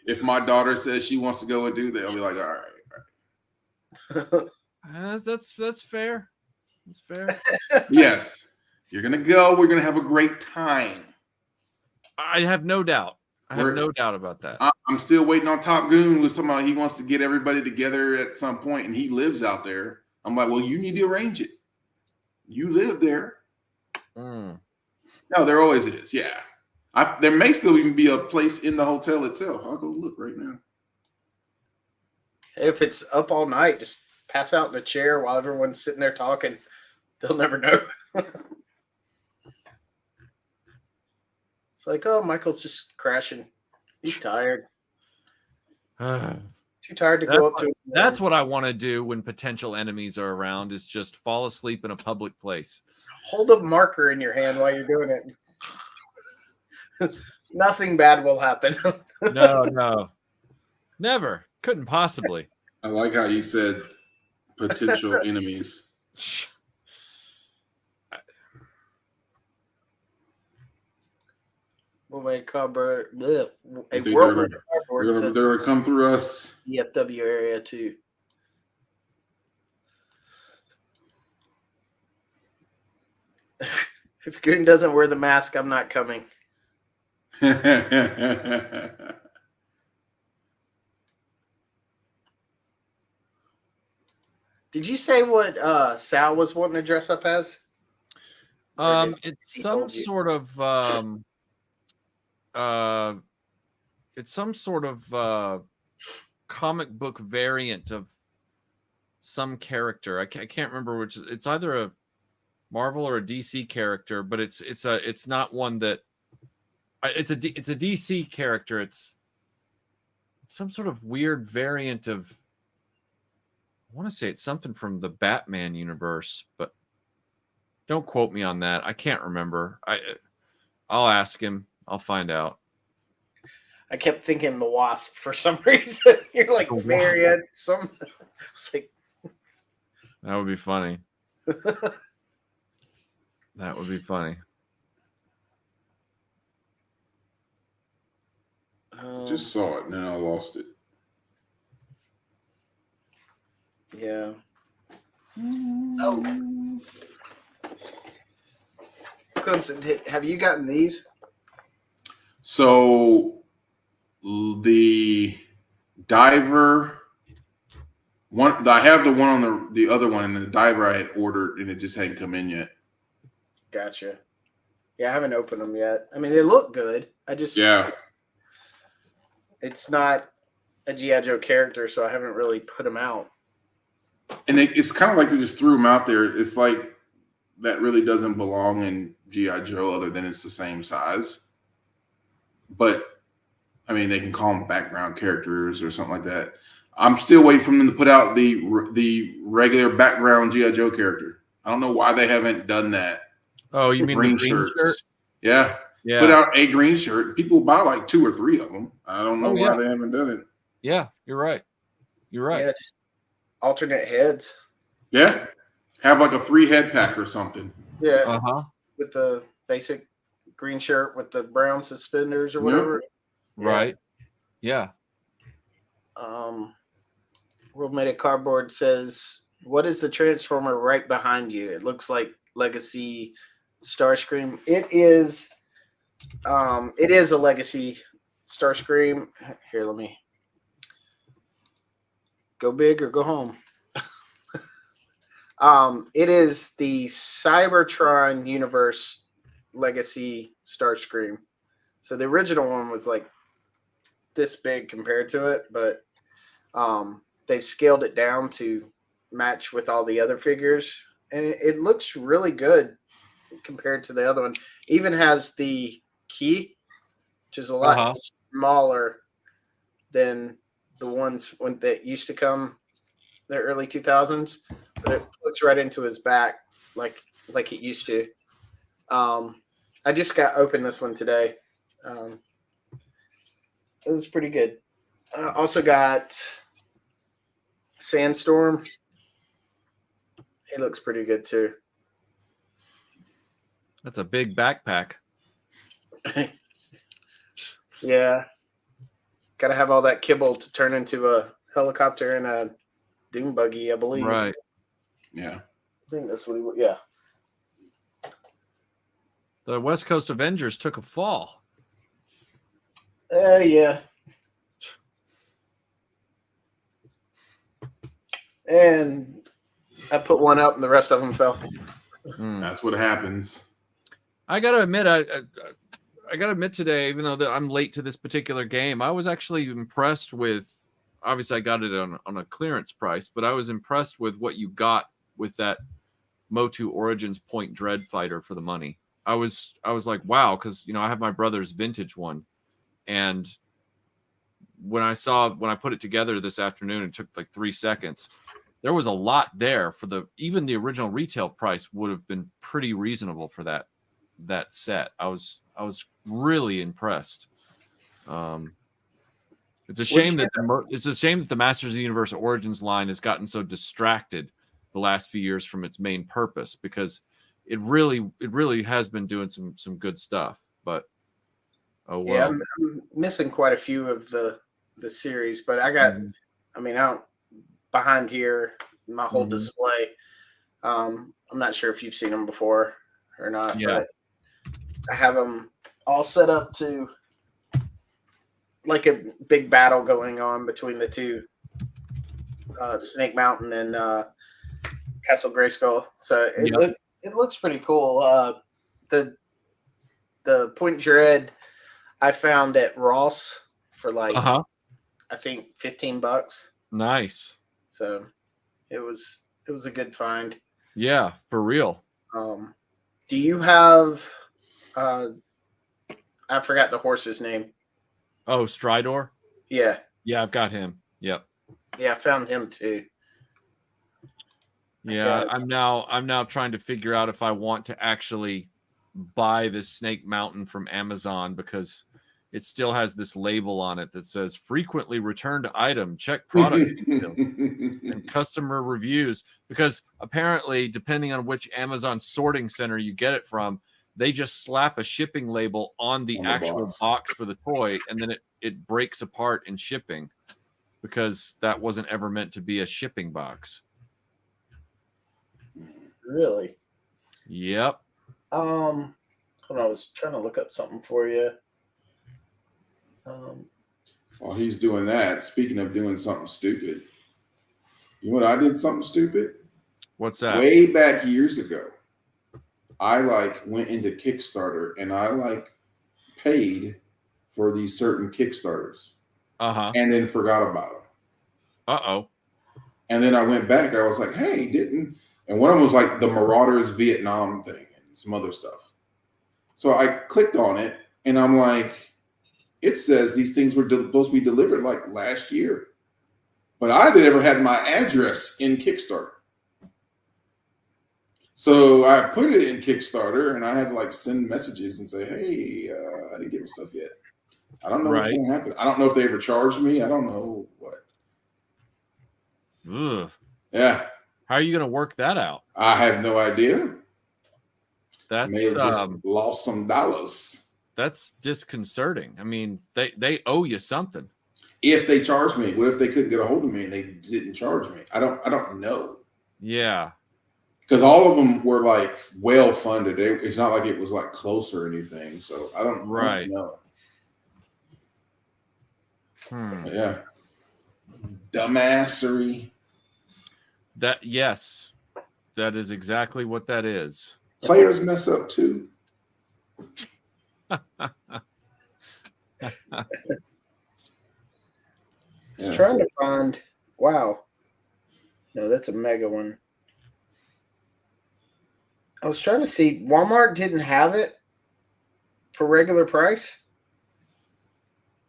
If my daughter says she wants to go and do that, I'll be like, all right. that's fair. That's fair. Yes, you're gonna go. We're gonna have a great time. I have no doubt. I have no doubt about that. I'm still waiting on Top Goon with somebody. He wants to get everybody together at some point, and he lives out there. I'm like, well, you need to arrange it. You live there. Mm. No, there always is. Yeah. There may still even be a place in the hotel itself. I'll go look right now. If it's up all night, just pass out in a chair while everyone's sitting there talking. They'll never know. It's like, oh, Michael's just crashing. He's tired. Too tired to go up to him. That's what I want to do when potential enemies are around, is just fall asleep in a public place. Hold a marker in your hand while you're doing it. Nothing bad will happen. No. Never. Couldn't possibly. I like how you said potential enemies. We'll make cardboard. A They're whirlwind cardboard gonna says come through us. EFW area too. If Goon doesn't wear the mask, I'm not coming. Did you say what Sal was wanting to dress up as? It's some sort of comic book variant of some character. I can't remember which. It's either a Marvel or a DC character, but it's not one that. It's a DC character. It's some sort of weird variant of. I want to say it's something from the Batman universe, but don't quote me on that. I can't remember. I'll ask him. I'll find out. I kept thinking the Wasp for some reason. You're like variant. It's like that would be funny. That would be funny. Just saw it, now I lost it. Yeah. Oh. Clemson, have you gotten these? So the diver one, I have the one on the other one, and the diver I had ordered, and it just hadn't come in yet. Gotcha. Yeah, I haven't opened them yet. I mean, they look good. It's not a G.I. Joe character, so I haven't really put them out. And it's kind of like they just threw them out there. It's like that really doesn't belong in G.I. Joe, other than it's the same size. But I mean, they can call them background characters or something like that. I'm still waiting for them to put out the regular background G.I. Joe character. I don't know why they haven't done that. Oh, you mean green the green shirt? Yeah. Put out a green shirt. People buy like 2 or 3 of them. I don't know why they haven't done it. Yeah, you're right. You're right. Yeah, just alternate heads. Yeah. Have like a 3-head pack or something. Yeah. Uh-huh. With the basic green shirt with the brown suspenders or whatever. Right. Yeah. World Made of Cardboard says, what is the Transformer right behind you? It looks like Legacy Starscream. It is a Legacy Starscream. Here, let me go big or go home. It is the Cybertron universe Legacy Starscream. So the original one was like this big compared to it, but they've scaled it down to match with all the other figures, and it looks really good compared to the other one. Even has the key, which is a lot smaller than the ones that used to come the early 2000s, but it fits right into his back like it used to. I just got open this one today. It was pretty good. Also got Sandstorm. He looks pretty good too. That's a big backpack. Yeah. Got to have all that kibble to turn into a helicopter and a dune buggy, I believe. Right. Yeah. I think that's what he would. Yeah. The West Coast Avengers took a fall. Yeah. And I put one up and the rest of them fell. That's what happens. I got to admit, I got to admit today, even though I'm late to this particular game, I was actually impressed with, obviously I got it on a clearance price, but I was impressed with what you got with that Motu Origins Point Dread fighter for the money. I was like, wow, because I have my brother's vintage one, and when I put it together this afternoon, it took like 3 seconds. There was a lot there for even the original retail price would have been pretty reasonable for that set. I was really impressed. It's a shame that the Masters of the Universe Origins line has gotten so distracted the last few years from its main purpose, because it really has been doing some good stuff. But oh well. Yeah, I'm missing quite a few of the series, but I got. I mean, out behind here, my whole display. I'm not sure if you've seen them before or not, but I have them all set up to like a big battle going on between the two, Snake Mountain and Castle Grayskull. So it looks pretty cool. The Point Dread I found at Ross for like I think $15. Nice. So it was a good find. Yeah, for real. Do you have I forgot the horse's name. Oh, Stridor? Yeah. Yeah, I've got him. Yep. Yeah, I found him too. Yeah, I'm now trying to figure out if I want to actually buy this Snake Mountain from Amazon, because it still has this label on it that says frequently returned item, check product details and customer reviews, because apparently, depending on which Amazon sorting center you get it from, they just slap a shipping label on the actual box for the toy, and then it breaks apart in shipping, because that wasn't ever meant to be a shipping box. Really? Yep. Hold on, I was trying to look up something for you. While he's doing that, speaking of doing something stupid, you know what I did something stupid? What's that? Way back years ago, I went into Kickstarter and I paid for these certain Kickstarters. And then forgot about them. And then I went back, I was like, hey, and one of them was like the Marauders Vietnam thing and some other stuff. So I clicked on it and I'm like, it says these things were supposed to be delivered like last year, but I never had my address in Kickstarter. So I put it in Kickstarter and I had to send messages and say, hey, I didn't get my stuff yet. I don't know what's going to happen. I don't know if they ever charged me. I don't know what. Ugh. Yeah. How are you going to work that out? I have no idea. That's may have just lost some dollars. That's disconcerting. I mean, they owe you something. If they charge me, what if they couldn't get a hold of me and they didn't charge me? I don't know. Yeah. Because all of them were well funded. It's not like it was close or anything. So I don't know. Yeah. Dumbassery. Yes. That is exactly what that is. Players mess up too. Trying to find. Wow. No, that's a mega one. I was trying to see. Walmart didn't have it for regular price.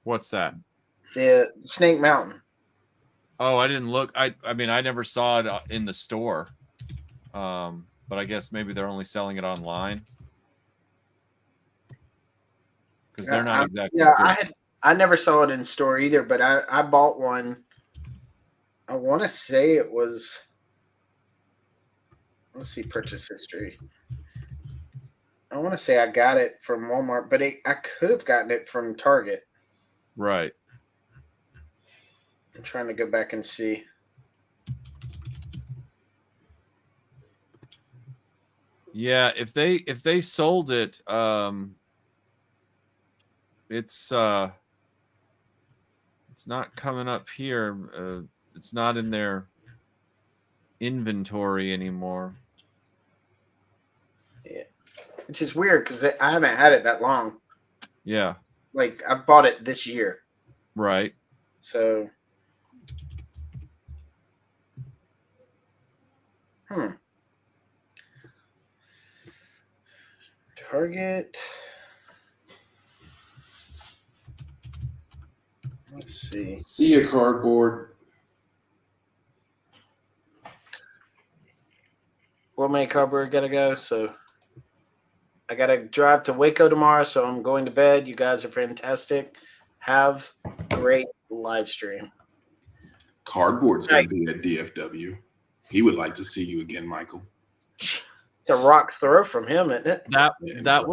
What's that? The Snake Mountain. Oh, I didn't look. I mean, I never saw it in the store. But I guess maybe they're only selling it online because they're not exactly. Yeah, I never saw it in store either, but I bought one. I want to say it was. Let's see, purchase history. I want to say I got it from Walmart, but I could have gotten it from Target. Right. I'm trying to go back and see. Yeah, if they sold it, it's not coming up here. It's not in their inventory anymore. Yeah, which is weird because I haven't had it that long. Yeah. Like I bought it this year, Right. so. Target. Let's see. See a cardboard. What many cardboard gotta go? So I gotta drive to Waco tomorrow, so I'm going to bed. You guys are fantastic. Have a great live stream. Cardboard's going to be at DFW. He would like to see you again, Michael. It's a rock's throw from him, isn't it? That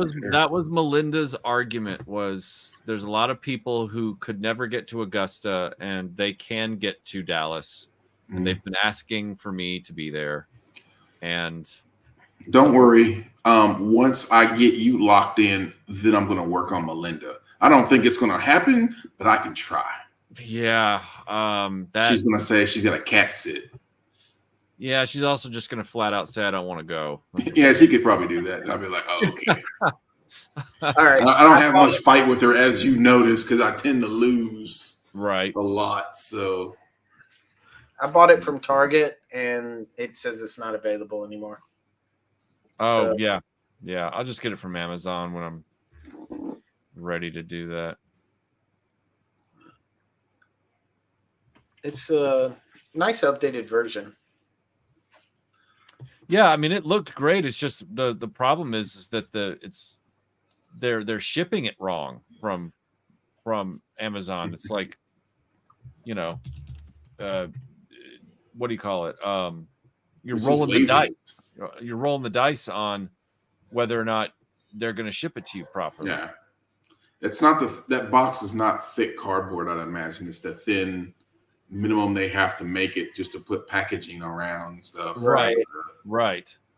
was Melinda's argument. Was there's a lot of people who could never get to Augusta and they can get to Dallas, and they've been asking for me to be there. And don't worry. Once I get you locked in, then I'm going to work on Melinda. I don't think it's going to happen, but I can try. Yeah, she's going to say she's going to cat sit. Yeah, she's also just going to flat out say I don't want to go. Yeah, she could probably do that. And I'll be like, oh, okay. All right. I don't have much fight with her, as you notice, because I tend to lose a lot. So I bought it from Target, and it says it's not available anymore. Oh, so, yeah. I'll just get it from Amazon when I'm ready to do that. It's a nice updated version. Yeah, I mean, it looked great. It's just the problem is that they're shipping it wrong from Amazon. It's like, what do you call it? You're rolling the dice. You're rolling the dice on whether or not they're going to ship it to you properly. Yeah, it's not that box is not thick cardboard. I'd imagine it's the thin minimum they have to make it just to put packaging around and stuff. Right.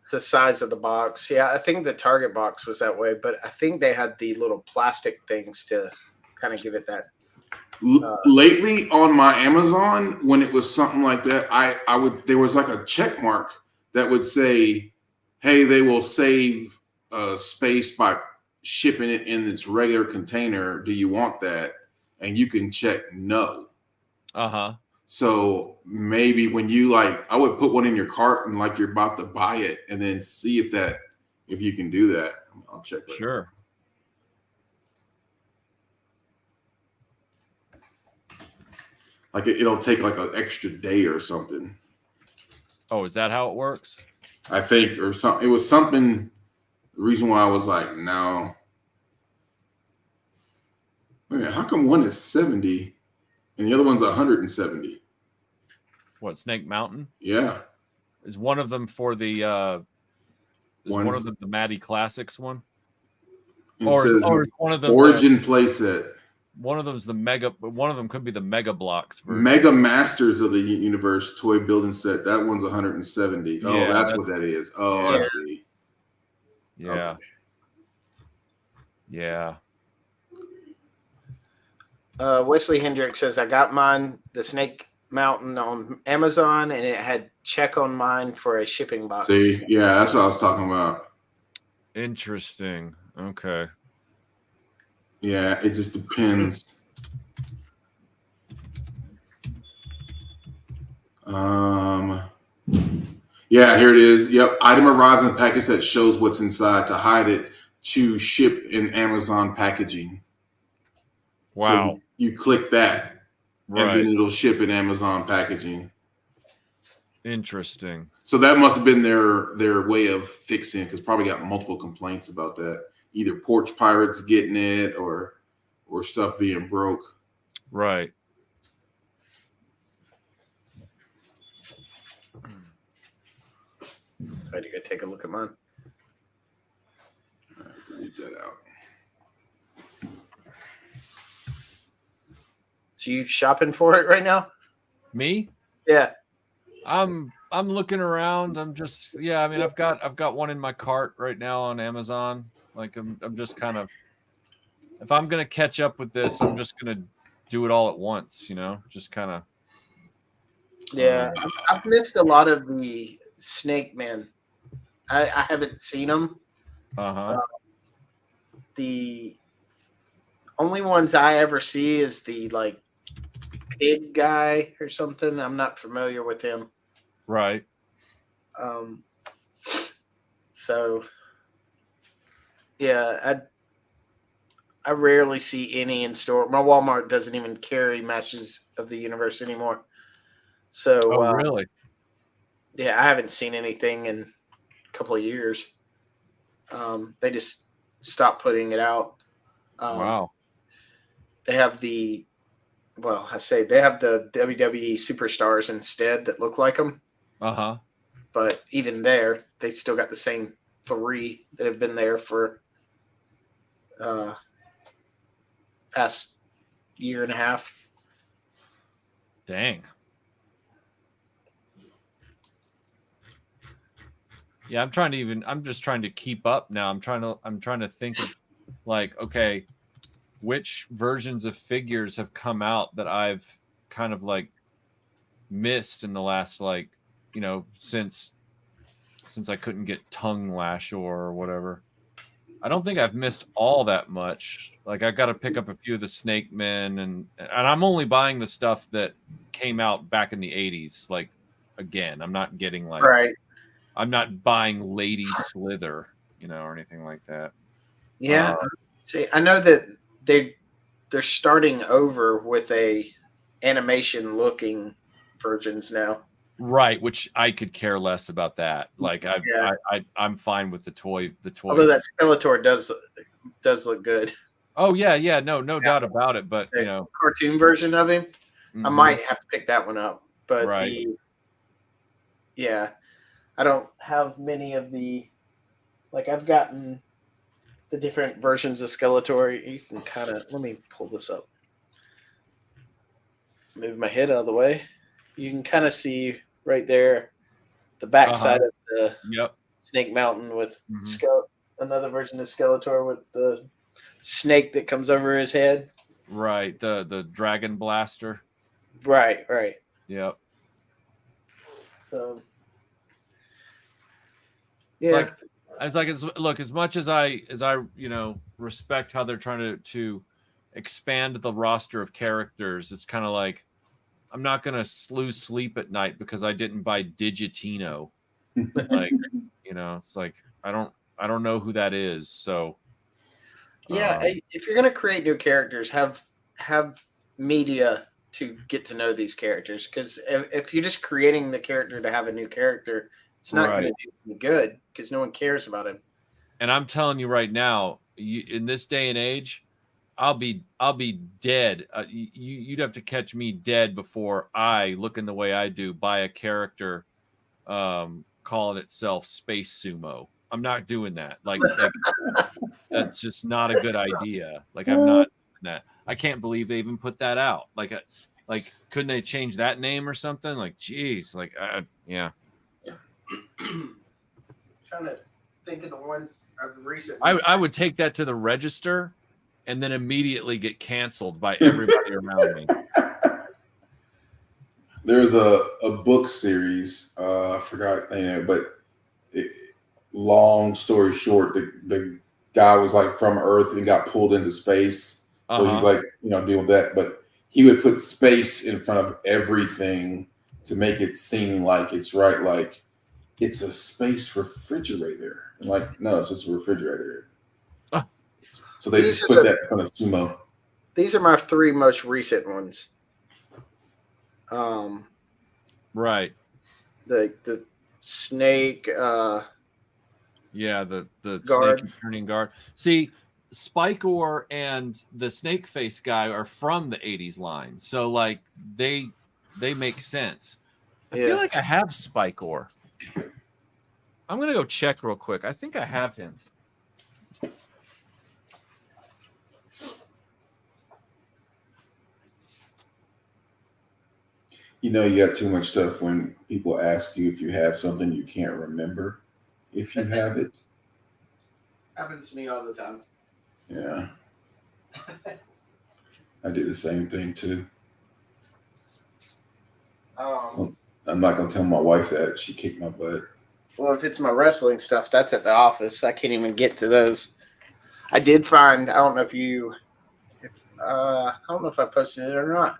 It's the size of the box. Yeah, I think the Target box was that way, but I think they had the little plastic things to kind of give it that. Lately on my Amazon, when it was something like that, there was like a check mark that would say, hey, they will save space by shipping it in its regular container. Do you want that? And you can check no. So maybe when you I would put one in your cart and like you're about to buy it, and then see if you can do that. I'll check. Sure. Like it'll take like an extra day or something. Oh, is that how it works? I think, or something. It was something. The reason why I was like, no. Wait a minute, how come one is 70 and the other one's 170? What, Snake Mountain? Yeah. Is one of them for the one of them the Maddie Classics one? Or one of them Origin playset. One of them's the mega. One of them could be the Mega Blocks version. Mega Masters of the Universe toy building set. That one's 170. Oh, yeah, that's what that is. Oh, yeah. I see. Yeah. Okay. Yeah. Wesley Hendrick says, I got mine, the Snake Mountain, on Amazon, and it had check on mine for a shipping box. See, yeah, that's what I was talking about. Interesting. Okay. Yeah, it just depends. Yeah, here it is. Yep. Item arrives in a package that shows what's inside. To hide it, choose ship in Amazon packaging. So Wow. you click that, and Right. then it'll ship in Amazon packaging. Interesting. So that must have been their way of fixing, because probably got multiple complaints about that. Either porch pirates getting it or stuff being broke. Right. So I had to go take a look at mine. All right, delete that out. So you shopping for it right now? Me? Yeah. I'm looking around. I'm just I mean I've got one in my cart right now on Amazon. Like I'm just kind of, if I'm gonna catch up with this, I'm just gonna do it all at once, just kind of. Yeah. I've missed a lot of the Snake Man. I haven't seen them. Uh-huh. The only ones I ever see is the like pig guy or something. I'm not familiar with him. Right. So yeah, I rarely see any in store. My Walmart doesn't even carry Masters of the Universe anymore. So Oh, really? yeah, I haven't seen anything in a couple of years. They just stopped putting it out. Wow. They have they have the WWE superstars instead that look like them. Uh-huh. But even there, they still got the same three that have been there for past year and a half. Dang. Yeah, I'm just trying to keep up now. I'm trying to think of, like, okay, which versions of figures have come out that I've kind of like missed in the last, like, since I couldn't get Tongue Lash or whatever. I don't think I've missed all that much. Like, I've got to pick up a few of the Snake Men, and I'm only buying the stuff that came out back in the 80s. Like, again, I'm not getting like, Right. I'm not buying Lady Slither, or anything like that. Yeah. See, I know that they're starting over with a animation looking versions now. Right, which I could care less about that. Like, Yeah. I'm fine with the toy. Although that Skeletor does look good. Oh yeah, no doubt about it. But The cartoon version of him, I mhm, might have to pick that one up. But right. I don't have many of the, like, I've gotten the different versions of Skeletor. You can kind of, let me pull this up. Move my head out of the way. You can kind of see right there the backside of the Yep. Snake Mountain with Mhm. another version of Skeletor with the snake that comes over his head. Right, the Dragon Blaster. Right. Yep. So yeah, Look, as much as I respect how they're trying to expand the roster of characters, it's kind of like, I'm not gonna lose sleep at night because I didn't buy Digitino. Like, it's like, I don't know who that is. So yeah. If you're gonna create new characters, have media to get to know these characters. Because if you're just creating the character to have a new character, it's not going to right. do any good because no one cares about him. And I'm telling you right now, in this day and age, I'll be dead. You'd have to catch me dead before I, looking the way I do, buy a character calling itself Space Sumo. I'm not doing that. Like that's just not a good idea. Like, I'm not doing that. I can't believe they even put that out. Like couldn't they change that name or something? Like, geez, like, yeah. Trying to think of the ones I've recently. I would take that to the register and then immediately get canceled by everybody around me. There's a book series. I forgot the name, but long story short, the guy was like from Earth and got pulled into space. So he's like, dealing with that. But he would put space in front of everything to make it seem like it's right, like it's a space refrigerator. And like, no, it's just a refrigerator. Oh. So they These just are put that in a sumo. These are my 3 most recent ones. Right. The snake Yeah, the guard. snake turning guard. See, Spike-Ore and the snake face guy are from the 80s line. So like they make sense. I feel like I have Spike-Ore. I'm gonna go check real quick. I think I have him. You know, you got too much stuff when people ask you if you have something you can't remember if you have it. Happens to me all the time. Yeah. I do the same thing too. I'm not gonna tell my wife that. She kicked my butt. Well, if it's my wrestling stuff, that's at the office. I can't even get to those. I did find. I don't know I don't know if I posted it or not.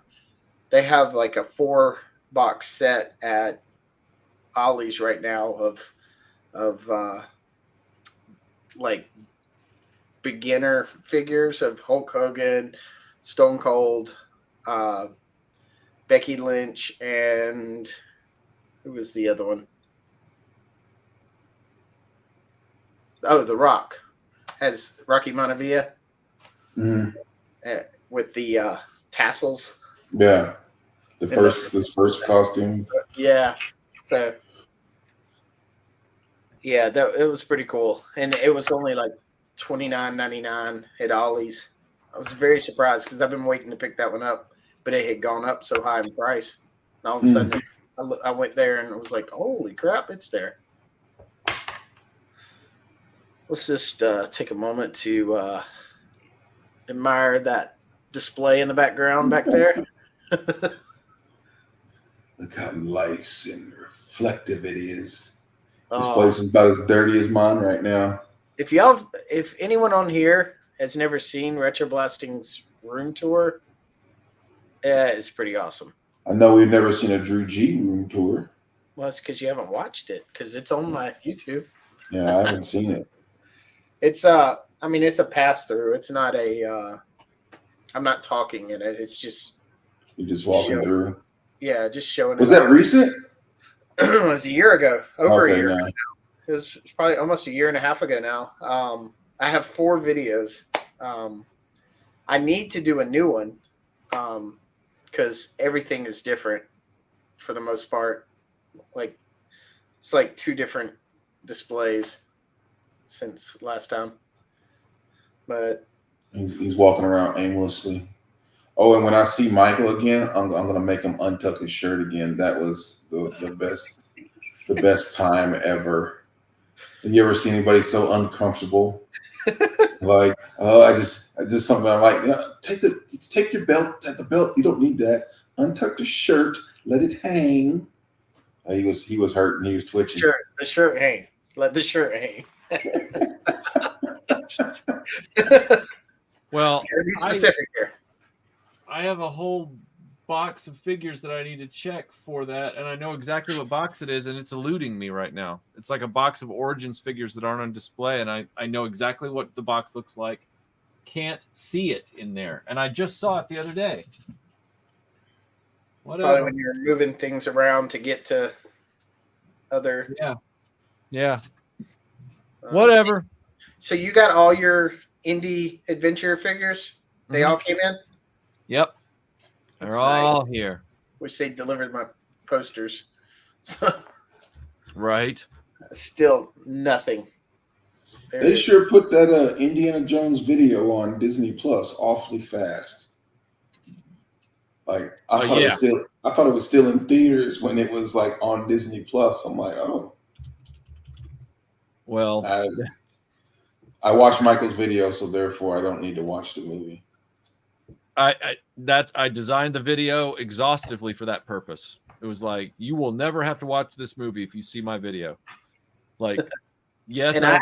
They have like a 4-box set at Ollie's right now of like beginner figures of Hulk Hogan, Stone Cold, Becky Lynch, and who was the other one? Oh, The Rock, as Rocky Montevilla with the tassels. Yeah, this first costume. Yeah, so yeah, it was pretty cool, and it was only like $29.99 at Ollie's. I was very surprised because I've been waiting to pick that one up, but it had gone up so high in price. And all of a sudden, I went there and I was like, "Holy crap, it's there!" Let's just take a moment to admire that display in the background back there. Look how nice and reflective it is. This place is about as dirty as mine right now. If anyone on here has never seen Retro Blasting's room tour, it's pretty awesome. I know we've never seen a Drew G room tour. Well, it's because you haven't watched it, because it's on my YouTube. Yeah, I haven't seen it. It's it's a pass through. It's not I'm not talking in it. It's just you're just walking through. Yeah, just showing. Was that recent? It was a year ago. Over a year. Now. It was probably almost a year and a half ago now. I have 4 videos. I need to do a new one because everything is different for the most part. Like it's like 2 different displays since last time. But he's walking around aimlessly. Oh, and when I see Michael again, I'm gonna make him untuck his shirt again. That was the best time ever. Have you ever seen anybody so uncomfortable? Like, I just something I'm like, yeah, take your belt at the belt. You don't need that. Untuck the shirt, let it hang. He was hurting. He was twitching. The shirt hang. Let the shirt hang. Well, be specific here. I have a whole box of figures that I need to check for that, and I know exactly what box it is, and it's eluding me right now. It's like a box of Origins figures that aren't on display, and I know exactly what the box looks like. Can't see it in there, and I just saw it the other day. Whatever. Probably when you're moving things around to get to other. Yeah. Whatever. So you got all your indie adventure figures? They all came in? Yep. They're all here. Wish they delivered my posters. So, right. Still nothing. They sure put that Indiana Jones video on Disney Plus awfully fast. Like I thought it was still in theaters when it was like on Disney Plus. I'm like, oh. Well, I watched Michael's video, so therefore I don't need to watch the movie. I designed the video exhaustively for that purpose. It was like, you will never have to watch this movie if you see my video. Like, yes, and I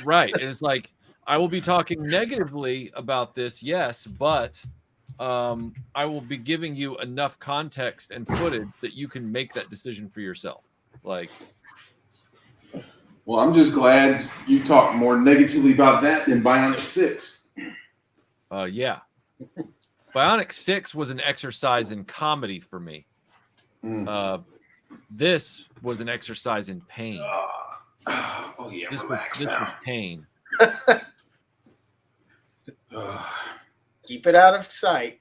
right. And it's like, I will be talking negatively about this, yes, but I will be giving you enough context and footage that you can make that decision for yourself. Like, Well, I'm just glad you talked more negatively about that than Bionic 6. yeah. Bionic 6 was an exercise in comedy for me. This was an exercise in pain. Oh yeah, This relax was now. pain. Keep it out of sight.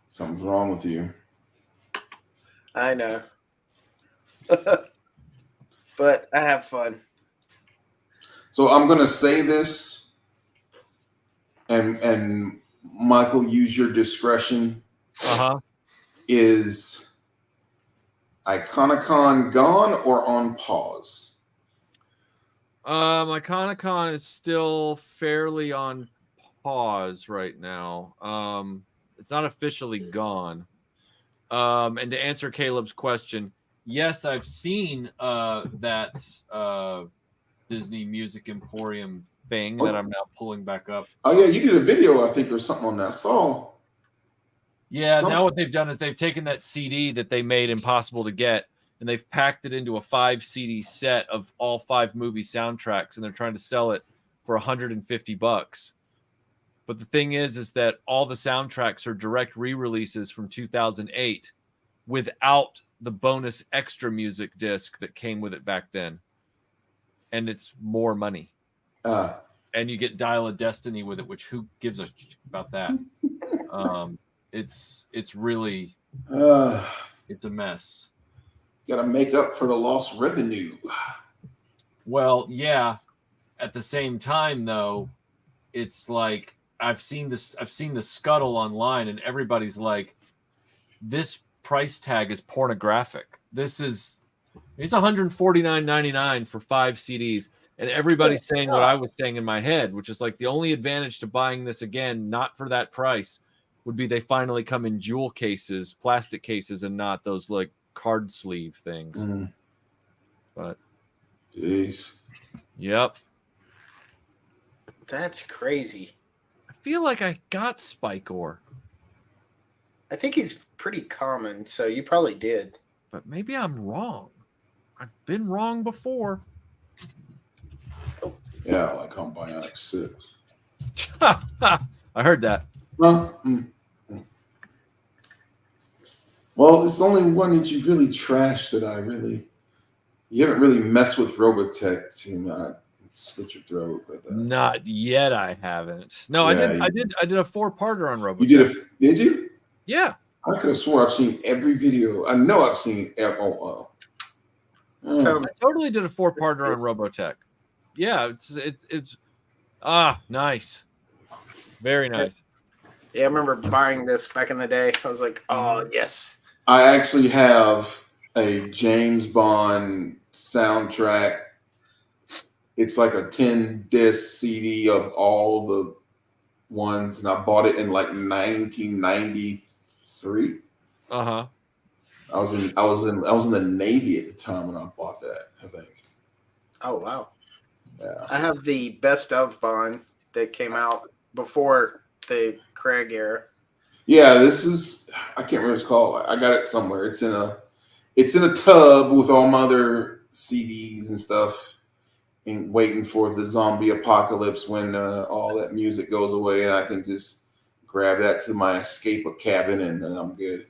Something's wrong with you. I know. But I have fun. So I'm gonna say this, and Michael, use your discretion. Is Iconicon gone or on pause? Iconicon is still fairly on pause right now. It's not officially gone. And to answer Caleb's question, yes, I've seen that Disney Music Emporium thing that I'm now pulling back up. Oh yeah, you did a video, I think, or something on that. I saw. Yeah, now what they've done is they've taken that CD that they made impossible to get, and they've packed it into a 5 CD set of all 5 movie soundtracks, and they're trying to sell it for $150. But the thing is that all the soundtracks are direct re-releases from 2008 without the bonus extra music disc that came with it back then. And it's more money. And you get Dial of Destiny with it, which who gives a shit about that? It's really it's a mess. Gotta make up for the lost revenue. Well, yeah. At the same time, though, it's like I've seen the scuttle online, and everybody's like, this price tag is pornographic. It's $149.99 for 5 CDs. And everybody's saying what I was saying in my head, which is like the only advantage to buying this again, not for that price, would be they finally come in jewel cases, plastic cases, and not those like card sleeve things. But jeez. Yep. That's crazy. I feel like I got Spike Ore. I think he's pretty common, so you probably did. But maybe I'm wrong. I've been wrong before. Yeah, like on Bionic 6. I heard that. Well, well, it's the only one that you've really trashed that you haven't really messed with Robotech to not slit your throat. But, not yet, I haven't. No, yeah, I did a 4-parter on Robotech. You did you? Yeah. I could have swore I've seen every video. I know I've seen. I totally did a 4-parter on Robotech. Yeah, it's nice, very nice. Yeah, I remember buying this back in the day. I was like, oh yes. I actually have a James Bond soundtrack. It's like a 10-disc CD of all the ones, and I bought it in like 1993. I was in the Navy at the time when I bought that, I think. Oh wow. Yeah. I have the best of Bond that came out before the Craig era. Yeah, this is, I can't remember what it's called. I got it somewhere. It's in a tub with all my other CDs and stuff, and waiting for the zombie apocalypse when all that music goes away, and I can just grab that to my escape cabin, and then I'm good.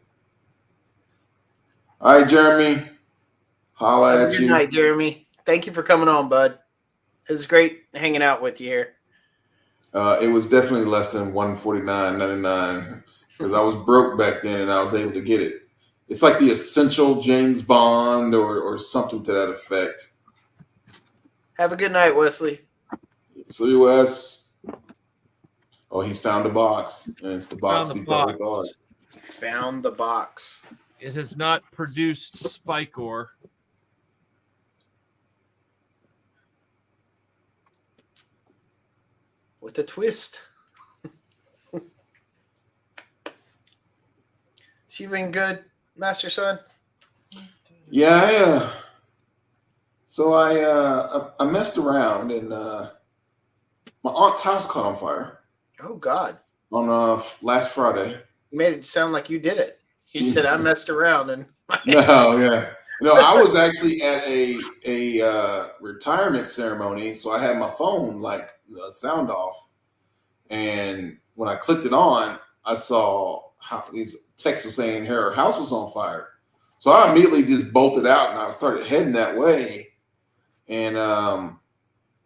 All right, Jeremy. Holla at you. Good night, Jeremy. Thank you for coming on, bud. It was great hanging out with you here. It was definitely less than $149.99 because I was broke back then and I was able to get it. It's like the essential James Bond or something to that effect. Have a good night, Wesley. See you, Wes. Oh, he's found a box, and it's the box he probably thought. Found the box. It has not produced Spike Ore. With a twist. So you been good, Master Son? Yeah. So I messed around and My aunt's house caught on fire Oh God! on last Friday. You made it sound like you did it. You said I messed around and No, yeah. No, I was actually at a retirement ceremony, so I had my phone like sound off, and when I clicked it on, I saw how these texts were saying her house was on fire. So I immediately just bolted out and I started heading that way, and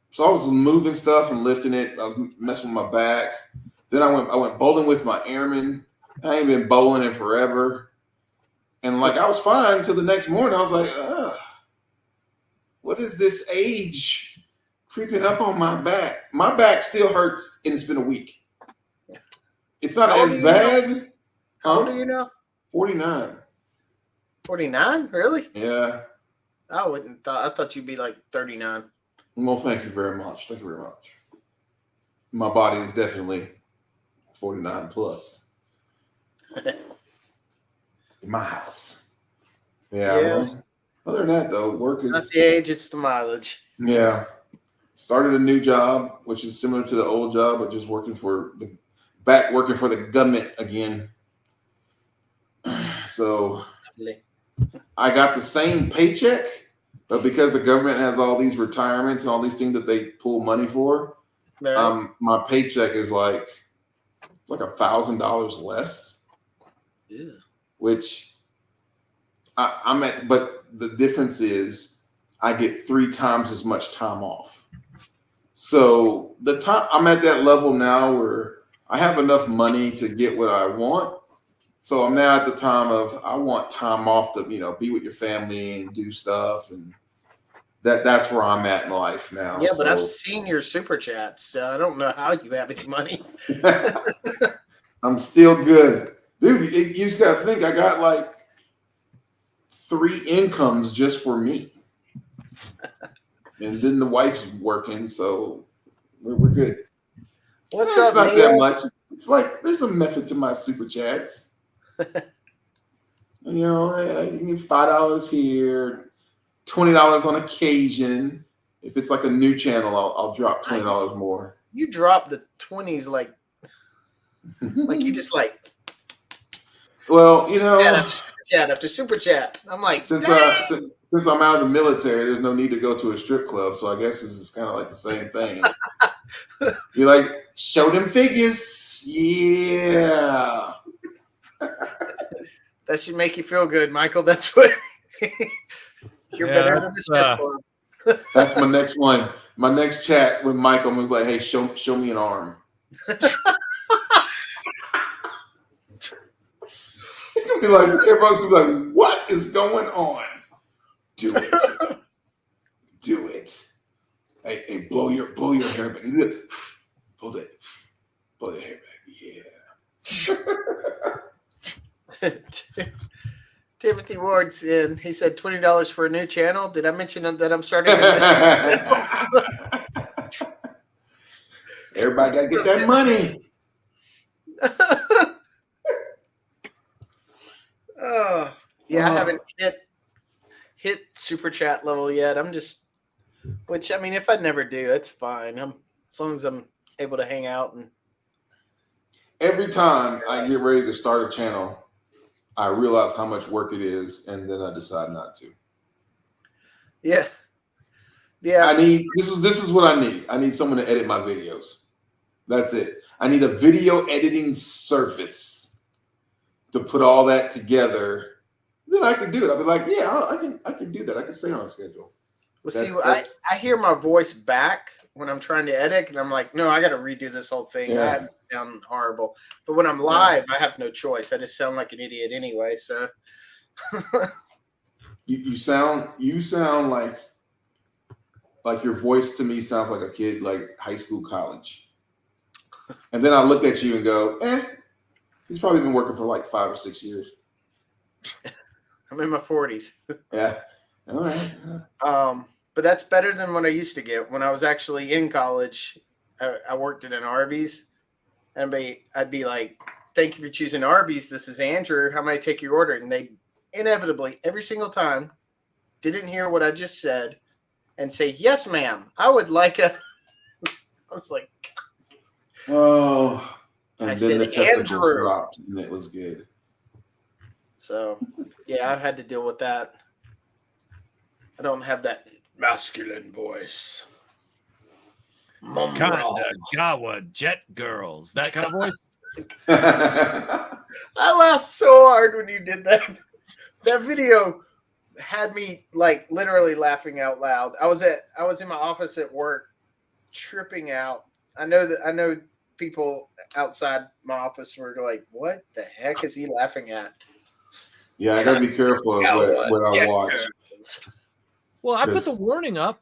so I was moving stuff and lifting it. I was messing with my back. Then I went bowling with my airman. I ain't been bowling in forever. And like I was fine until the next morning. I was like, ugh, what is this age creeping up on my back? My back still hurts, and it's been a week. It's not How old as are you now? bad. How old are you now? 49. 49? Really? Yeah. I wouldn't thought. I thought you'd be like 39. Well, thank you very much. Thank you very much. My body is definitely 49 plus. It's my house. Yeah. Yeah. Well, other than that, though, work Not is. the age, it's the mileage. Yeah. Started a new job, which is similar to the old job, but just working for the government again. So I got the same paycheck, but because the government has all these retirements and all these things that they pull money for, Right. my paycheck is like it's like $1,000 less, Yeah. which I'm at. But the difference is I get 3 times as much time off. So the time I'm at that level now where I have enough money to get what I want. So I'm now at the time of I want time off to be with your family and do stuff, and that's where I'm at in life now. Yeah, but I've So seen your super chats. So I don't know how you have any money. I'm still good, dude. You just gotta think I got like 3 incomes just for me, and then the wife's working, so we're good. What's It's up, not that man? much. It's like there's a method to my super chats. I need $5 here, $20 on occasion. If it's like a new channel, I'll drop $20 more. You drop the 20s like you just like Well, chat after super chat. I'm like, since dang! since I'm out of the military, there's no need to go to a strip club. So I guess this is kind of like the same thing. You're like, show them figures, yeah. That should make you feel good, Michael. That's what you're Yeah, better than the strip club. That's my next one. My next chat with Michael was like, "Hey, show me an arm." Be like, everybody's gonna be like, "What is going on?" Do it, do it. Hey, blow your hair back. Pull the hair back. Yeah. Timothy Ward's in. He said $20 for a new channel. Did I mention that I'm starting? A new Everybody gotta get that money. Oh, yeah, I haven't hit super chat level yet. I'm just, which I mean, if I never do, that's fine. As long as I'm able to hang out and. Every time I get ready to start a channel, I realize how much work it is, and then I decide not to. Yeah. Yeah. This is what I need. I need someone to edit my videos. That's it. I need a video editing service to put all that together. Then I can do it. I'll be like, yeah, I can do that. I can stay on schedule. Well, I hear my voice back when I'm trying to edit, and I'm like, no, I got to redo this whole thing. Yeah. I have it down horrible. But when I'm live, I have no choice. I just sound like an idiot anyway. So you sound like your voice to me sounds like a kid, like high school, college. And then I look at you and go, he's probably been working for like 5 or 6 years. I'm in my 40s. Yeah. All right. But that's better than what I used to get. When I was actually in college, I worked at an Arby's, and I'd be like, thank you for choosing Arby's. This is Andrew. How may I take your order? And they inevitably, every single time, didn't hear what I just said and say, yes, ma'am, I would like a was like, Oh, and I then said, the testicles Andrew. dropped, and it was good. So, yeah, I've had to deal with that. I don't have that masculine voice. Kinda Mumra. Gawa Jet Girls. That kind of voice. I laughed so hard when you did that. That video had me like literally laughing out loud. I was in my office at work, tripping out. I know people outside my office were like, "What the heck is he laughing at?" Yeah, I gotta be careful of what I watch. Well, I put the 'Cause- warning up.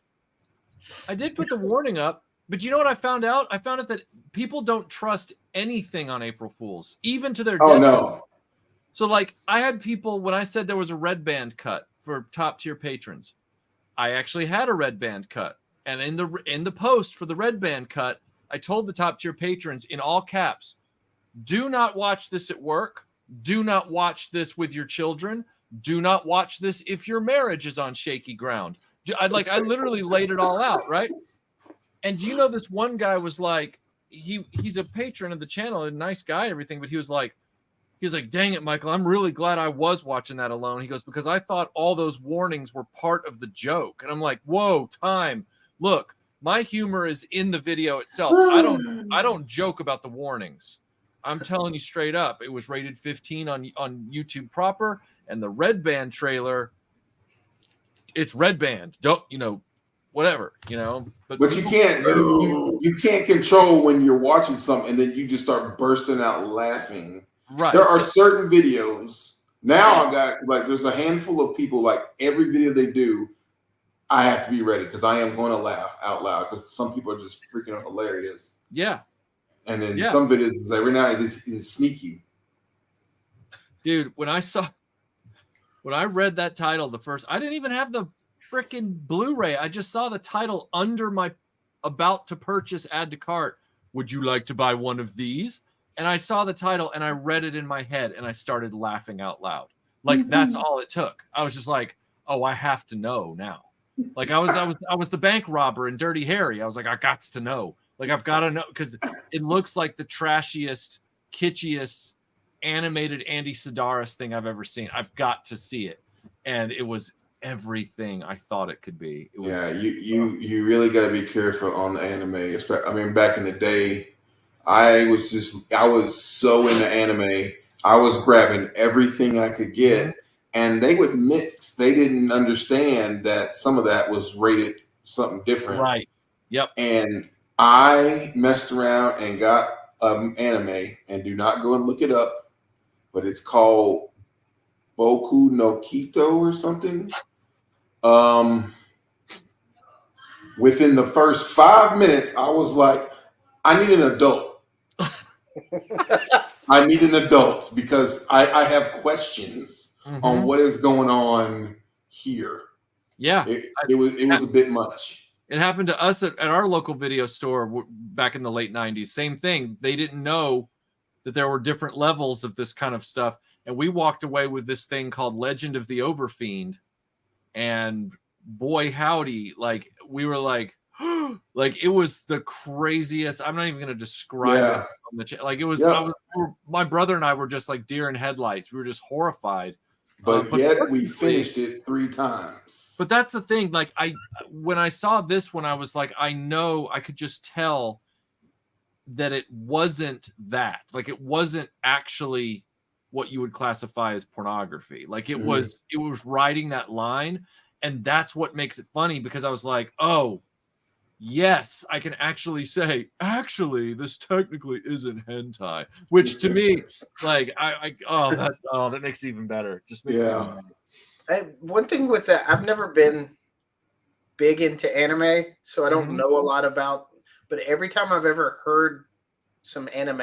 I did put the warning up, but you know what I found out? I found out that people don't trust anything on April Fools, even to their Oh dead. no. So like I had people when I said there was a red band cut for top tier patrons, I actually had a red band cut. And in the post for the red band cut, I told the top tier patrons in all caps, do not watch this at work. Do not watch this with your children. Do not watch this if your marriage is on shaky ground. I literally laid it all out, right? And you know, this one guy was like, he's a patron of the channel, a nice guy, everything, but he was like, dang it, Michael, I'm really glad I was watching that alone. He goes, because I thought all those warnings were part of the joke. And I'm like, whoa, time. Look, my humor is in the video itself. I don't joke about the warnings. I'm telling you straight up, it was rated 15 on YouTube proper, and the red band trailer, it's red band. Don't, whatever, But you can't you can't control when you're watching something and then you just start bursting out laughing. right. There are certain videos now. I got like there's a handful of people like every video they do, I have to be ready because I am going to laugh out loud because some people are just freaking hilarious. Yeah. And then some videos is every night it is sneaky. Dude, when I read that title the first, I didn't even have the freaking Blu-ray. I just saw the title under my about to purchase add to cart. Would you like to buy one of these? And I saw the title and I read it in my head and I started laughing out loud. Like that's all it took. I was just like, oh, I have to know now. Like I was the bank robber in Dirty Harry. I was like, I got to know. Like I've got to know because it looks like the trashiest, kitschiest animated Andy Sedaris thing I've ever seen. I've got to see it. And it was everything I thought it could be. It was, you really got to be careful on the anime. I mean, back in the day, I was so into anime. I was grabbing everything I could get, and they would mix. They didn't understand that some of that was rated something different. Right. Yep. And I messed around and got anime, and do not go and look it up, but it's called Boku no Kito or something. Within the first 5 minutes, I was like, I need an adult. I need an adult because I have questions on what is going on here. Yeah. It was a bit much. It happened to us at our local video store back in the late 90s. Same thing. They didn't know that there were different levels of this kind of stuff. And we walked away with this thing called Legend of the Overfiend. And boy, howdy, like we were like, like it was the craziest. I'm not even going to describe it. On the like it was, my brother and I were just like deer in headlights. We were just horrified. But yet we finished it 3 times. But that's the thing. Like when I saw this one, I was like, I know I could just tell that it wasn't that. Like it wasn't actually what you would classify as pornography. Like it was riding that line. And that's what makes it funny because I was like, oh, yes, I can actually say, actually, this technically isn't hentai. Which to me, like, that makes it even better. Just makes it even better. One thing with that, I've never been big into anime, so I don't know a lot about. But every time I've ever heard some anime,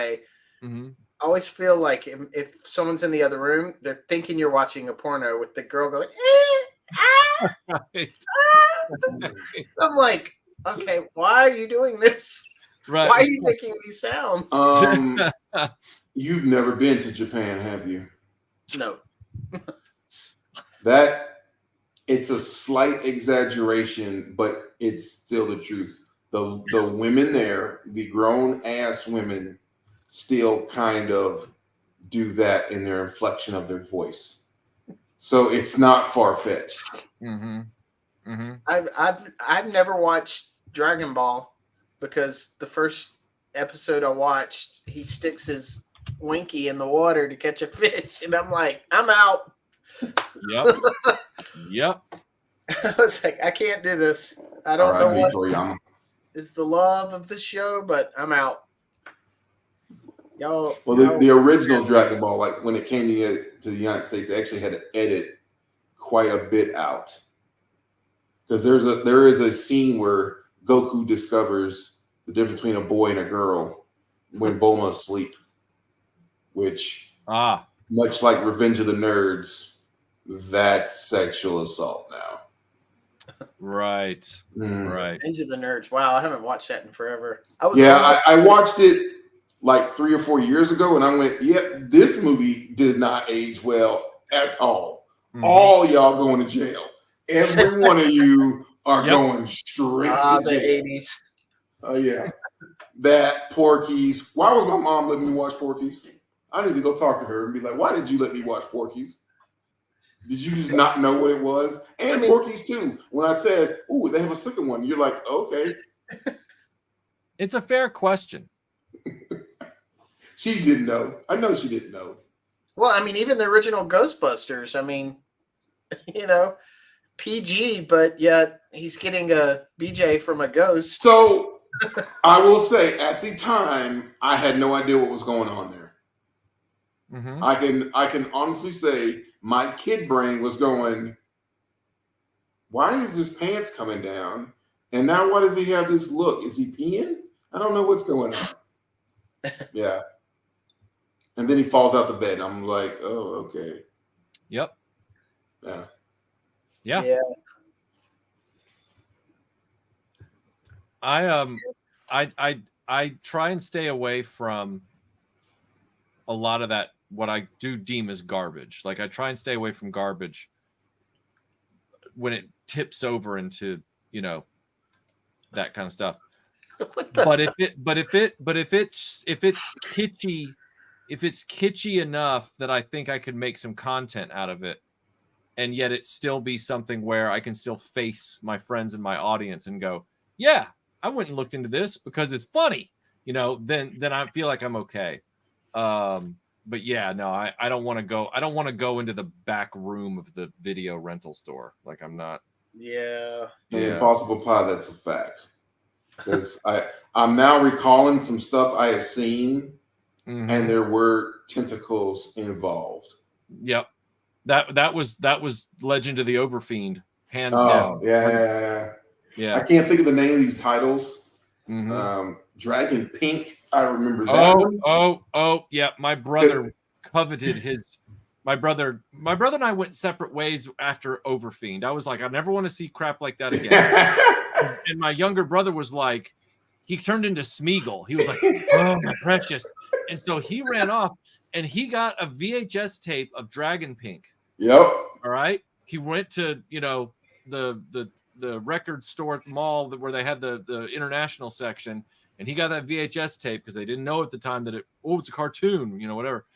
I always feel like if someone's in the other room, they're thinking you're watching a porno with the girl going, I'm like, okay, why are you doing this? Right. Why are you making these sounds? You've never been to Japan, have you? No. That it's a slight exaggeration, but it's still the truth. the women there, the grown ass women, still kind of do that in their inflection of their voice. So it's not far fetched. Mm-hmm. Mm-hmm. I've never watched Dragon Ball because the first episode I watched, he sticks his winky in the water to catch a fish, and I'm like, I'm out. Yep. Yep. I was like, I can't do this. I All don't right, know what Toriyama. is the love of the show, but I'm out. Y'all. Well, the original Dragon Ball, like when it came to the United States, they actually had to edit quite a bit out because there is a scene where Goku discovers the difference between a boy and a girl when Bulma's asleep, which much like Revenge of the Nerds, that's sexual assault now. Right. Mm. Right. Into the Nerds. Wow, I haven't watched that in forever. I watched it like 3 or 4 years ago, and I went, "Yeah, this movie did not age well at all. Mm-hmm. All y'all going to jail. Every one of you are going straight to the jail." 80s. Oh yeah, that Porky's. Why was my mom letting me watch Porky's? I need to go talk to her and be like, "Why did you let me watch Porky's? Did you just not know what it was?" And Porky's too. When I said, "Ooh, they have a second one," you're like, "Okay." It's a fair question. She didn't know. I know she didn't know. Well, I mean, even the original Ghostbusters. I mean, PG, but yet he's getting a BJ from a ghost. So I will say, at the time, I had no idea what was going on there. Mm-hmm. I can honestly say my kid brain was going, "Why is his pants coming down? And now why does he have this look? Is he peeing? I don't know what's going on." Yeah. And then he falls out the bed. And I'm like, "Oh, okay." Yep. Yeah. Yeah. I try and stay away from a lot of that, what I do deem as garbage. Like I try and stay away from garbage when it tips over into, that kind of stuff. But if it's kitschy, if it's kitschy enough that I think I could make some content out of it, and yet it still be something where I can still face my friends and my audience and go, yeah, I went and looked into this because it's funny, then I feel like I'm okay. But yeah, no, I don't want to go. I don't want to go into the back room of the video rental store. Like I'm not. Yeah. And Impossible Pie, that's a fact. Because I'm now recalling some stuff I have seen, and there were tentacles involved. Yep. That was Legend of the Overfiend, hands down. Yeah. I can't think of the name of these titles. Dragon Pink, I remember that one. Oh, yeah. My brother coveted his. My brother and I went separate ways after Overfiend. I was like, I never want to see crap like that again. And my younger brother was like, he turned into Smeagol. He was like, oh, my precious. And so he ran off and he got a VHS tape of Dragon Pink. Yep. All right. He went to, the record store at the mall where they had the international section. And he got that VHS tape because they didn't know at the time that it's a cartoon, whatever.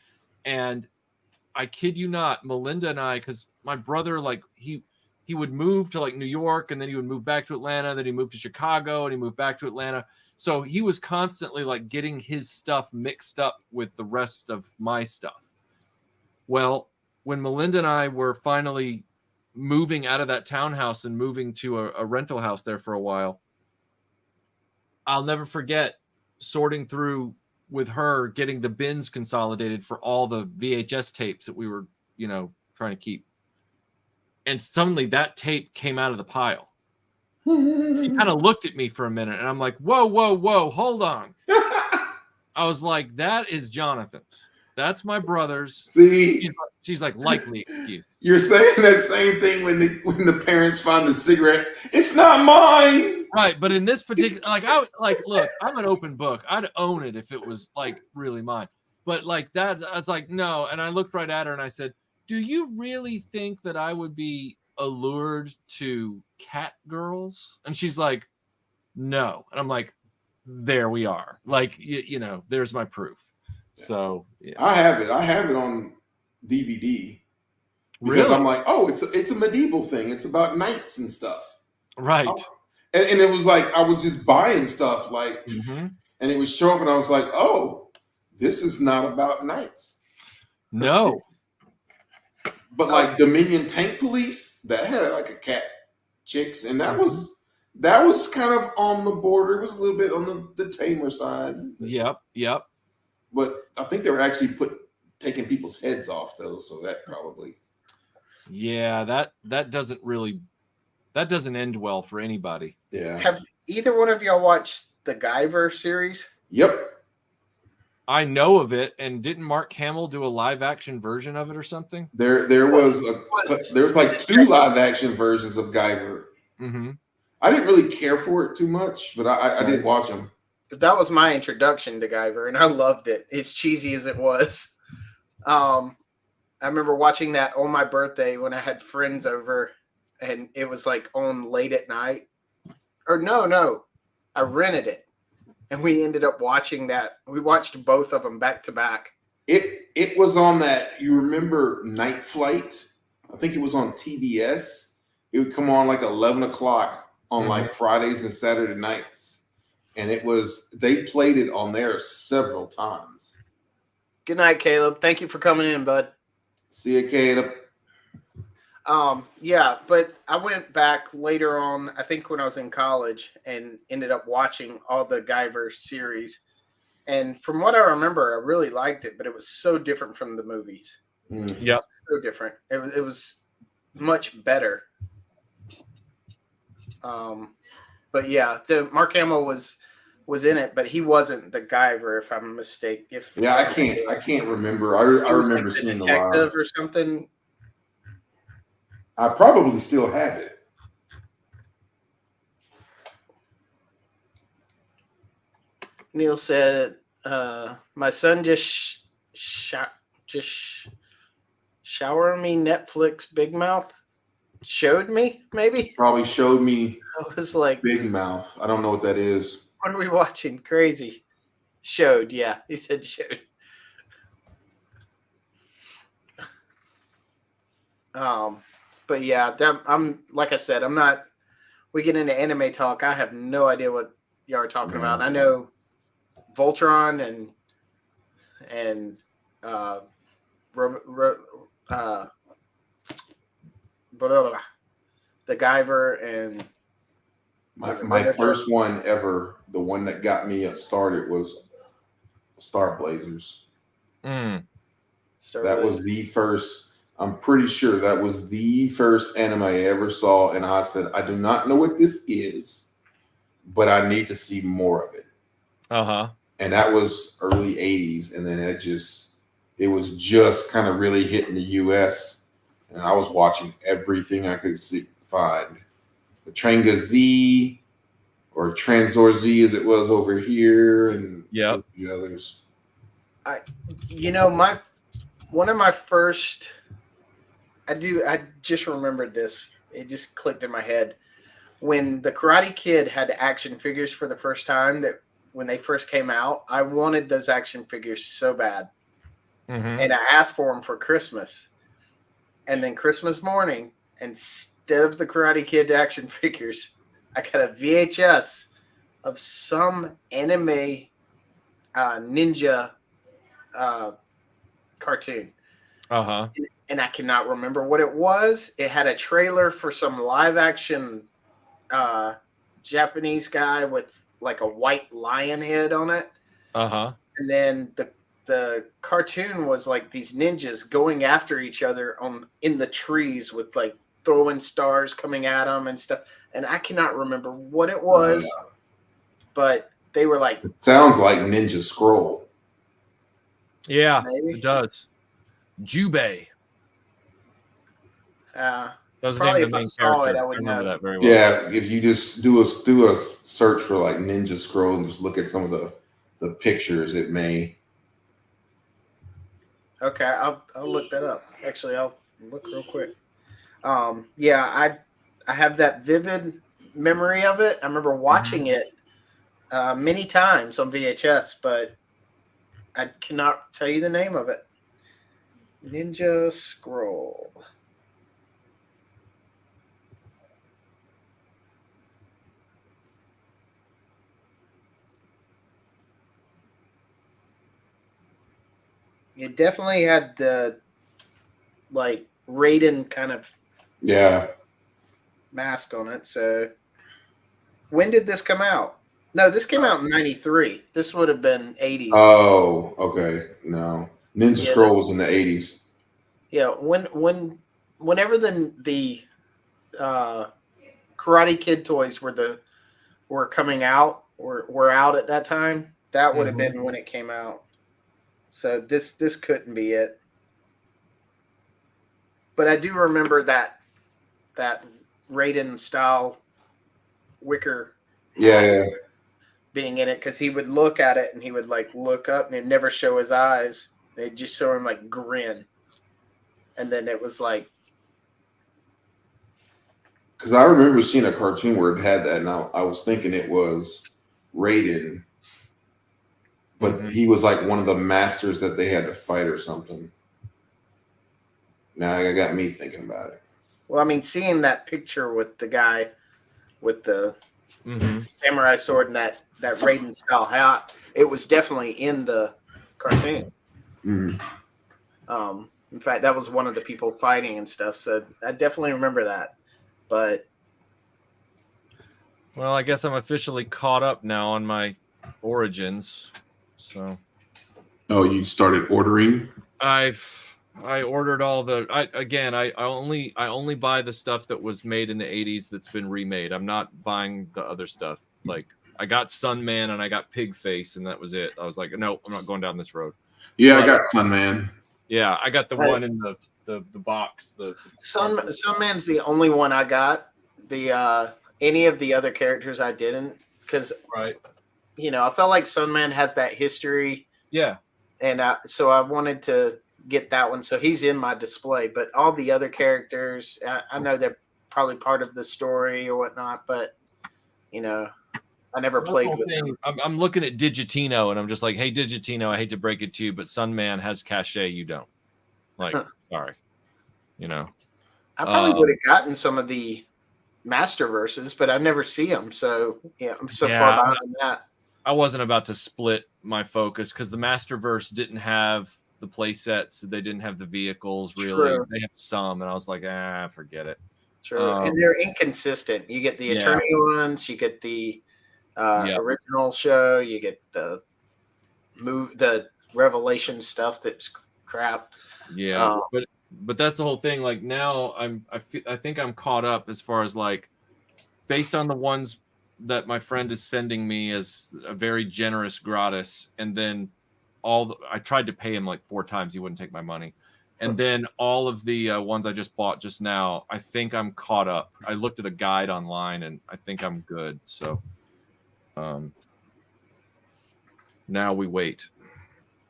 And I kid you not, Melinda and I, because my brother, like, he would move to like New York and then he would move back to Atlanta. Then he moved to Chicago and he moved back to Atlanta. So he was constantly like getting his stuff mixed up with the rest of my stuff. Well, when Melinda and I were finally moving out of that townhouse and moving to a rental house there for a while, I'll never forget sorting through with her, getting the bins consolidated for all the VHS tapes that we were, trying to keep. And suddenly that tape came out of the pile. She kind of looked at me for a minute and I'm like, whoa, hold on. I was like, that is Jonathan's. That's my brother's. See, she's like, likely excuse. You're saying that same thing when the parents find the cigarette. It's not mine. Right, but in this particular, look, I'm an open book. I'd own it if it was like really mine. But like that, I was like, no. And I looked right at her and I said, do you really think that I would be allured to cat girls? And she's like, No. And I'm like, there we are. Like, you know, there's my proof. So yeah. I have it. I have it on DVD because Really? I'm like, oh, it's a medieval thing. It's about knights and stuff. Right. And it was like I was just buying stuff like, Mm-hmm. and it would show up, and I was like, oh, this is not about knights. No. But like Dominion Tank Police, that had like a cat chicks, and that was kind of on the border. It was a little bit on the tamer side. Yep. But I think they were actually taking people's heads off though, so that probably. Yeah, that doesn't end well for anybody. Yeah. Have either one of y'all watched the Guyver series? Yep. I know of it, and didn't Mark Hamill do a live action version of it or something? There was like 2 live action versions of Guyver. Mm-hmm. I didn't really care for it too much, but I did watch them. That was my introduction to Guyver, and I loved it. As cheesy as it was. I remember watching that on my birthday when I had friends over, and it was like on late at night. Or no, I rented it, and we ended up watching that. We watched both of them back to back. It was on that. You remember Night Flight? I think it was on TBS. It would come on like 11 o'clock on like Fridays and Saturday nights, and they played it on there several times. Good night, Caleb. Thank you for coming in, bud. See you, Caleb. Yeah, but I went back later on, I think when I was in college, and ended up watching all the Guyver series. And from what I remember, I really liked it, but it was so different from the movies. Yep. So different. It was much better. But yeah, the Mark Hamill was in it, but he wasn't the Guyver, if I'm mistaken. I can't remember. I remember like seeing the detective live or something. I probably still have it. Neil said, "My son just shower me Netflix Big Mouth showed me maybe." Probably showed me I was like, Big Mouth. I don't know what that is. "What are we watching?" Crazy. Showed, yeah, he said showed. But yeah, I'm like I said, I'm not. We get into anime talk. I have no idea what y'all are talking about. I know Voltron and the Guyver and my first one ever, the one that got me started was Star Blazers. That was the first. I'm pretty sure that was the first anime I ever saw, and I said, I do not know what this is, but I need to see more of it. And that was early 80s, and then it was just kind of really hitting the US, and I was watching everything I could find. The Tranga Z or Transor Z as it was over here, and the others. One of my first, I just remembered this. It just clicked in my head. When the Karate Kid had action figures for the first time, when they first came out, I wanted those action figures so bad. And I asked for them for Christmas. And then Christmas morning, instead of the Karate Kid action figures, I got a VHS of some anime ninja cartoon. And I cannot remember what it was. It had a trailer for some live action Japanese guy with like a white lion head on it. And then the cartoon was like these ninjas going after each other in the trees with like throwing stars coming at them and stuff. And I cannot remember what it was, but they were like. It sounds like Ninja Scroll. Yeah, maybe? It does. Jubei. That was probably the name of the main character. I would remember know. that very well. Yeah, if you just do a search for like Ninja Scroll and just look at some of the pictures, it may. Okay, I'll look that up. Actually, I'll look real quick. Yeah, I have that vivid memory of it. I remember watching it many times on VHS, but I cannot tell you the name of it. Ninja Scroll. It definitely had the like Raiden kind of mask on it. So when did this come out? No, this came out in 93. This would have been 80s. Oh, okay. No. Ninja Scroll was in the 80s. Yeah, whenever the Karate Kid toys were coming out or were out at that time, that would have been when it came out. So this couldn't be it. But I do remember that Raiden style wicker being in it, because he would look at it and he would like look up and it'd never show his eyes. They'd just show him like grin. And then it was like, because I remember seeing a cartoon where it had that, and I was thinking it was Raiden, but he was like one of the masters that they had to fight or something. Now it got me thinking about it. well, I mean, seeing that picture with the guy with the samurai sword and that Raiden style hat, it was definitely in the cartoon. In fact, that was one of the people fighting and stuff. So I definitely remember that. But well, I guess I'm officially caught up now on my Origins. So you started ordering? I ordered all the I only buy the stuff that was made in the 80s that's been remade. I'm not buying the other stuff. Like I got Sunman and I got Pigface and that was it. I was like, no, I'm not going down this road. Yeah, I got Sunman. Yeah, I got the one in the box. The Sunman's the only one I got. The any of the other characters I didn't, because I felt like Sunman has that history. Yeah, and so I wanted to get that one. So he's in my display, but all the other characters, I know they're probably part of the story or whatnot, but I never played with them. I'm looking at Digitino and I'm just like, hey, Digitino, I hate to break it to you, but Sunman has cachet. You don't. Like, sorry. I probably would have gotten some of the Master Verses, but I never see them. So I'm so far behind on that. I wasn't about to split my focus because the Masterverse didn't have the play sets. They didn't have the vehicles really. True. They have some, and I was like, forget it. True. And they're inconsistent. You get the Eternity ones, you get the original show, you get the Revelation stuff that's crap. Yeah, but that's the whole thing. Like now, I think I'm caught up as far as like based on the ones that my friend is sending me as a very generous gratis, and then I tried to pay him like 4 times. He wouldn't take my money. And then all of the ones I just bought just now, I think I'm caught up. I looked at a guide online and I think I'm good. So now we wait.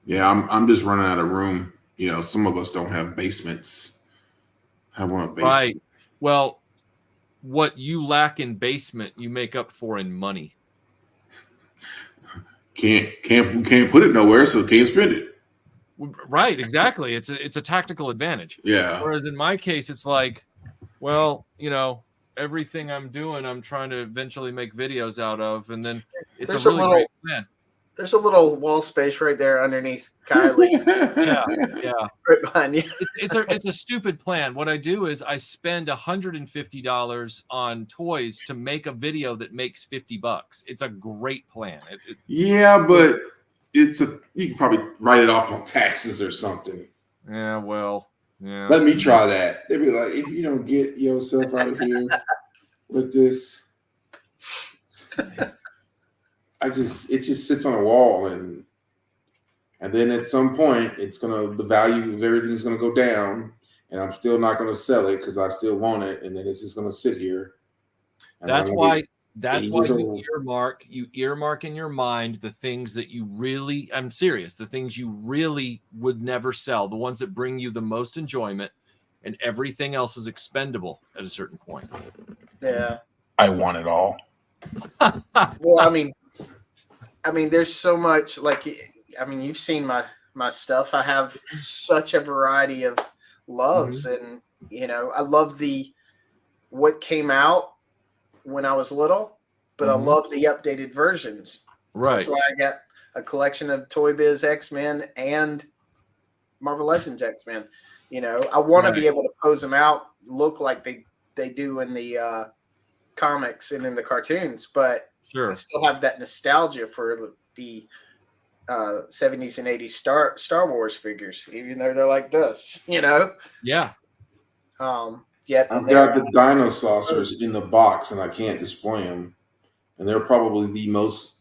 Yeah, I'm just running out of room. Some of us don't have basements. I want a basement. Right. Well, what you lack in basement, you make up for in money. Can't put it nowhere, so can't spend it. Right, exactly. It's a tactical advantage. Yeah. Whereas in my case, it's like, well, everything I'm doing, I'm trying to eventually make videos out of, and then it's a really great plan. There's a little wall space right there underneath Kylie. Yeah. Right behind you. It's a stupid plan. What I do is I spend $150 on toys to make a video that makes $50. It's a great plan. But you can probably write it off on taxes or something. Yeah, well, yeah. Let me try that. They'd be like, if you don't get yourself out of here with this, it just sits on a wall, and then at some point the value of everything's gonna go down, and I'm still not gonna sell it because I still want it, and then it's just gonna sit here. That's why you earmark in your mind the things that you really, I'm serious, the things you really would never sell, the ones that bring you the most enjoyment, and everything else is expendable at a certain point. Yeah. I want it all. Well, I mean, there's so much. Like, I mean, you've seen my stuff. I have such a variety of loves, and I love what came out when I was little, but I love the updated versions. Right. That's why I got a collection of Toy Biz X-Men and Marvel Legends X-Men. I want to be able to pose them out, look like they do in the comics and in the cartoons, but I still have that nostalgia for the 70s and 80s Star Wars figures, even though they're like this, Yeah. Yet I've got the Dino Saucers in the box, and I can't display them, and they're probably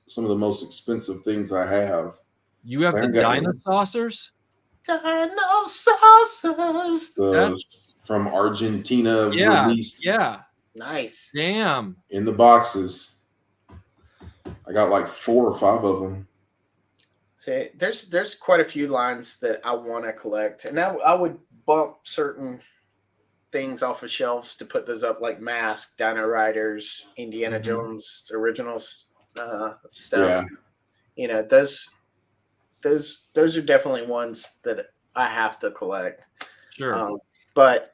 some of the most expensive things I have. You have the Dino Saucers? Dino Saucers. That's from Argentina released. Yeah. Nice. Damn. In the boxes. I got like 4 or 5 of them. See, there's quite a few lines that I want to collect, and I would bump certain things off of shelves to put those up, like Mask, Dino Riders, Indiana Jones originals stuff. Yeah. Those are definitely ones that I have to collect. Sure. But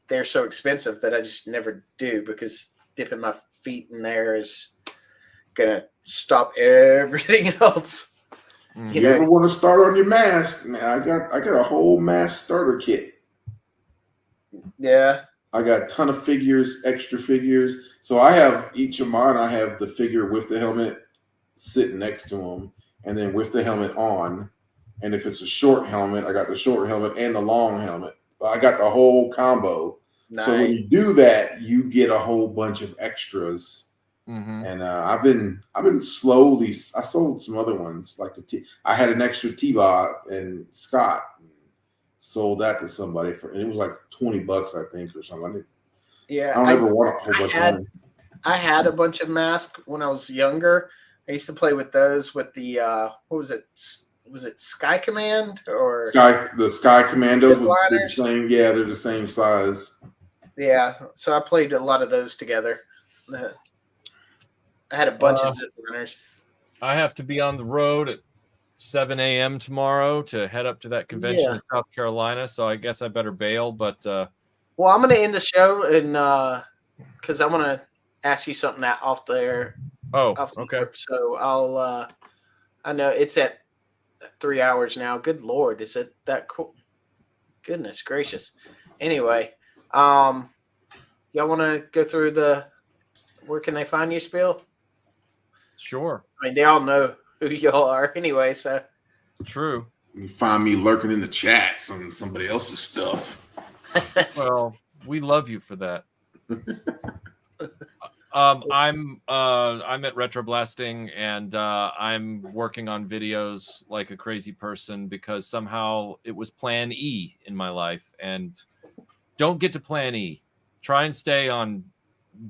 they're so expensive that I just never do, because dipping my feet in there is gonna stop everything else. You ever want to start on your mask? Man, I got a whole mask starter kit. Yeah. I got a ton of figures, extra figures. So I have each of mine. I have the figure with the helmet sitting next to him, and then with the helmet on. And if it's a short helmet, I got the short helmet and the long helmet. I got the whole combo. Nice. So when you do that, you get a whole bunch of extras. And I've been slowly. I sold some other ones, like I had an extra T-Bot and Scott. Sold that to somebody and it was like $20, I think, or something. Yeah, I don't ever want a whole bunch of money. I had a bunch of masks when I was younger. I used to play with those with the what was it? Was it Sky Command or the Sky Commandos? They're the same. Yeah, they're the same size. Yeah, so I played a lot of those together. I had a bunch of Zip Runners. I have to be on the road at 7 a.m. tomorrow to head up to that convention in South Carolina, so I guess I better bail. But well, I'm going to end the show, and because I want to ask you something off there. Okay. So I know it's at 3 hours now. Good Lord, is it that cool? Goodness gracious. Anyway, y'all want to go through where can they find you, Spiel? Sure. I mean, they all know who y'all are anyway, so. True. You can find me lurking in the chats on somebody else's stuff. Well, we love you for that. I'm at Retroblasting, and I'm working on videos like a crazy person, because somehow it was plan E in my life, and don't get to plan E. Try and stay on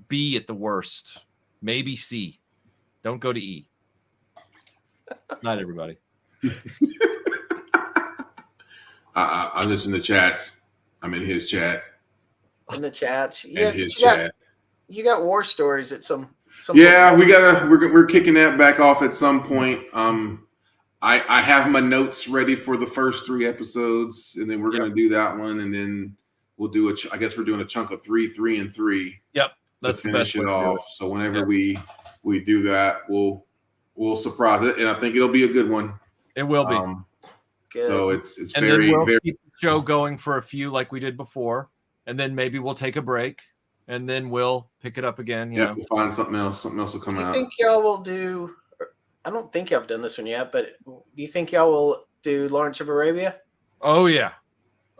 B at the worst, maybe C. Don't go to E. Not everybody. I listen to chats. I'm in his chat. In the chats, yeah. His chat. You got war stories at some yeah, point. We're kicking that back off at some point. I have my notes ready for the first 3 episodes, and then we're gonna do that one, and then we'll do I guess we're doing a chunk of 3, 3, and 3. Yep, that's to finish the best it off. So whenever we do that, we'll surprise it, and I think it'll be a good one. It will be. Good. So it's and very then we'll very keep the show going for a few like we did before, and then maybe we'll take a break, and then we'll pick it up again. You know, we'll find something else. Something else will come out. Do you think y'all will do? I don't think y'all have done this one yet, but do you think y'all will do Lawrence of Arabia? Oh yeah.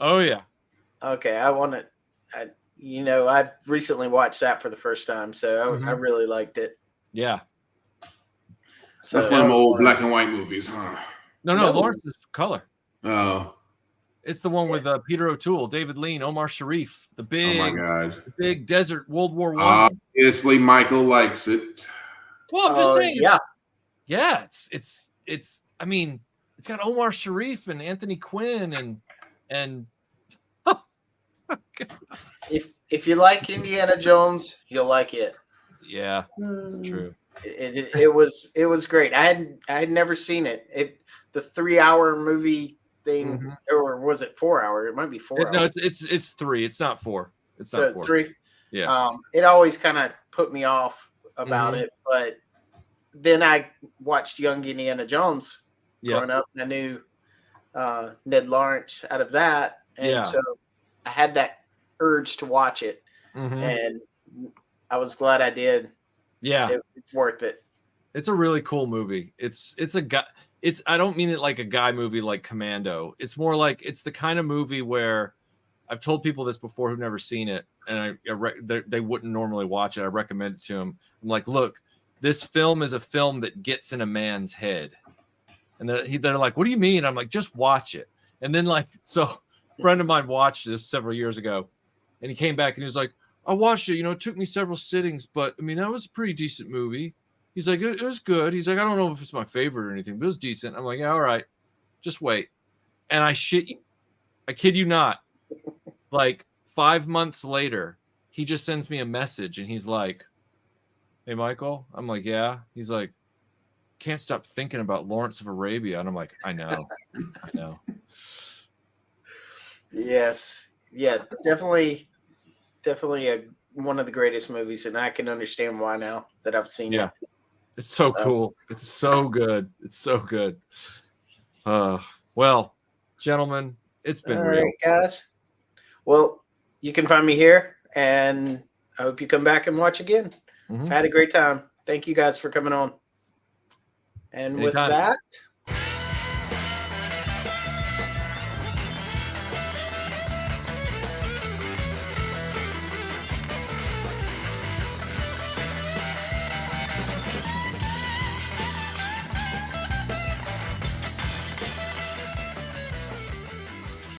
Okay, I want to. I recently watched that for the first time, so I really liked it. Yeah. So that's one of them old black and white movies, huh? No, Lawrence is color. Oh. It's the one with Peter O'Toole, David Lean, Omar Sharif, the big, oh my God, the big desert World War I. Obviously, Michael likes it. Well, I'm just saying. Yeah. It's. I mean, it's got Omar Sharif and Anthony Quinn and. If you like Indiana Jones, you'll like it. Yeah, it's true. It was great. I had never seen it. The 3 hour movie thing, Mhm. or was it 4 hour? It might be 4 No, hours. it's 3. It's not 4. It's not So 4. three. Yeah. It always kind of put me off about Mhm. it, but then I watched Young Indiana Jones Yep. growing up, and I knew Ned Lawrence out of that, and Yeah. so I had that urge to watch it, Mhm. and I was glad I did. Yeah. It's worth it. It's a really cool movie. It's a guy. It's I don't mean it like a guy movie like Commando. It's more like it's the kind of movie where I've told people this before who've never seen it, and they wouldn't normally watch it. I recommend it to them. I'm like, look, this film is a film that gets in a man's head, and they're like, what do you mean? I'm like, just watch it. And then so, a friend of mine watched this several years ago, and he came back and he was like, I watched it. It took me several sittings, but I mean that was a pretty decent movie. He's like, it was good. He's like, I don't know if it's my favorite or anything, but it was decent. I'm like, yeah, all right, just wait. And I kid you not, like 5 months later, he just sends me a message and he's like, hey, Michael. I'm like, yeah. He's like, can't stop thinking about Lawrence of Arabia. And I'm like, I know. I know. Yes, yeah, definitely one of the greatest movies, and I can understand why now that I've seen Yeah. it. It's so cool. It's so good. It's so good. Well, gentlemen, it's been All real. right, guys. Well, you can find me here, and I hope you come back and watch again. Mhm. I had a great time. Thank you guys for coming on. And with Anytime. that,